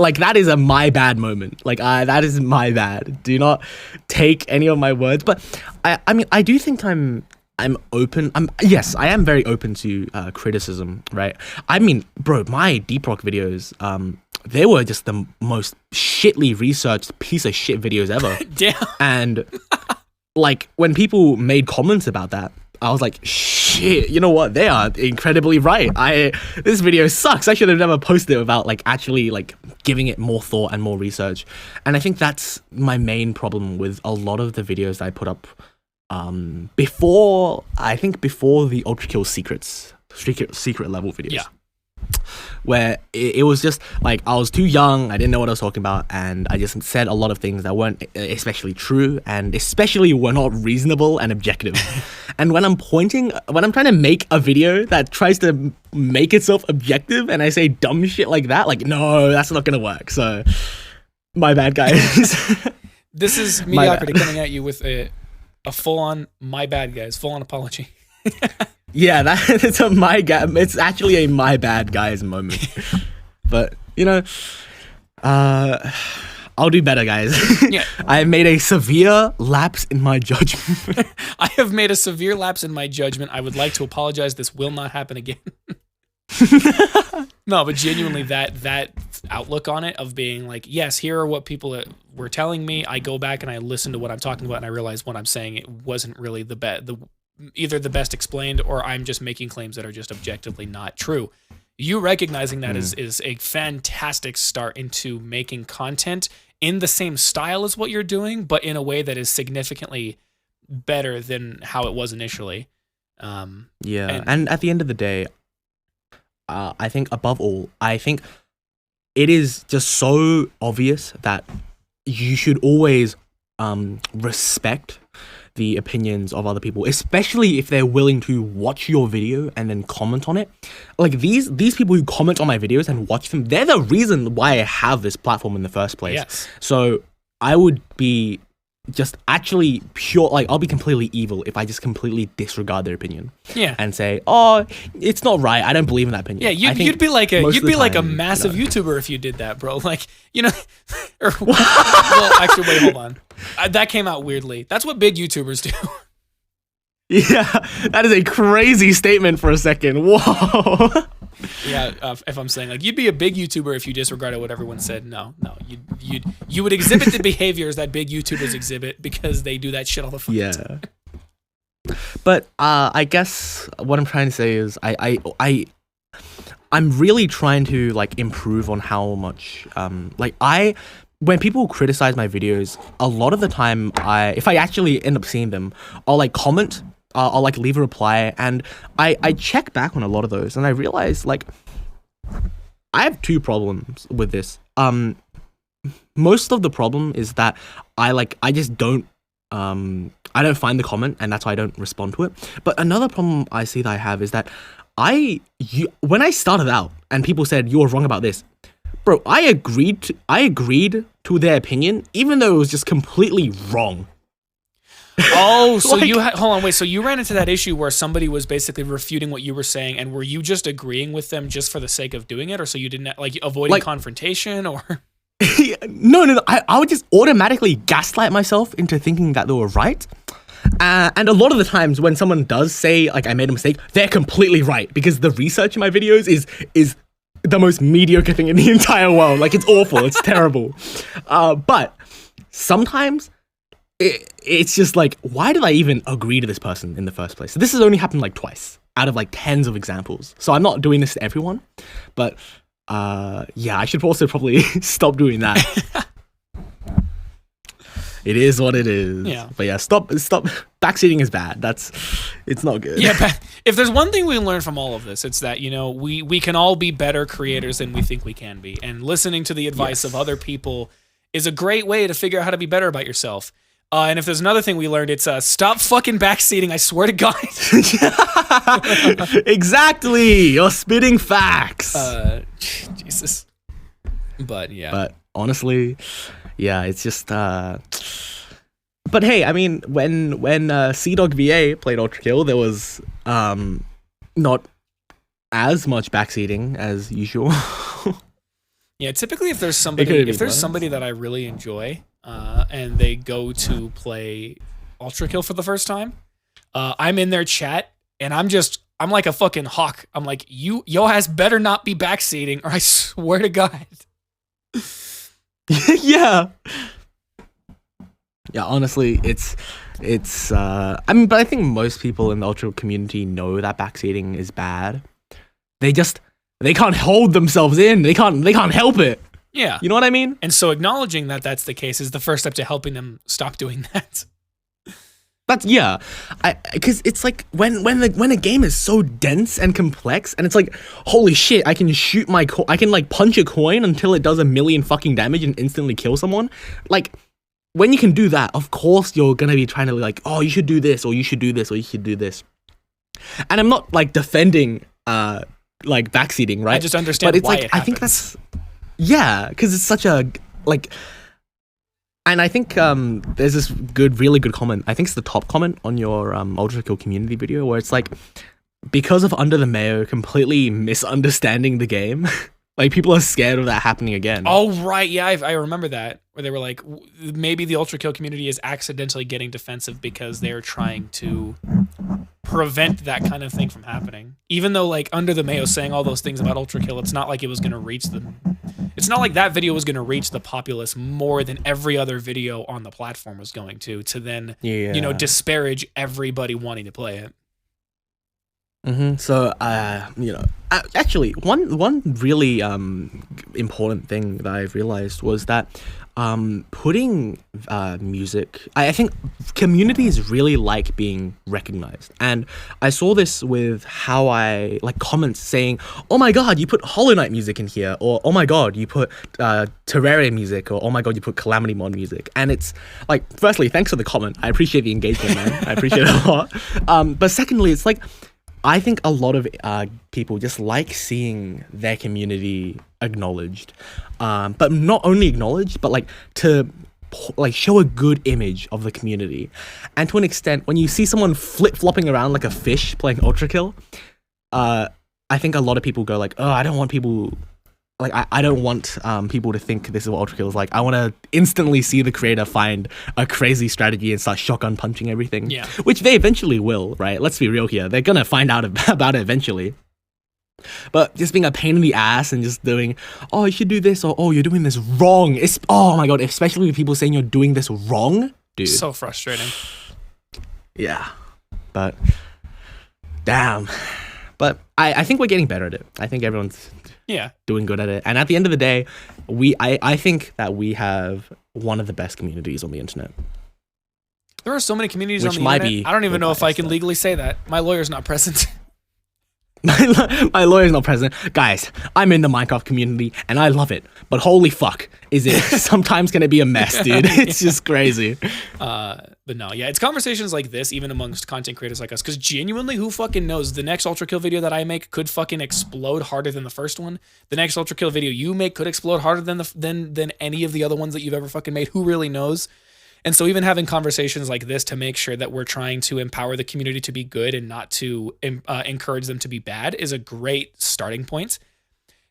like that is a my bad moment. Like that is my bad. Do not take any of my words. But I mean, I do think I'm open. Yes, I am very open to criticism, right? I mean, bro, my deep rock videos, they were just the most shitly researched piece of shit videos ever. Damn. And like when people made comments about that, I was like, shit, you know what? They are incredibly right. This video sucks. I should have never posted it without like actually like giving it more thought and more research. And I think that's my main problem with a lot of the videos that I put up before the ULTRAKILL secret level videos. Yeah. Where it was just like I was too young, I didn't know what I was talking about, and I just said a lot of things that weren't especially true and especially were not reasonable and objective. And when I'm trying to make a video that tries to make itself objective and I say dumb shit like that, like, no, that's not gonna work. So my bad, guys. This is mediocrity coming at you with a full-on my bad, guys, full-on apology. Yeah, it's actually a my bad guys moment. But you know, I'll do better, guys. Yeah. I have made a severe lapse in my judgment. I have made a severe lapse in my judgment. I would like to apologize. This will not happen again. No, but genuinely that outlook on it of being like, yes, here are what people were telling me. I go back and I listen to what I'm talking about and I realize what I'm saying, it wasn't really either the best explained, or I'm just making claims that are just objectively not true. You recognizing that is a fantastic start into making content in the same style as what you're doing, but in a way that is significantly better than how it was initially. Yeah, and at the end of the day, I think above all, I think it is just so obvious that you should always respect the opinions of other people, especially if they're willing to watch your video and then comment on it. Like these people who comment on my videos and watch them, they're the reason why I have this platform in the first place. Yes. So I would be just actually I'll be completely evil if I just completely disregard their opinion. Yeah. And say, oh, it's not right, I don't believe in that opinion. Yeah, you'd be like a massive YouTuber if you did that, bro. Like, you know, well, actually, wait, hold on. That came out weirdly. That's what big YouTubers do. Yeah, that is a crazy statement for a second. Whoa. Yeah, if I'm saying like you'd be a big YouTuber if you disregarded what everyone said, no, you would exhibit the behaviors that big YouTubers exhibit because they do that shit all the fucking time. But I guess what I'm trying to say is I'm really trying to like improve on how much when people criticize my videos, a lot of the time if I actually end up seeing them, I'll like comment. I'll like leave a reply, and I check back on a lot of those, and I realize like I have two problems with this. Most of the problem is that I just don't I don't find the comment, and that's why I don't respond to it. But another problem I see that I have is that when I started out and people said you were wrong about this, bro, I agreed to their opinion, even though it was just completely wrong. Oh, so hold on, wait. So you ran into that issue where somebody was basically refuting what you were saying, and were you just agreeing with them just for the sake of doing it, or so you didn't like avoiding confrontation, or? No. I would just automatically gaslight myself into thinking that they were right. And a lot of the times when someone does say like I made a mistake, they're completely right because the research in my videos is the most mediocre thing in the entire world. Like it's awful, it's terrible. But sometimes it's just like, why did I even agree to this person in the first place? So this has only happened like twice out of like tens of examples. So I'm not doing this to everyone, but yeah, I should also probably stop doing that. It is what it is. Yeah. But yeah, stop. Backseating is bad. It's not good. Yeah, if there's one thing we learn from all of this, it's that, you know, we can all be better creators than we think we can be. And listening to the advice of other people is a great way to figure out how to be better about yourself. And if there's another thing we learned, it's stop fucking backseating, I swear to God. Exactly. You're spitting facts. Jesus. But yeah. But honestly, yeah, it's just but hey, I mean, when CDogVA played ULTRAKILL, there was not as much backseating as usual. Yeah, typically if there's could've been worse. somebody that I really enjoy, and they go to play ULTRAKILL for the first time, I'm in their chat and I'm like a fucking hawk. I'm like, yo ass better not be backseating, or I swear to God. Yeah. Yeah, honestly, it's I mean, but I think most people in the Ultra community know that backseating is bad. They can't hold themselves in. They can't help it. Yeah. You know what I mean? And so acknowledging that that's the case is the first step to helping them stop doing that. That's because it's like when a game is so dense and complex, and it's like, holy shit, I can I can like punch a coin until it does 1,000,000 fucking damage and instantly kill someone. Like, when you can do that, of course you're gonna be trying to like, oh, you should do this, or you should do this, or you should do this. And I'm not like defending like backseating, right? I just understand but it's why like it happens. I think that's because it's such a like. And I think there's this really good comment. I think it's the top comment on your ULTRAKILL community video, where it's like, because of Under the Mayo completely misunderstanding the game, like people are scared of that happening again. Oh, right. Yeah, I remember that, where they were like, maybe the ULTRAKILL community is accidentally getting defensive because they're trying to prevent that kind of thing from happening. Even though, like, Under the Mayo saying all those things about ULTRAKILL, it's not like it was going to reach them. It's not like that video was going to reach the populace more than every other video on the platform was going to then, disparage everybody wanting to play it. So, actually, one really important thing that I've realized was that putting music, I think communities really like being recognized, and I saw this with how I like comments saying, "Oh my god, you put Hollow Knight music in here," or "Oh my god, you put Terraria music," or "Oh my god, you put Calamity Mod music." And it's like, firstly, thanks for the comment. I appreciate the engagement, man. I appreciate it a lot. But secondly, it's like, I think a lot of people just like seeing their community acknowledged, but not only acknowledged, but like to like show a good image of the community. And to an extent, when you see someone flip-flopping around like a fish playing ULTRAKILL, I think a lot of people go like, oh, I don't want people... Like, I don't want people to think this is what ULTRAKILL is like. I want to instantly see the creator find a crazy strategy and start shotgun punching everything. Yeah. Which they eventually will, right? Let's be real here. They're going to find out about it eventually. But just being a pain in the ass and just doing, oh, you should do this, or oh, you're doing this wrong. Oh my god, especially with people saying you're doing this wrong, dude. So frustrating. Yeah. But, damn. But I think we're getting better at it. I think everyone's... doing good at it. And at the end of the day, I think that we have one of the best communities on the internet. There are so many communities on the internet. I don't even know if I can legally say that. My lawyer's not present. My lawyer's not present. Guys, I'm in the Minecraft community and I love it. But holy fuck, is it sometimes gonna be a mess, dude. It's just crazy. But no, yeah, it's conversations like this, even amongst content creators like us, because genuinely, who fucking knows? The next ULTRAKILL video that I make could fucking explode harder than the first one. The next ULTRAKILL video you make could explode harder than any of the other ones that you've ever fucking made. Who really knows? And so even having conversations like this to make sure that we're trying to empower the community to be good and not to encourage them to be bad is a great starting point.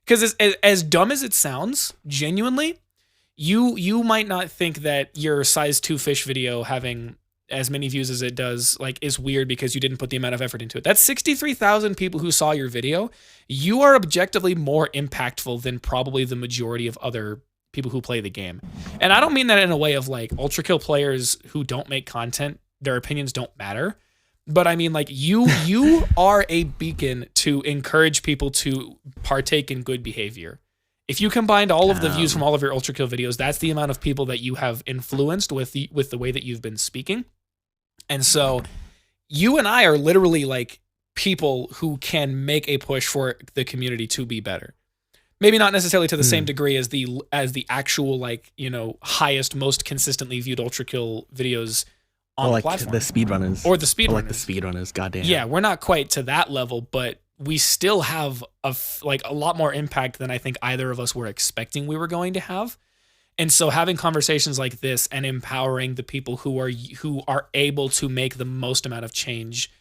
Because as dumb as it sounds, genuinely, you might not think that your size 2 fish video having as many views as it does like is weird because you didn't put the amount of effort into it. That's 63,000 people who saw your video. You are objectively more impactful than probably the majority of other people who play the game. And I don't mean that in a way of like ULTRAKILL players who don't make content, their opinions don't matter. But I mean, like, you are a beacon to encourage people to partake in good behavior. If you combined all of the views from all of your ULTRAKILL videos, that's the amount of people that you have influenced with the way that you've been speaking. And so you and I are literally like people who can make a push for the community to be better. Maybe not necessarily to the same degree as the actual, like, you know, highest, most consistently viewed ULTRAKILL videos on the platform. The speedrunners. Or the speedrunners. Like the speedrunners, goddamn. Yeah, we're not quite to that level, but we still have a lot more impact than I think either of us were expecting we were going to have. And so having conversations like this and empowering the people who are able to make the most amount of change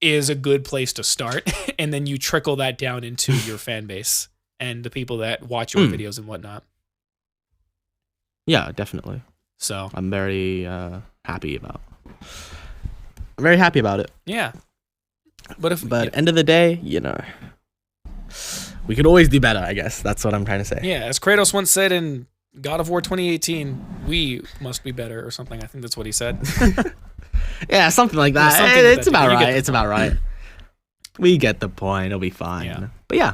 is a good place to start. And then you trickle that down into your fan base and the people that watch your videos and whatnot. Yeah, definitely. So I'm very happy about. I'm very happy about it. Yeah. But end of the day, we could always do better, I guess. That's what I'm trying to say. Yeah, as Kratos once said in God of War 2018, we must be better or something. I think that's what he said. Yeah, something like that. It's about right. It's about right. We get the point. It'll be fine. Yeah. But yeah,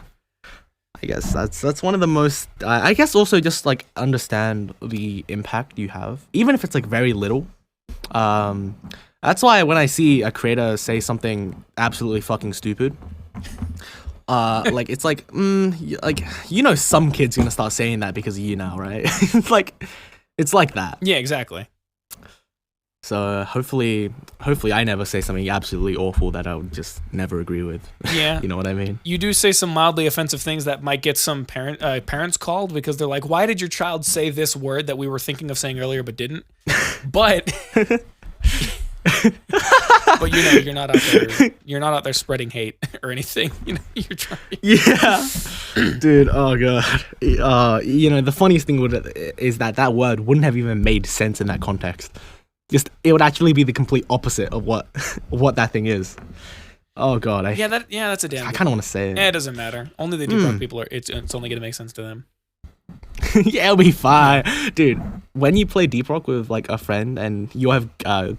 I guess that's one of the most. I guess also just like understand the impact you have, even if it's like very little. That's why when I see a creator say something absolutely fucking stupid, like it's like, some kid's gonna start saying that because of you now, right? It's like that. Yeah, exactly. So hopefully I never say something absolutely awful that I would just never agree with. Yeah. You know what I mean? You do say some mildly offensive things that might get some parents called because they're like, why did your child say this word that we were thinking of saying earlier but didn't? But but you're not out there. You're not out there spreading hate or anything. You're trying. Yeah, dude. Oh god. The funniest thing is that word wouldn't have even made sense in that context. It would actually be the complete opposite of what that thing is. Oh god. That's a damn. I kind of want to say it. It doesn't matter. Only the Deep Rock people are. It's only gonna make sense to them. Yeah, it'll be fine, dude. When you play Deep Rock with like a friend and you have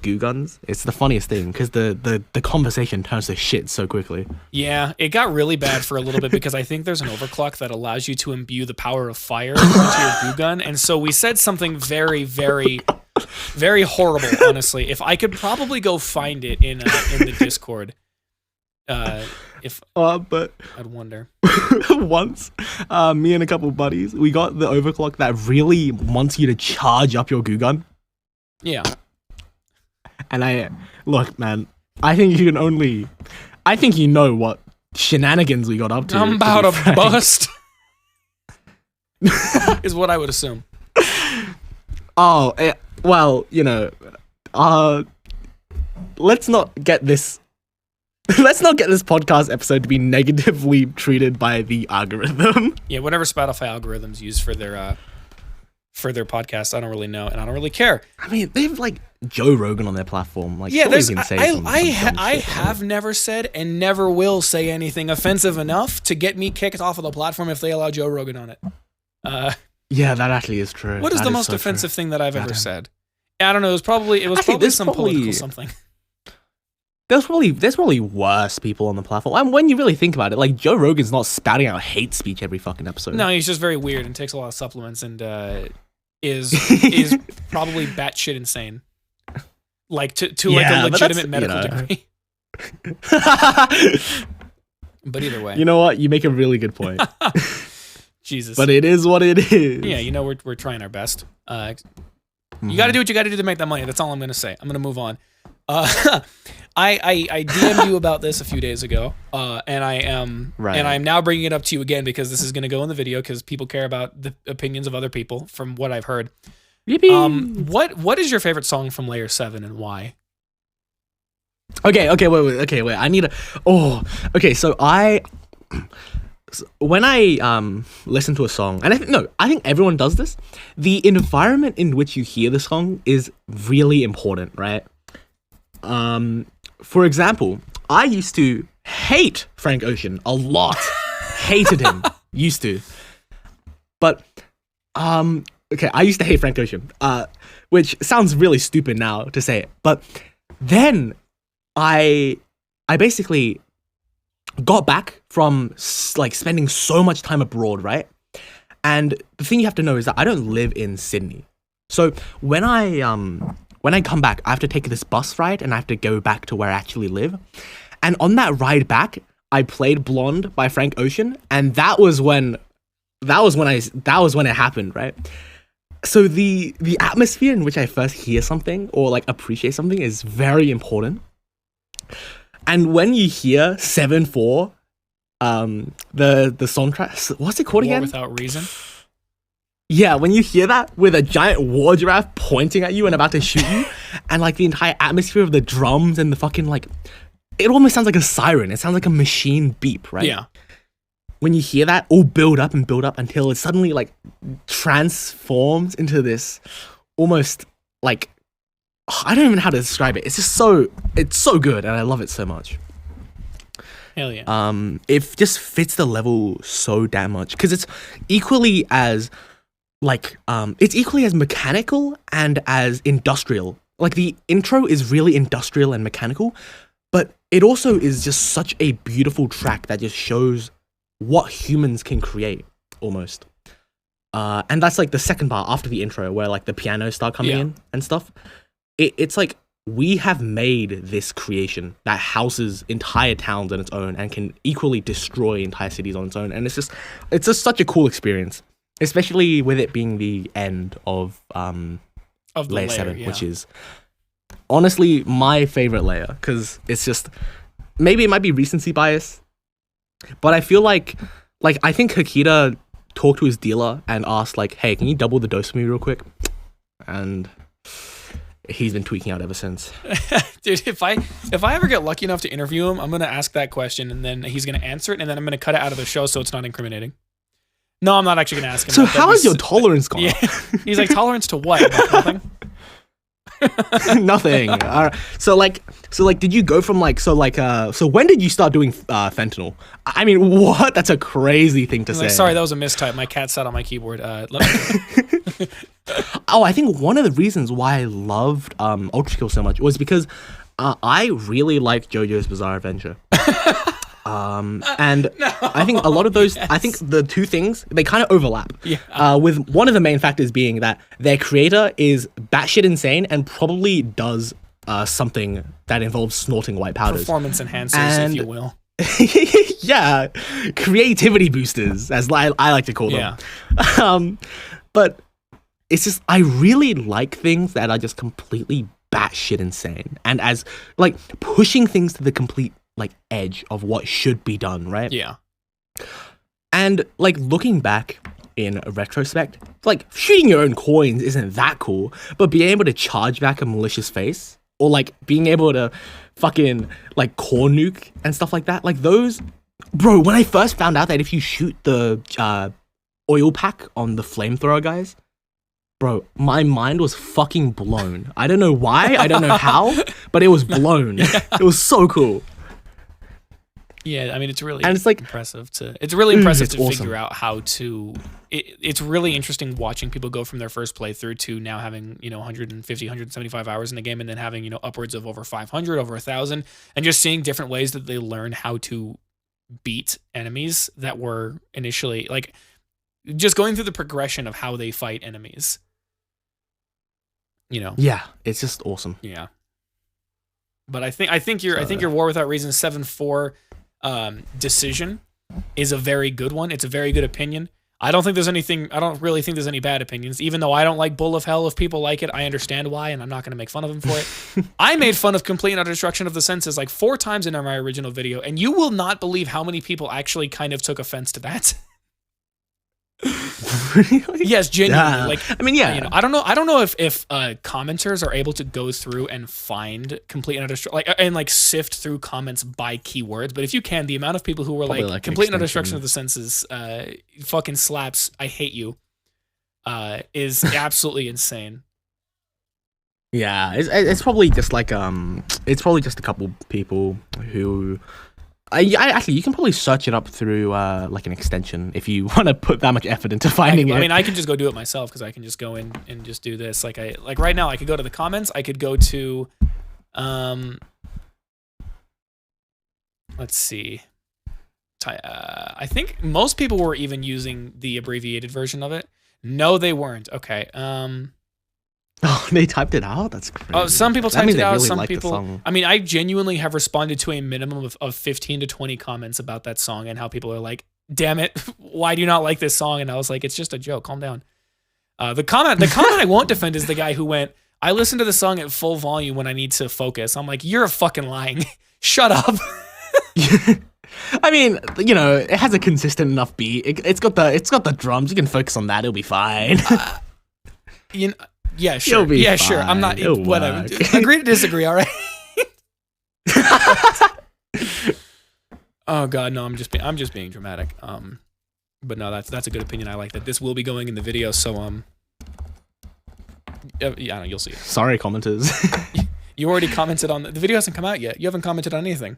goo guns, it's the funniest thing because the conversation turns to shit so quickly. Yeah, it got really bad for a little bit because I think there's an overclock that allows you to imbue the power of fire into your goo gun, and so we said something very, very, very horrible. Honestly, if I could probably go find it in the Discord. But I'd wonder. Once, me and a couple buddies, we got the overclock that really wants you to charge up your goo gun. Yeah. And look, man, I think you know what shenanigans we got up to. I'm about to bust. Is what I would assume. Oh, well, let's not get this podcast episode to be negatively treated by the algorithm. Yeah, whatever Spotify algorithms use for their podcast, I don't really know, and I don't really care. I mean, they have like Joe Rogan on their platform. Like, yeah, I have never said and never will say anything offensive enough to get me kicked off of the platform if they allow Joe Rogan on it. Yeah, that actually is true. What is the most offensive thing that I've ever said? I don't know. It was probably some political something. There's probably worse people on the platform. And when you really think about it, like Joe Rogan's not spouting out hate speech every fucking episode. No, he's just very weird and takes a lot of supplements and is probably batshit insane. Like to like a legitimate medical degree. But either way. You know what? You make a really good point. Jesus. But it is what it is. Yeah, we're trying our best. You got to do what you got to do to make that money. That's all I'm going to say. I'm going to move on. I DM'd you about this a few days ago, and I'm now bringing it up to you again because this is going to go in the video because people care about the opinions of other people from what I've heard. Yippee. What is your favorite song from Layer 7 and why? Okay, wait. I need okay, so when I listen to a song, and I think everyone does this, the environment in which you hear the song is really important, right? For example, I used to hate Frank Ocean a lot. Hated him. Used to. But, okay, I used to hate Frank Ocean, which sounds really stupid now to say it. But then I basically got back from like spending so much time abroad, right? And the thing you have to know is that I don't live in Sydney. So when I come back, I have to take this bus ride and I have to go back to where I actually live. And on that ride back, I played Blonde by Frank Ocean, and that was when it happened, right? So the atmosphere in which I first hear something or like appreciate something is very important. And when you hear 7-4, the soundtrack, what's it called War again? Without Reason. Yeah, when you hear that with a giant war giraffe pointing at you and about to shoot you, and like the entire atmosphere of the drums and the fucking like, it almost sounds like a siren. It sounds like a machine beep, right? Yeah. when you hear that all build up until it suddenly like transforms into this almost like, I don't even know how to describe it. It's so good, and I love it so much. Hell yeah. It just fits the level so damn much because it's equally as mechanical and as industrial. Like the intro is really industrial and mechanical, but it also is just such a beautiful track that just shows what humans can create almost. And that's like the second part after the intro where like the pianos start coming in and stuff. It's like we have made this creation that houses entire towns on its own and can equally destroy entire cities on its own. And it's just such a cool experience, especially with it being the end of layer 7, which is honestly my favorite layer because it's just, maybe it might be recency bias, but I feel like I think Hakita talked to his dealer and asked like, hey, can you double the dose for me real quick? And he's been tweaking out ever since. Dude, if I ever get lucky enough to interview him, I'm gonna ask that question and then he's gonna answer it and then I'm gonna cut it out of the show so it's not incriminating. No, I'm not actually gonna ask him. So how is your tolerance gone? Yeah. He's like, tolerance to what? About nothing? Nothing. So did you go from so when did you start doing fentanyl? I mean, what? That's a crazy thing to say. Like, sorry, that was a mistype. My cat sat on my keyboard. Oh, I think one of the reasons why I loved ULTRAKILL so much was because I really liked JoJo's Bizarre Adventure. And no, I think a lot of those, I think the two things, they kind of overlap. Yeah. With one of the main factors being that their creator is batshit insane and probably does something that involves snorting white powders. Performance enhancers, if you will. Yeah, creativity boosters, as I like to call them. Yeah. But it's just, I really like things that are just completely batshit insane and as like pushing things to the complete like edge of what should be done, right? Yeah. And like looking back in retrospect, like shooting your own coins isn't that cool, but being able to charge back a malicious face or like being able to fucking like core nuke and stuff like that, like those, bro, when I first found out that if you shoot the oil pack on the flamethrower guys, bro, my mind was fucking blown. I don't know why, I don't know how, but it was blown. It was so cool. Yeah, I mean, it's really impressive to awesome. Figure out how to. It's really interesting watching people go from their first playthrough to now having 150, 175 hours in the game, and then having upwards of over 500, over 1,000, and just seeing different ways that they learn how to beat enemies that were initially like just going through the progression of how they fight enemies. Yeah, it's just awesome. Yeah, but I think your War Without Reason 7-4 decision is a very good one. It's a very good opinion. I don't really think there's any bad opinions, even though I don't like Bull of Hell. If people like it, I understand why, and I'm not going to make fun of them for it. I made fun of Complete and Utter Destruction of the Senses like 4 times in my original video, and you will not believe how many people actually kind of took offense to that. Really? Yes, genuinely. Like, I mean, yeah. I don't know if commenters are able to go through and find Complete and Utter Destruction, and sift through comments by keywords. But if you can, the amount of people who were like Complete and Utter Destruction of the Senses, fucking slaps, I hate you, is absolutely insane. Yeah, it's probably just it's probably just a couple people who. Actually, you can probably search it up through like an extension if you want to put that much effort into finding it. I mean, I can just go do it myself because I can just go in and just do this. Like right now, I could go to the comments. I could go to, let's see. I think most people were even using the abbreviated version of it. No, they weren't. Okay. Oh, they typed it out? That's crazy. Oh, some people typed it out. Really some people. I mean, I genuinely have responded to a minimum of 15 to 20 comments about that song and how people are like, "Damn it, why do you not like this song?" And I was like, "It's just a joke. Calm down." The comment I won't defend is the guy who went, "I listen to the song at full volume when I need to focus." I'm like, "You're a fucking lying. Shut up." I mean, it has a consistent enough beat. It's got the drums. You can focus on that. It'll be fine. Yeah, sure. Yeah, sure. I'm not. Whatever. Agree to disagree. All right. Oh God, no, I'm just being dramatic. But no, that's a good opinion. I like that. This will be going in the video, so yeah, I don't know, you'll see it. Sorry, commenters. You already commented on the video hasn't come out yet. You haven't commented on anything.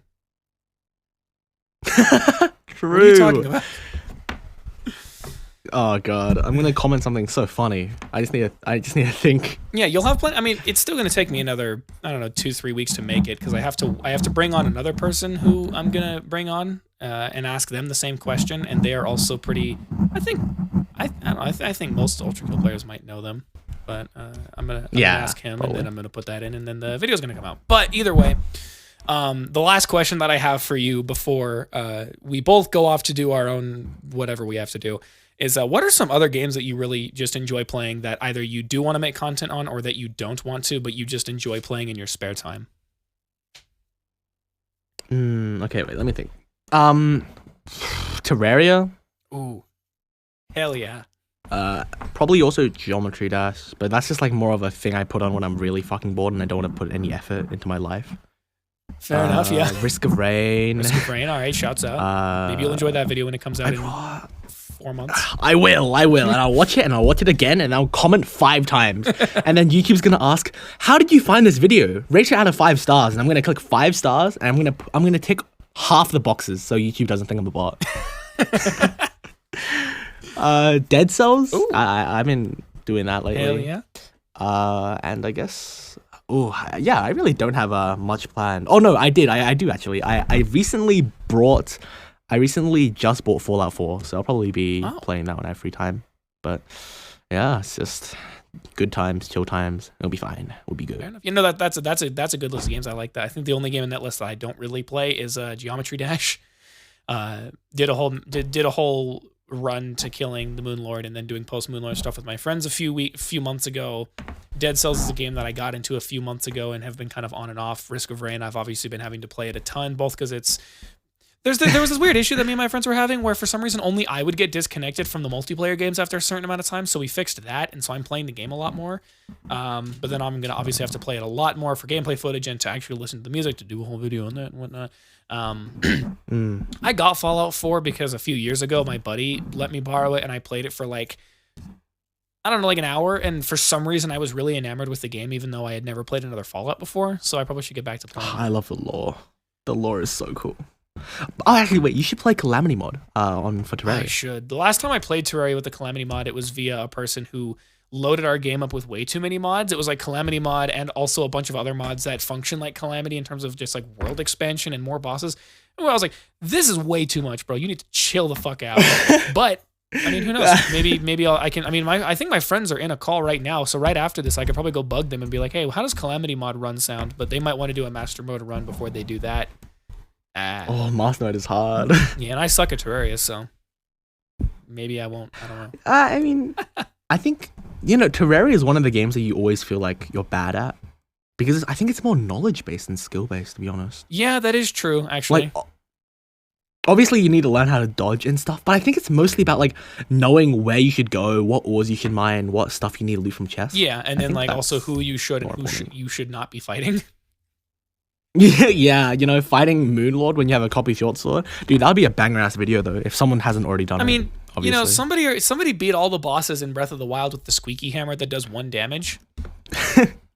True. What are you talking about? Oh God, I'm gonna comment something so funny. I just need to think. Yeah, you'll have plenty. I mean, it's still gonna take me another, I don't know, 2-3 weeks to make it because I have to bring on another person who I'm gonna bring on and ask them the same question, and they are also pretty. I don't know. I think most ULTRAKILL players might know them, but I'm gonna ask him, probably. And then I'm gonna put that in, and then the video's gonna come out. But either way. The last question that I have for you before we both go off to do our own whatever we have to do is what are some other games that you really just enjoy playing that either you do want to make content on or that you don't want to, but you just enjoy playing in your spare time? Okay, wait, let me think. Terraria? Ooh. Hell yeah. Probably also Geometry Dash, but that's just like more of a thing I put on when I'm really fucking bored and I don't want to put any effort into my life. Fair enough, yeah. Risk of Rain. Risk of Rain, all right, shouts out. Maybe you'll enjoy that video when it comes out in 4 months. I will, and I'll watch it, and I'll watch it again, and I'll comment 5 times. And then YouTube's gonna ask, how did you find this video? Rate it out of 5 stars, and I'm gonna click 5 stars, and I'm gonna tick half the boxes so YouTube doesn't think I'm a bot. Dead Cells? I've been doing that lately. Hell yeah. And I guess... Oh, yeah, I really don't have much planned. Oh, no, I did. I do, actually. I recently just bought Fallout 4, so I'll probably be playing that when I have free time. But, yeah, it's just good times, chill times. It'll be fine. We'll be good. Fair enough. You know, that's a good list of games. I like that. I think the only game in that list that I don't really play is Geometry Dash. Did a whole run to killing the Moon Lord and then doing post Moon Lord stuff with my friends a few months ago. Dead Cells is a game that I got into a few months ago and have been kind of on and off. Risk of Rain, I've obviously been having to play it a ton, both because there was this weird issue that me and my friends were having where for some reason only I would get disconnected from the multiplayer games after a certain amount of time, so we fixed that, and so I'm playing the game a lot more. But then I'm going to obviously have to play it a lot more for gameplay footage and to actually listen to the music, to do a whole video on that and whatnot. I got Fallout 4 because a few years ago my buddy let me borrow it and I played it for like, I don't know, like an hour, and for some reason I was really enamored with the game even though I had never played another Fallout before, so I probably should get back to playing. I love the lore. The lore is so cool. Oh, actually, wait, you should play Calamity mod for Terraria. I should. The last time I played Terraria with the Calamity mod, it was via a person who loaded our game up with way too many mods. It was like Calamity mod and also a bunch of other mods that function like Calamity in terms of just like world expansion and more bosses. And I was like, this is way too much, bro. You need to chill the fuck out. But I mean, who knows? Maybe I think my friends are in a call right now, so right after this, I could probably go bug them and be like, hey, how does Calamity mod run sound? But they might want to do a master mode run before they do that. Oh, master mode is hard. Yeah, and I suck at Terraria, so maybe I won't. I don't know. I mean, I think, Terraria is one of the games that you always feel like you're bad at. Because I think it's more knowledge-based than skill-based, to be honest. Yeah, that is true, actually. Like, obviously, you need to learn how to dodge and stuff, but I think it's mostly about, like, knowing where you should go, what ores you should mine, what stuff you need to loot from chests. Yeah, and then, like, also who you should and who you should not be fighting. Yeah, fighting Moonlord when you have a copy short sword. Dude, that would be a banger-ass video, though, if someone hasn't already done it. I mean, obviously. somebody beat all the bosses in Breath of the Wild with the squeaky hammer that does 1 damage.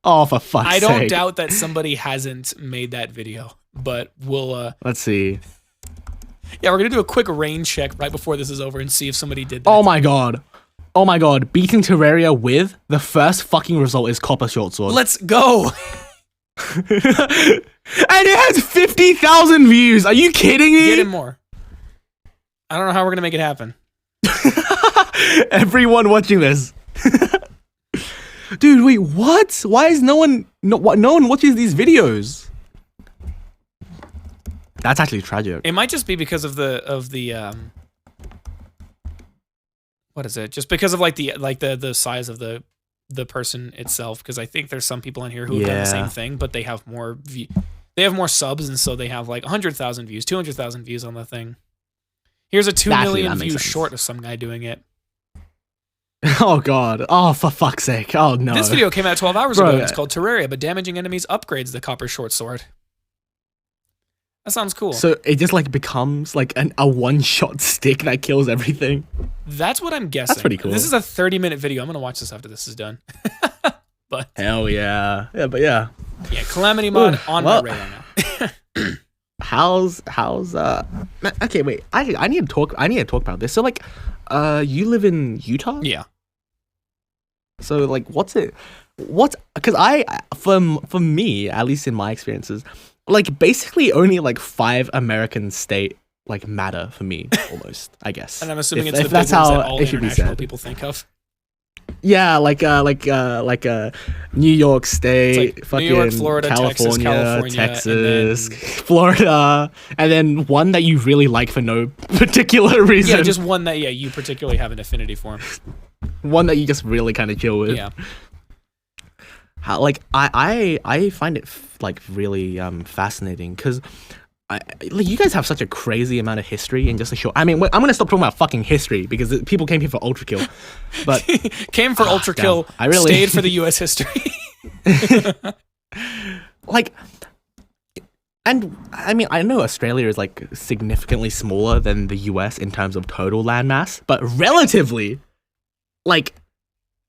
Oh, for fuck's sake. I don't doubt that somebody hasn't made that video, but we'll... Let's see. Yeah, we're going to do a quick rain check right before this is over and see if somebody did that. Oh my god. Beating Terraria with the first fucking result is copper short sword. Let's go! And it has 50,000 views. Are you kidding me? Get in more. I don't know how we're going to make it happen. Everyone watching this. Dude, wait, what? Why is no one watches these videos? That's actually tragic. It might just be because of the what is it? Just because of the size of the person itself, because I think there's some people in here who have done the same thing, but they have more subs, and so they have like 100,000 views, 200,000 views on the thing. Here's a 2 million view short of some guy doing it. Oh god. Oh, for fuck's sake. Oh no. This video came out 12 hours ago. It's called Terraria, but damaging enemies upgrades the copper short sword. That sounds cool. So it just like becomes like a one-shot stick that kills everything. That's what I'm guessing. That's pretty cool. This is a 30-minute video. I'm gonna watch this after this is done. But hell yeah, yeah. Yeah, Calamity mod on my radar now. How's okay, wait. I need to talk about this. So like you live in Utah? Yeah. So like because for me, at least in my experiences, like basically only like 5 American state like matter for me almost, I guess. And I'm assuming if it's the that's big ones how that all it should be international said. people think of. Yeah, like New York State, like fucking New York, Florida, California, Texas, Florida, and then one that you really like for no particular reason. Yeah, just one that you particularly have an affinity for. One that you just really kind of chill with. Yeah. How, like I find it like really fascinating because like you guys have such a crazy amount of history in just a short. I mean, I'm gonna stop talking about fucking history because people came here for ULTRAKILL, but came for ULTRAKILL. I really stayed for the U.S. history. Like, and I mean, I know Australia is like significantly smaller than the U.S. in terms of total landmass, but relatively, like,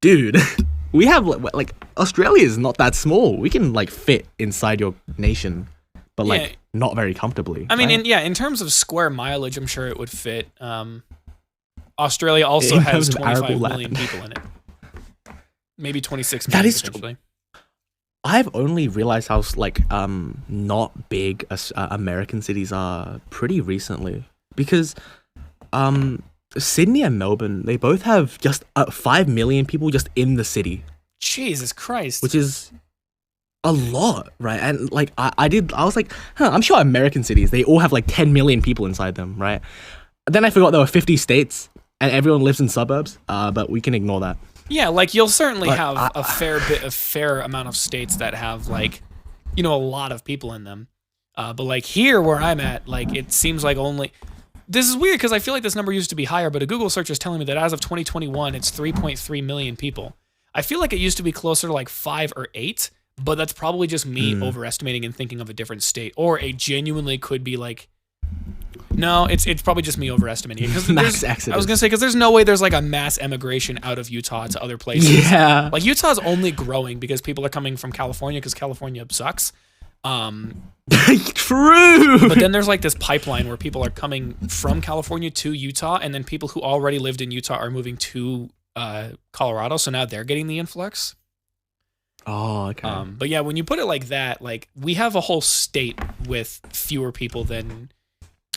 dude, we have like Australia is not that small. We can like fit inside your nation, but like not very comfortably. I mean, right? in terms of square mileage, I'm sure it would fit. Australia also has 25 million people in it. Maybe 26 million. That is potentially. I've only realized how like not big American cities are pretty recently because Sydney and Melbourne, they both have just 5 million people just in the city. Jesus Christ. Which is a lot, right? And like I was like, I'm sure American cities, they all have like 10 million people inside them, right? Then I forgot there were 50 states and everyone lives in suburbs, but we can ignore that. Yeah, like you'll certainly have a fair amount of states that have like, a lot of people in them. But like here where I'm at, like it seems like only... This is weird because I feel like this number used to be higher, but a Google search is telling me that as of 2021, it's 3.3 million people. I feel like it used to be closer to like 5 or 8, but that's probably just me overestimating and thinking of a different state. Or it genuinely could be like... No, it's probably just me overestimating it. Mass exodus. I was going to say, because there's no way there's like a mass emigration out of Utah to other places. Yeah. Like Utah's only growing because people are coming from California because California sucks. True. But then there's like this pipeline where people are coming from California to Utah, and then people who already lived in Utah are moving to Colorado, so now they're getting the influx. Oh, okay. But yeah, when you put it like that, like we have a whole state with fewer people than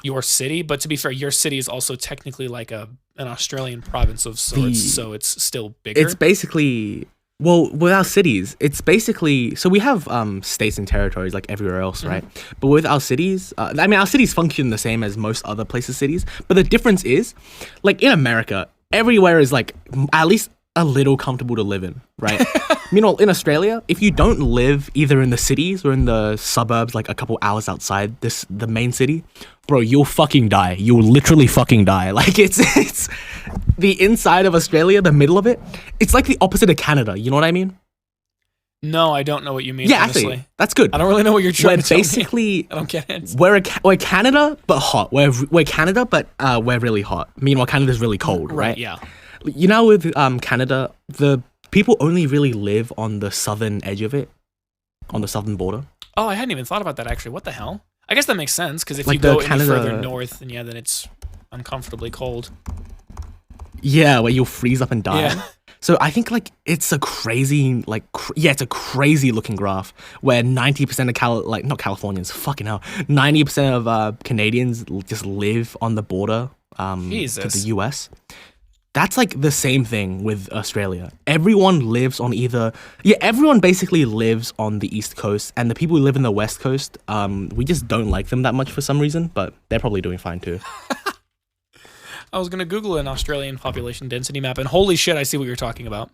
your city, but to be fair, your city is also technically like an Australian province of sorts, so it's still bigger. It's basically... Well, with our cities, it's basically... So we have states and territories like everywhere else, right? But with our cities... I mean, our cities function the same as most other places' cities. But the difference is, like in America, everywhere is like at least a little comfortable to live in, right? Meanwhile, in Australia, if you don't live either in the cities or in the suburbs, like a couple hours outside the main city, bro, you'll fucking die. You'll literally fucking die. Like it's the inside of Australia, the middle of it. It's like the opposite of Canada. You know what I mean? No, I don't know what you mean. Yeah, honestly. actually, that's good. I don't really know what you're trying to tell basically, me. I don't get it. We're Canada, but hot. We're Canada, but we're really hot. Meanwhile, Canada's really cold, right? Yeah. You know, with Canada, the people only really live on the southern edge of it, on the southern border. Oh, I hadn't even thought about that, actually. What the hell? I guess that makes sense, because if like you go Canada, any further north, then then it's uncomfortably cold. Yeah, where you'll freeze up and die. Yeah. So I think like it's a crazy it's a crazy looking graph where 90% of not Californians, fucking hell, 90% of Canadians just live on the border to the US. That's like the same thing with Australia. Everyone lives on everyone basically lives on the East Coast, and the people who live in the West Coast, we just don't like them that much for some reason, but they're probably doing fine too. I was going to Google an Australian population density map, and holy shit, I see what you're talking about.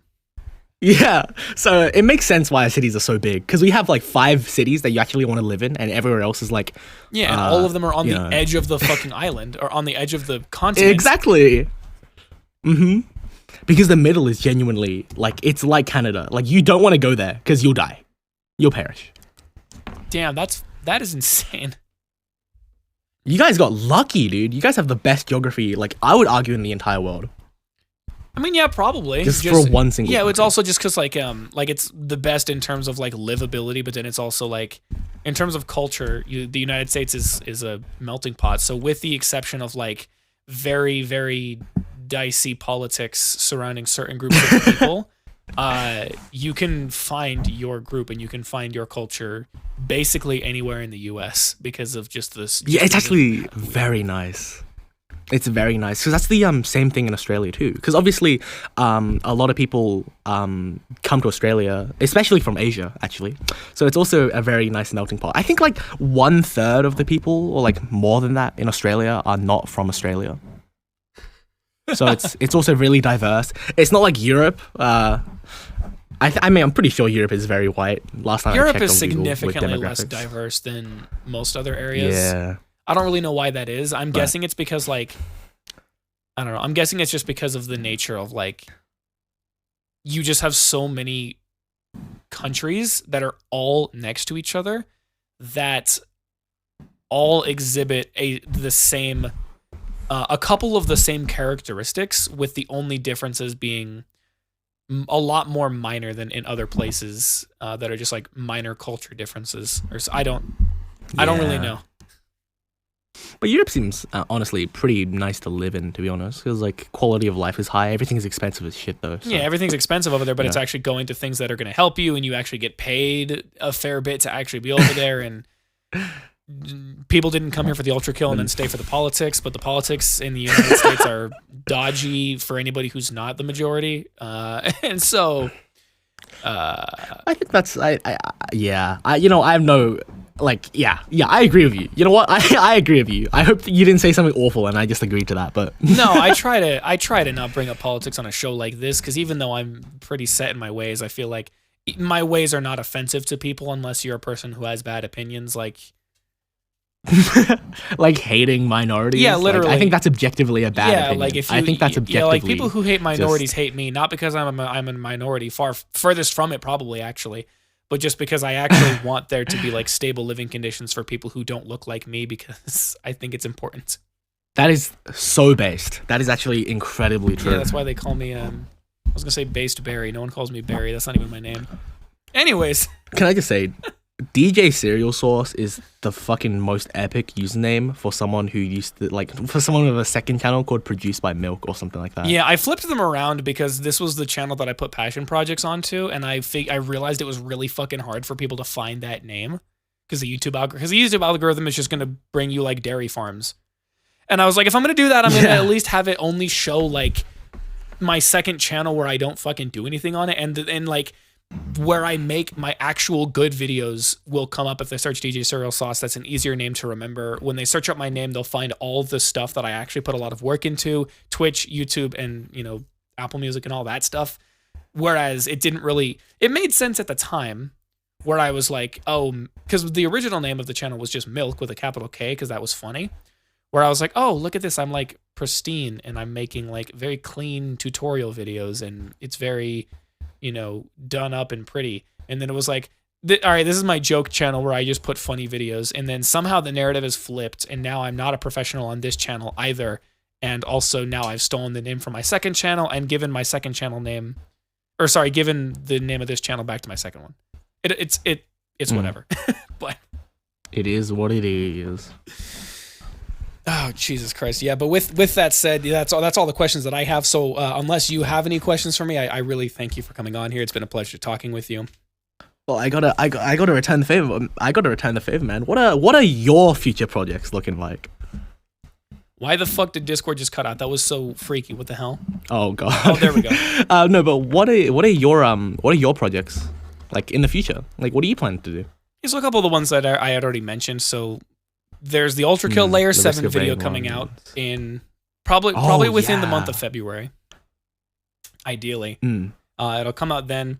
Yeah, so it makes sense why our cities are so big, because we have like 5 cities that you actually want to live in, and everywhere else is like... Yeah, and all of them are on the edge of the fucking island, or on the edge of the continent. Exactly. Because the middle is genuinely, like, it's like Canada. Like, you don't want to go there, because you'll die. You'll perish. Damn, that is insane. You guys got lucky, dude. You guys have the best geography, like, I would argue, in the entire world. I mean, yeah, probably. Just for one single Yeah, country. it's also just because, like it's the best in terms of, like, livability, but then it's also, like, in terms of culture, the United States is a melting pot. So with the exception of, like, very, very dicey politics surrounding certain groups of people, you can find your group and you can find your culture basically anywhere in the U.S. because of just this. Yeah, it's actually very nice. It's very nice because that's the same thing in Australia too. Because obviously, a lot of people come to Australia, especially from Asia, actually. So it's also a very nice melting pot. I think like 1/3 of the people, or like more than that, in Australia are not from Australia. So it's also really diverse. It's not like Europe. I mean, I'm pretty sure Europe is very white. Last time Europe I checked is on Google with significantly less demographics. diverse than most other areas. Yeah. I don't really know why that is. I'm guessing it's because, like, I don't know. I'm guessing it's just because of the nature of, like, you just have so many countries that are all next to each other that all exhibit the same, a couple of the same characteristics, with the only differences being a lot more minor than in other places that are just like minor culture differences. Or I don't really know. But Europe seems honestly pretty nice to live in, to be honest. Because like quality of life is high. Everything is expensive as shit, though. So. Yeah, everything's expensive over there, but it's actually going to things that are going to help you, and you actually get paid a fair bit to actually be over there. And people didn't come here for the ultra kill and then stay for the politics, but the politics in the United States are dodgy for anybody who's not the majority. And so, I think that's I have no. Like, yeah, I agree with you. You know what? I agree with you. I hope that you didn't say something awful and I just agreed to that, but... No, I try to not bring up politics on a show like this, because even though I'm pretty set in my ways, I feel like my ways are not offensive to people unless you're a person who has bad opinions, like... like hating minorities? Yeah, literally. Like, I think that's objectively a bad opinion. Like if I think that's objectively... like people who hate minorities hate me, not because I'm a minority, furthest from it probably, actually. But just because I actually want there to be like stable living conditions for people who don't look like me, because I think it's important. That is so based. That is actually incredibly true. Yeah, that's why they call me, I was going to say Based Barry. No one calls me Barry. That's not even my name. Anyways. Can I just say, DJ Cereal Sauce is the fucking most epic username for someone who used to, like, for someone with a second channel called Produced by Milk or something like that. Yeah, I flipped them around because this was the channel that I put passion projects onto, and I realized it was really fucking hard for people to find that name because the YouTube algorithm is just going to bring you like dairy farms. And I was like, if I'm going to do that, I'm going to at least have it only show like my second channel where I don't fucking do anything on it, and like where I make my actual good videos will come up if they search DJ Cereal Sauce. That's an easier name to remember. When they search up my name, they'll find all the stuff that I actually put a lot of work into, Twitch, YouTube, and, you know, Apple Music and all that stuff. Whereas it made sense at the time where I was like, oh, because the original name of the channel was just Milk with a capital K, because that was funny. Where I was like, oh, look at this. I'm like pristine and I'm making like very clean tutorial videos and it's very, you know, done up and pretty. And then it was like, all right, this is my joke channel where I just put funny videos. And then somehow the narrative is flipped. And now I'm not a professional on this channel either. And also now I've stolen the name from my second channel and given my second channel name, given the name of this channel back to my second one. It's whatever. But it is what it is. Oh, Jesus Christ. Yeah, but with that said, that's all the questions that I have. So unless you have any questions for me, I really thank you for coming on here. It's been a pleasure talking with you. Well, I gotta return the favor. Man. What are your future projects looking like? Why the fuck did Discord just cut out? That was so freaky. What the hell? Oh god. Oh, there we go. No, but what are your projects like in the future? Like, what are you planning to do? Here's a couple of the ones that I had already mentioned. So there's the ULTRAKILL Layer 7 video coming out in probably within the month of February. Ideally. It'll come out then.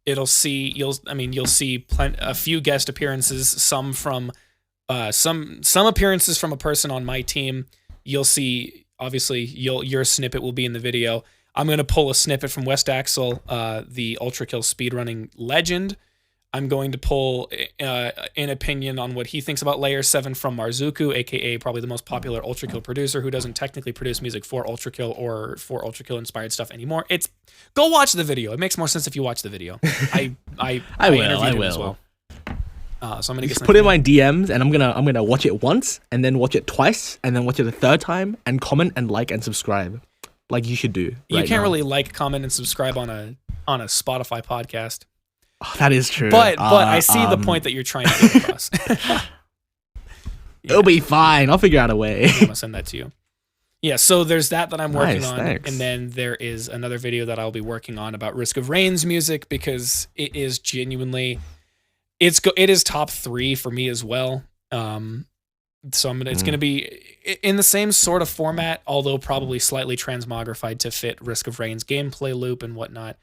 You'll see a few guest appearances, some from some appearances from a person on my team. You'll see, obviously, your snippet will be in the video. I'm going to pull a snippet from West Axel, the ULTRAKILL speedrunning legend. I'm going to pull an opinion on what he thinks about Layer 7 from Marzuku, aka probably the most popular ULTRAKILL producer who doesn't technically produce music for ULTRAKILL or for ULTRAKILL inspired stuff anymore. Go watch the video. It makes more sense if you watch the video. I interviewed him as well. So I'm gonna just put it in my DMs, and I'm gonna watch it once, and then watch it twice, and then watch it a third time, and comment and like and subscribe, like you should do. You can't really like, comment, and subscribe on a Spotify podcast. Oh, that is true. But I see the point that you're trying to get across. It'll be fine. I'll figure out a way. I'm gonna send that to you. Yeah, so there's that I'm working on, thanks. and then there is another video that I'll be working on about Risk of Rain's music, because it is genuinely, it is top 3 for me as well. So it's gonna be in the same sort of format, although probably slightly transmogrified to fit Risk of Rain's gameplay loop and whatnot.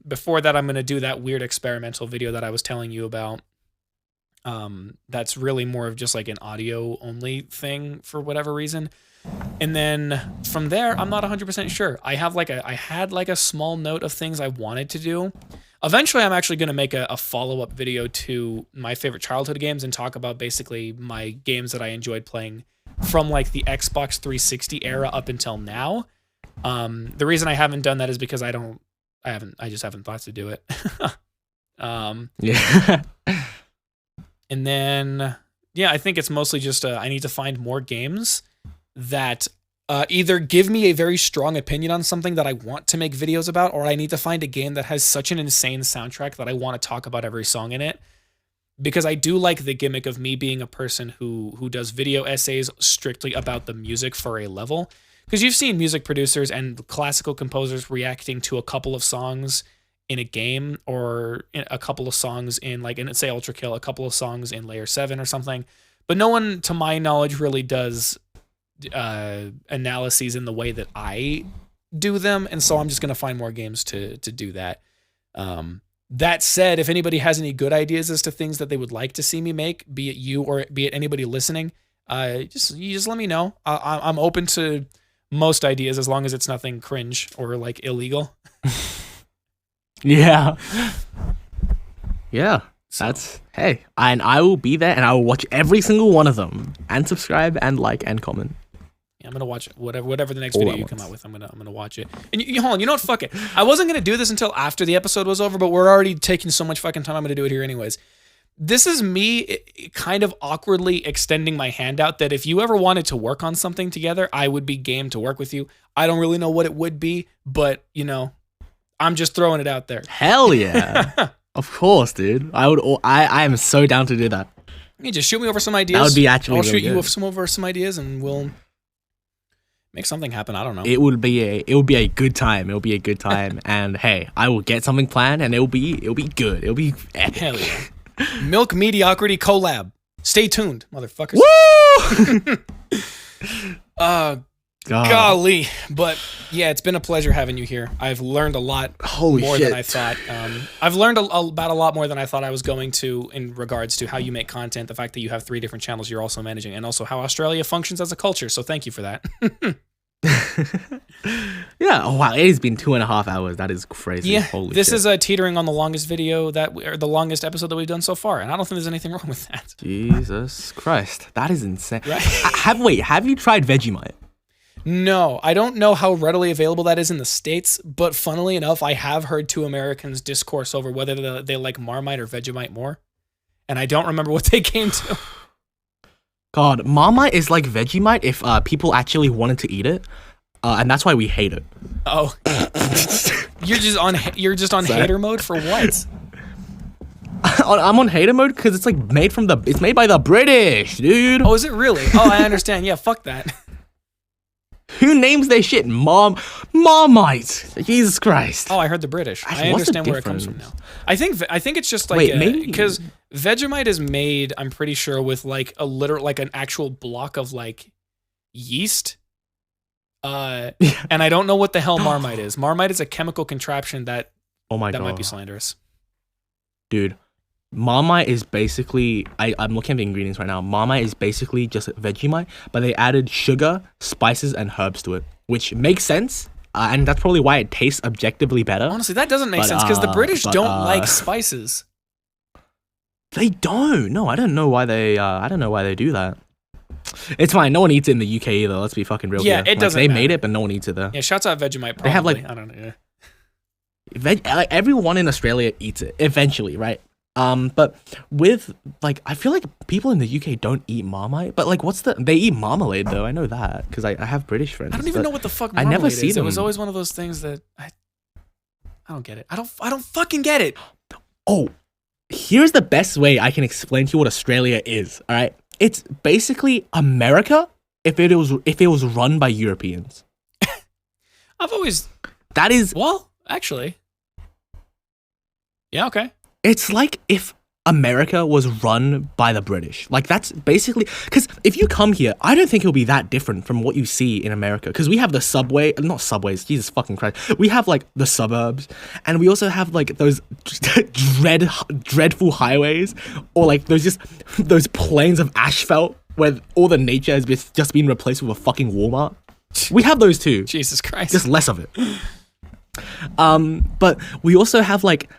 Before that, I'm gonna do that weird experimental video that I was telling you about. That's really more of just like an audio only thing for whatever reason. And then from there, I'm not 100% sure. I had like a small note of things I wanted to do. Eventually, I'm actually going to make a follow-up video to my favorite childhood games and talk about basically my games that I enjoyed playing from like the Xbox 360 era up until now. The reason I haven't done that is because I just haven't thought to do it. Yeah. And then, yeah, I think it's mostly just I need to find more games that either give me a very strong opinion on something that I want to make videos about, or I need to find a game that has such an insane soundtrack that I want to talk about every song in it. Because I do like the gimmick of me being a person who does video essays strictly about the music for a level. Because you've seen music producers and classical composers reacting to a couple of songs in a game, or a couple of songs in, like, in, say, ULTRAKILL, a couple of songs in Layer 7 or something. But no one, to my knowledge, really does analyses in the way that I do them, and so I'm just gonna find more games to do that. That said, if anybody has any good ideas as to things that they would like to see me make, be it you or be it anybody listening, you just let me know. I'm open to most ideas as long as it's nothing cringe or like illegal. Yeah. That's, hey, and I will be there, and I will watch every single one of them, and subscribe and like and comment. Yeah, I'm gonna watch it. Whatever the next video you come out with, I'm gonna watch it. And hold on, you know what? Fuck it. I wasn't gonna do this until after the episode was over, but we're already taking so much fucking time. I'm gonna do it here anyways. This is me kind of awkwardly extending my hand out that if you ever wanted to work on something together, I would be game to work with you. I don't really know what it would be, but you know, I'm just throwing it out there. Hell yeah. Of course, dude. I am so down to do that. You just shoot me over some ideas. That would be actually I'll really shoot you good. over some ideas, and we'll make something happen. I don't know. It would be a good time. It'll be a good time. And hey, I will get something planned, and it'll be good. It'll be epic. Hell yeah. Milk Mediocrity collab. Stay tuned, motherfuckers. Woo! Golly. But yeah, it's been a pleasure having you here. I've learned a lot more than I thought. I've learned about a lot more than I thought I was going to in regards to how you make content, the fact that you have 3 different channels you're also managing, and also how Australia functions as a culture. So thank you for that. Yeah. Oh wow, it has been 2.5 hours. That is crazy. Yeah. Holy this shit. is teetering on the longest video or the longest episode that we've done so far, and I don't think there's anything wrong with that. Jesus Christ, that is insane. Right? Have you tried Vegemite? No, I don't know how readily available that is in the States, but funnily enough, I have heard 2 Americans discourse over whether they like Marmite or Vegemite more, and I don't remember what they came to. God, Marmite is like Vegemite if people actually wanted to eat it, and that's why we hate it. Oh, you're just on hater mode for what? I'm on hater mode because it's like it's made by the British, dude. Oh, is it really? Oh, I understand. Yeah, fuck that. Who names their shit Marmite? Jesus Christ. Oh, I heard the British. Actually, I what's the understand where it comes from now. I think it's just like because Vegemite is made, I'm pretty sure, with like an actual block of like yeast. And I don't know what the hell Marmite is. Marmite is a chemical contraption that God. might be slanderous. Dude, Marmite is basically, I'm looking at the ingredients right now. Marmite is basically just Vegemite, but they added sugar, spices, and herbs to it, which makes sense. And that's probably why it tastes objectively better. Honestly, that doesn't make sense because the British don't like spices. They don't. No, I don't know why they. I don't know why they do that. It's fine. No one eats it in the UK either. Let's be fucking real. Yeah, here. it doesn't They matter. made it, but no one eats it there. Yeah, shouts out Vegemite. Probably. They have, like- I don't know. Like, everyone in Australia eats it eventually, right? But with like, I feel like people in the UK don't eat Marmite, but like, they eat marmalade though. I know that because I have British friends. I don't even know what the fuck I marmalade never is. see It was them. always one of those things that I don't get it. I don't fucking get it. Oh, here's the best way I can explain to you what Australia is. All right, it's basically America if it was run by Europeans. I've always That is, well, actually. Yeah, okay. it's like if America was run by the British. Like that's basically, because if you come here, I don't think it'll be that different from what you see in America. Because we have the subway, not subways, Jesus fucking Christ. We have like the suburbs, and we also have like those dreadful highways, or like those plains of asphalt where all the nature has just been replaced with a fucking Walmart. We have those too. Jesus Christ. Just less of it. But we also have like,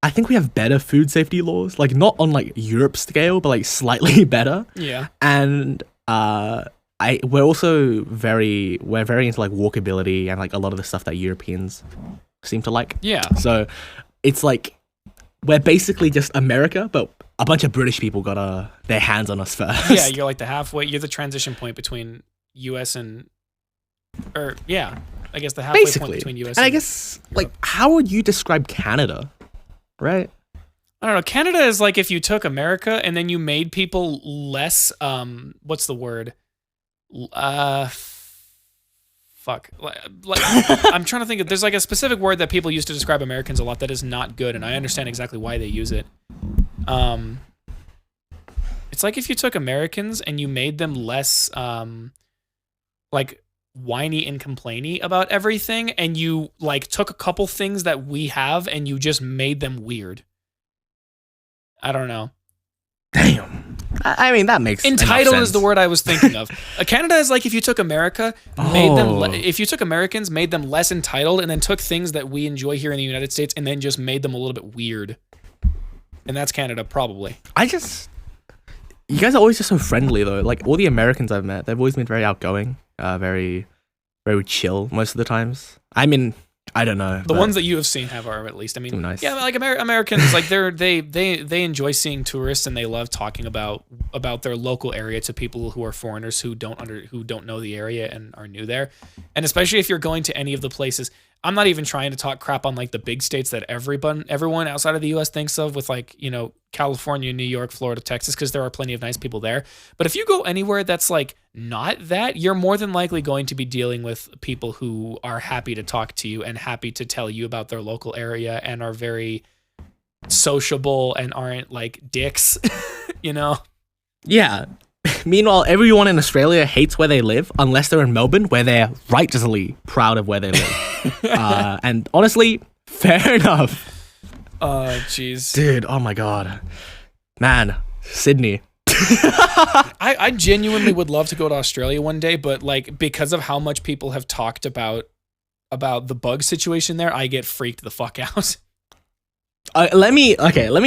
I think we have better food safety laws, like not on like Europe scale, but like slightly better. Yeah. And we're also very into like walkability and like a lot of the stuff that Europeans seem to like. Yeah. So it's like we're basically just America, but a bunch of British people got their hands on us first. Yeah, you're like you're the transition point between US and I guess the halfway basically. point between US and I guess like, how would you describe Canada? Right? I don't know. Canada is like if you took America and then you made people less what's the word? Fuck. Like I'm trying to think of, there's like a specific word that people use to describe Americans a lot that is not good, and I understand exactly why they use it. It's like if you took Americans and you made them less like whiny and complainy about everything, and you like took a couple things that we have and you just made them weird. I don't know. Damn. I mean, that makes entitled sense. is the word I was thinking of. Canada is like if you took America, made them if you took Americans, made them less entitled, and then took things that we enjoy here in the United States and then just made them a little bit weird. And that's Canada, probably. You guys are always just so friendly though. Like all the Americans I've met, they've always been very outgoing, very, very chill most of the times. I mean, I don't know. The ones that you have seen are at least. I mean, nice. Yeah, like Americans, like they enjoy seeing tourists and they love talking about their local area to people who are foreigners who don't know the area and are new there. And especially if you're going to any of the places, I'm not even trying to talk crap on like the big states that everyone outside of the US thinks of with like, you know, California, New York, Florida, Texas, because there are plenty of nice people there. But if you go anywhere that's like not that, you're more than likely going to be dealing with people who are happy to talk to you and happy to tell you about their local area and are very sociable and aren't like dicks, you know? Yeah. Meanwhile, everyone in Australia hates where they live unless they're in Melbourne, where they're righteously proud of where they live. And honestly, fair enough. Jeez. Dude, oh my God. Man, Sydney. I genuinely would love to go to Australia one day, but like because of how much people have talked about the bug situation there, I get freaked the fuck out. Let me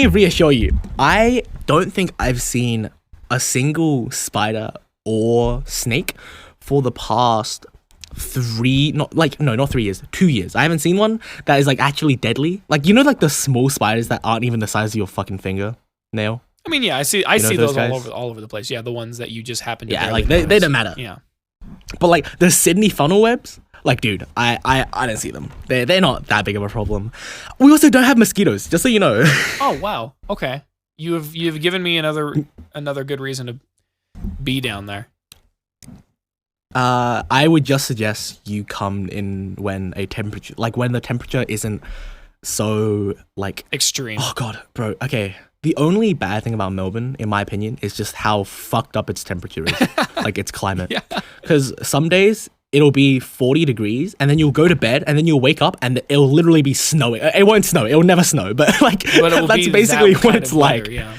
reassure you. I don't think I've seen a single spider or snake for the past 2 years. I haven't seen one that is like actually deadly. Like, you know, like the small spiders that aren't even the size of your fucking fingernail. I mean, yeah, I see those those guys? all over the place. Yeah, the ones that you just happen to. Yeah, barely like they notice. don't matter. Yeah, but like the Sydney funnel webs, like, dude, I don't see them. They're not that big of a problem. We also don't have mosquitoes, just so you know. Oh wow. Okay. You've given me another good reason to be down there. I would just suggest you come in when the temperature isn't so like Extreme. Oh God, bro. Okay. The only bad thing about Melbourne, in my opinion, is just how fucked up its temperature is. Like its climate. Yeah. Because some days it'll be 40 degrees and then you'll go to bed and then you'll wake up and it'll literally be snowing. It won't snow. It'll never snow. But like, that's basically what it's like. Weather, yeah.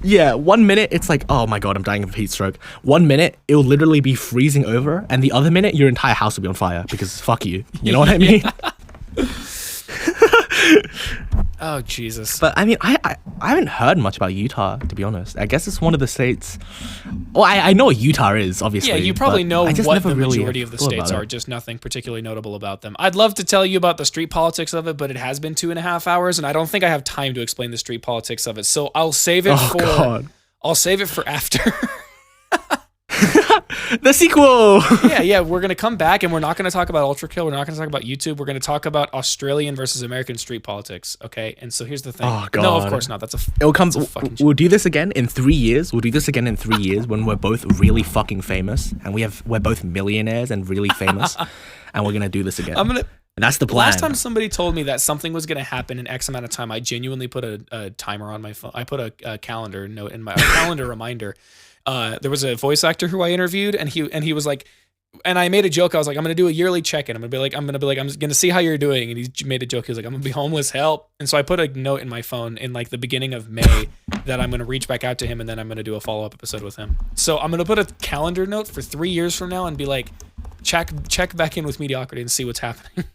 Yeah, 1 minute it's like, oh my God, I'm dying of a heat stroke. 1 minute it'll literally be freezing over, and the other minute your entire house will be on fire because fuck you. You know what I mean? Oh, Jesus. But I mean, I haven't heard much about Utah, to be honest. I guess it's one of the states. Well, I know what Utah is, obviously. Yeah, you probably know I just what never the really majority of the thought states about are, it. just nothing particularly notable about them. I'd love to tell you about the street politics of it, but it has been 2.5 hours, and I don't think I have time to explain the street politics of it. So I'll save it God. I'll save it for after. The sequel! Yeah, we're going to come back, and we're not going to talk about ULTRAKILL. We're not going to talk about YouTube. We're going to talk about Australian versus American street politics, okay? And so here's the thing. Oh, God. No, of course not. That's a It'll come. that's a fucking We'll do this again in 3 years. We'll do this again in 3 years when we're both really fucking famous and we're both millionaires and really famous, and we're gonna do this again. And that's the plan. Last time somebody told me that something was going to happen in X amount of time, I genuinely put a timer on my phone. I put a calendar note in my calendar reminder. There was a voice actor who I interviewed, and he was like, and I made a joke. I was like, I'm gonna do a yearly check-in. I'm gonna see how you're doing. And he made a joke. He was like, I'm gonna be homeless, help. And so I put a note in my phone in like the beginning of May that I'm gonna reach back out to him, and then I'm gonna do a follow-up episode with him. So I'm gonna put a calendar note for 3 years from now and be like, check back in with Mediocrity and see what's happening.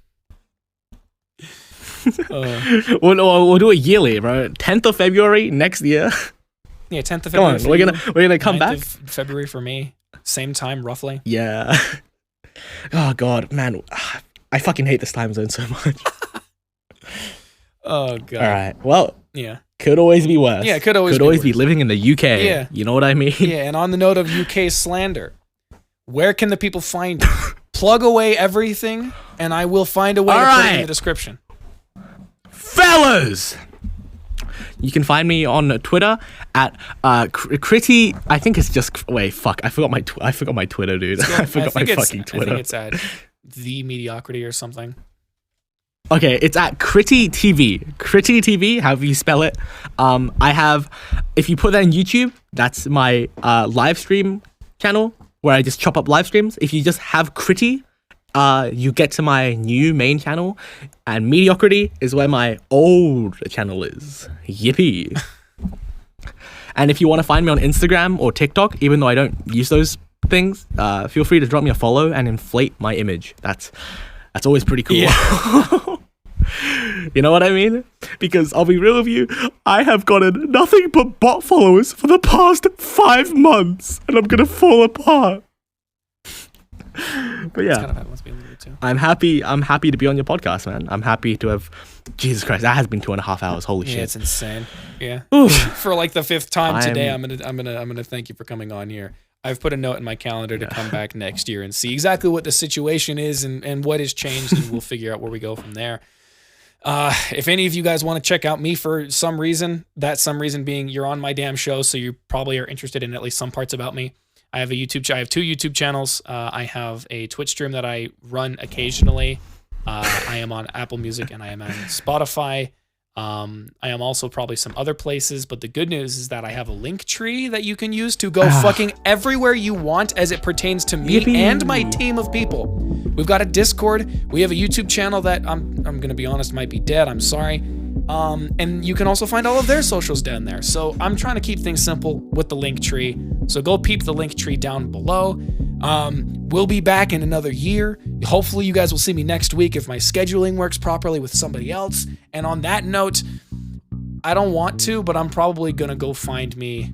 We'll do it yearly, bro. 10th of February next year. Yeah, 10th of Come on, February. we're gonna come 9th back. of February for me. Same time, roughly. Yeah. Oh God, man, I fucking hate this time zone so much. Oh God. All right. Well. Yeah. Could always be worse. Yeah, could always be worse. living in the UK. Yeah. You know what I mean? Yeah, and on the note of UK slander, where can the people find you? Plug away everything, and I will find a way to put it in the description. Fellas! You can find me on Twitter at Critea. I think it's just wait. Fuck! I forgot my Twitter, dude. I forgot my fucking Twitter. I think it's at The Mediocrity or something. Okay, it's at Critea TV. Critea TV, however you spell it. I have. If you put that in YouTube, that's my live stream channel where I just chop up live streams. If you just have Critea, you get to my new main channel, and Mediocrity is where my old channel is. Yippee. And if you want to find me on Instagram or TikTok, even though I don't use those things, feel free to drop me a follow and inflate my image. That's always pretty cool. Yeah. You know what I mean? Because I'll be real with you, I have gotten nothing but bot followers for the past 5 months, and I'm gonna fall apart. But yeah, kind of how it must be a little bit too. I'm happy to be on your podcast, man. I'm happy to have. Jesus Christ, that has been 2.5 hours. Holy shit, it's insane. Yeah. For like the 5th time today, I'm gonna thank you for coming on here. I've put a note in my calendar to come back next year and see exactly what the situation is and what has changed, and we'll figure out where we go from there. If any of you guys want to check out me for some reason, that some reason being you're on my damn show, so you probably are interested in at least some parts about me. I have I have 2 YouTube channels. I have a Twitch stream that I run occasionally. I am on Apple Music and I am on Spotify. I am also probably some other places, but the good news is that I have a link tree that you can use to go fucking everywhere you want as it pertains to me and my team of people. We've got a Discord. We have a YouTube channel that I'm gonna be honest might be dead. I'm sorry. And you can also find all of their socials down there. So I'm trying to keep things simple with the link tree. So go peep the link tree down below. We'll be back in another year. Hopefully you guys will see me next week if my scheduling works properly with somebody else. And on that note, I don't want to, but I'm probably gonna go find me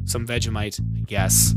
some Vegemite, I guess.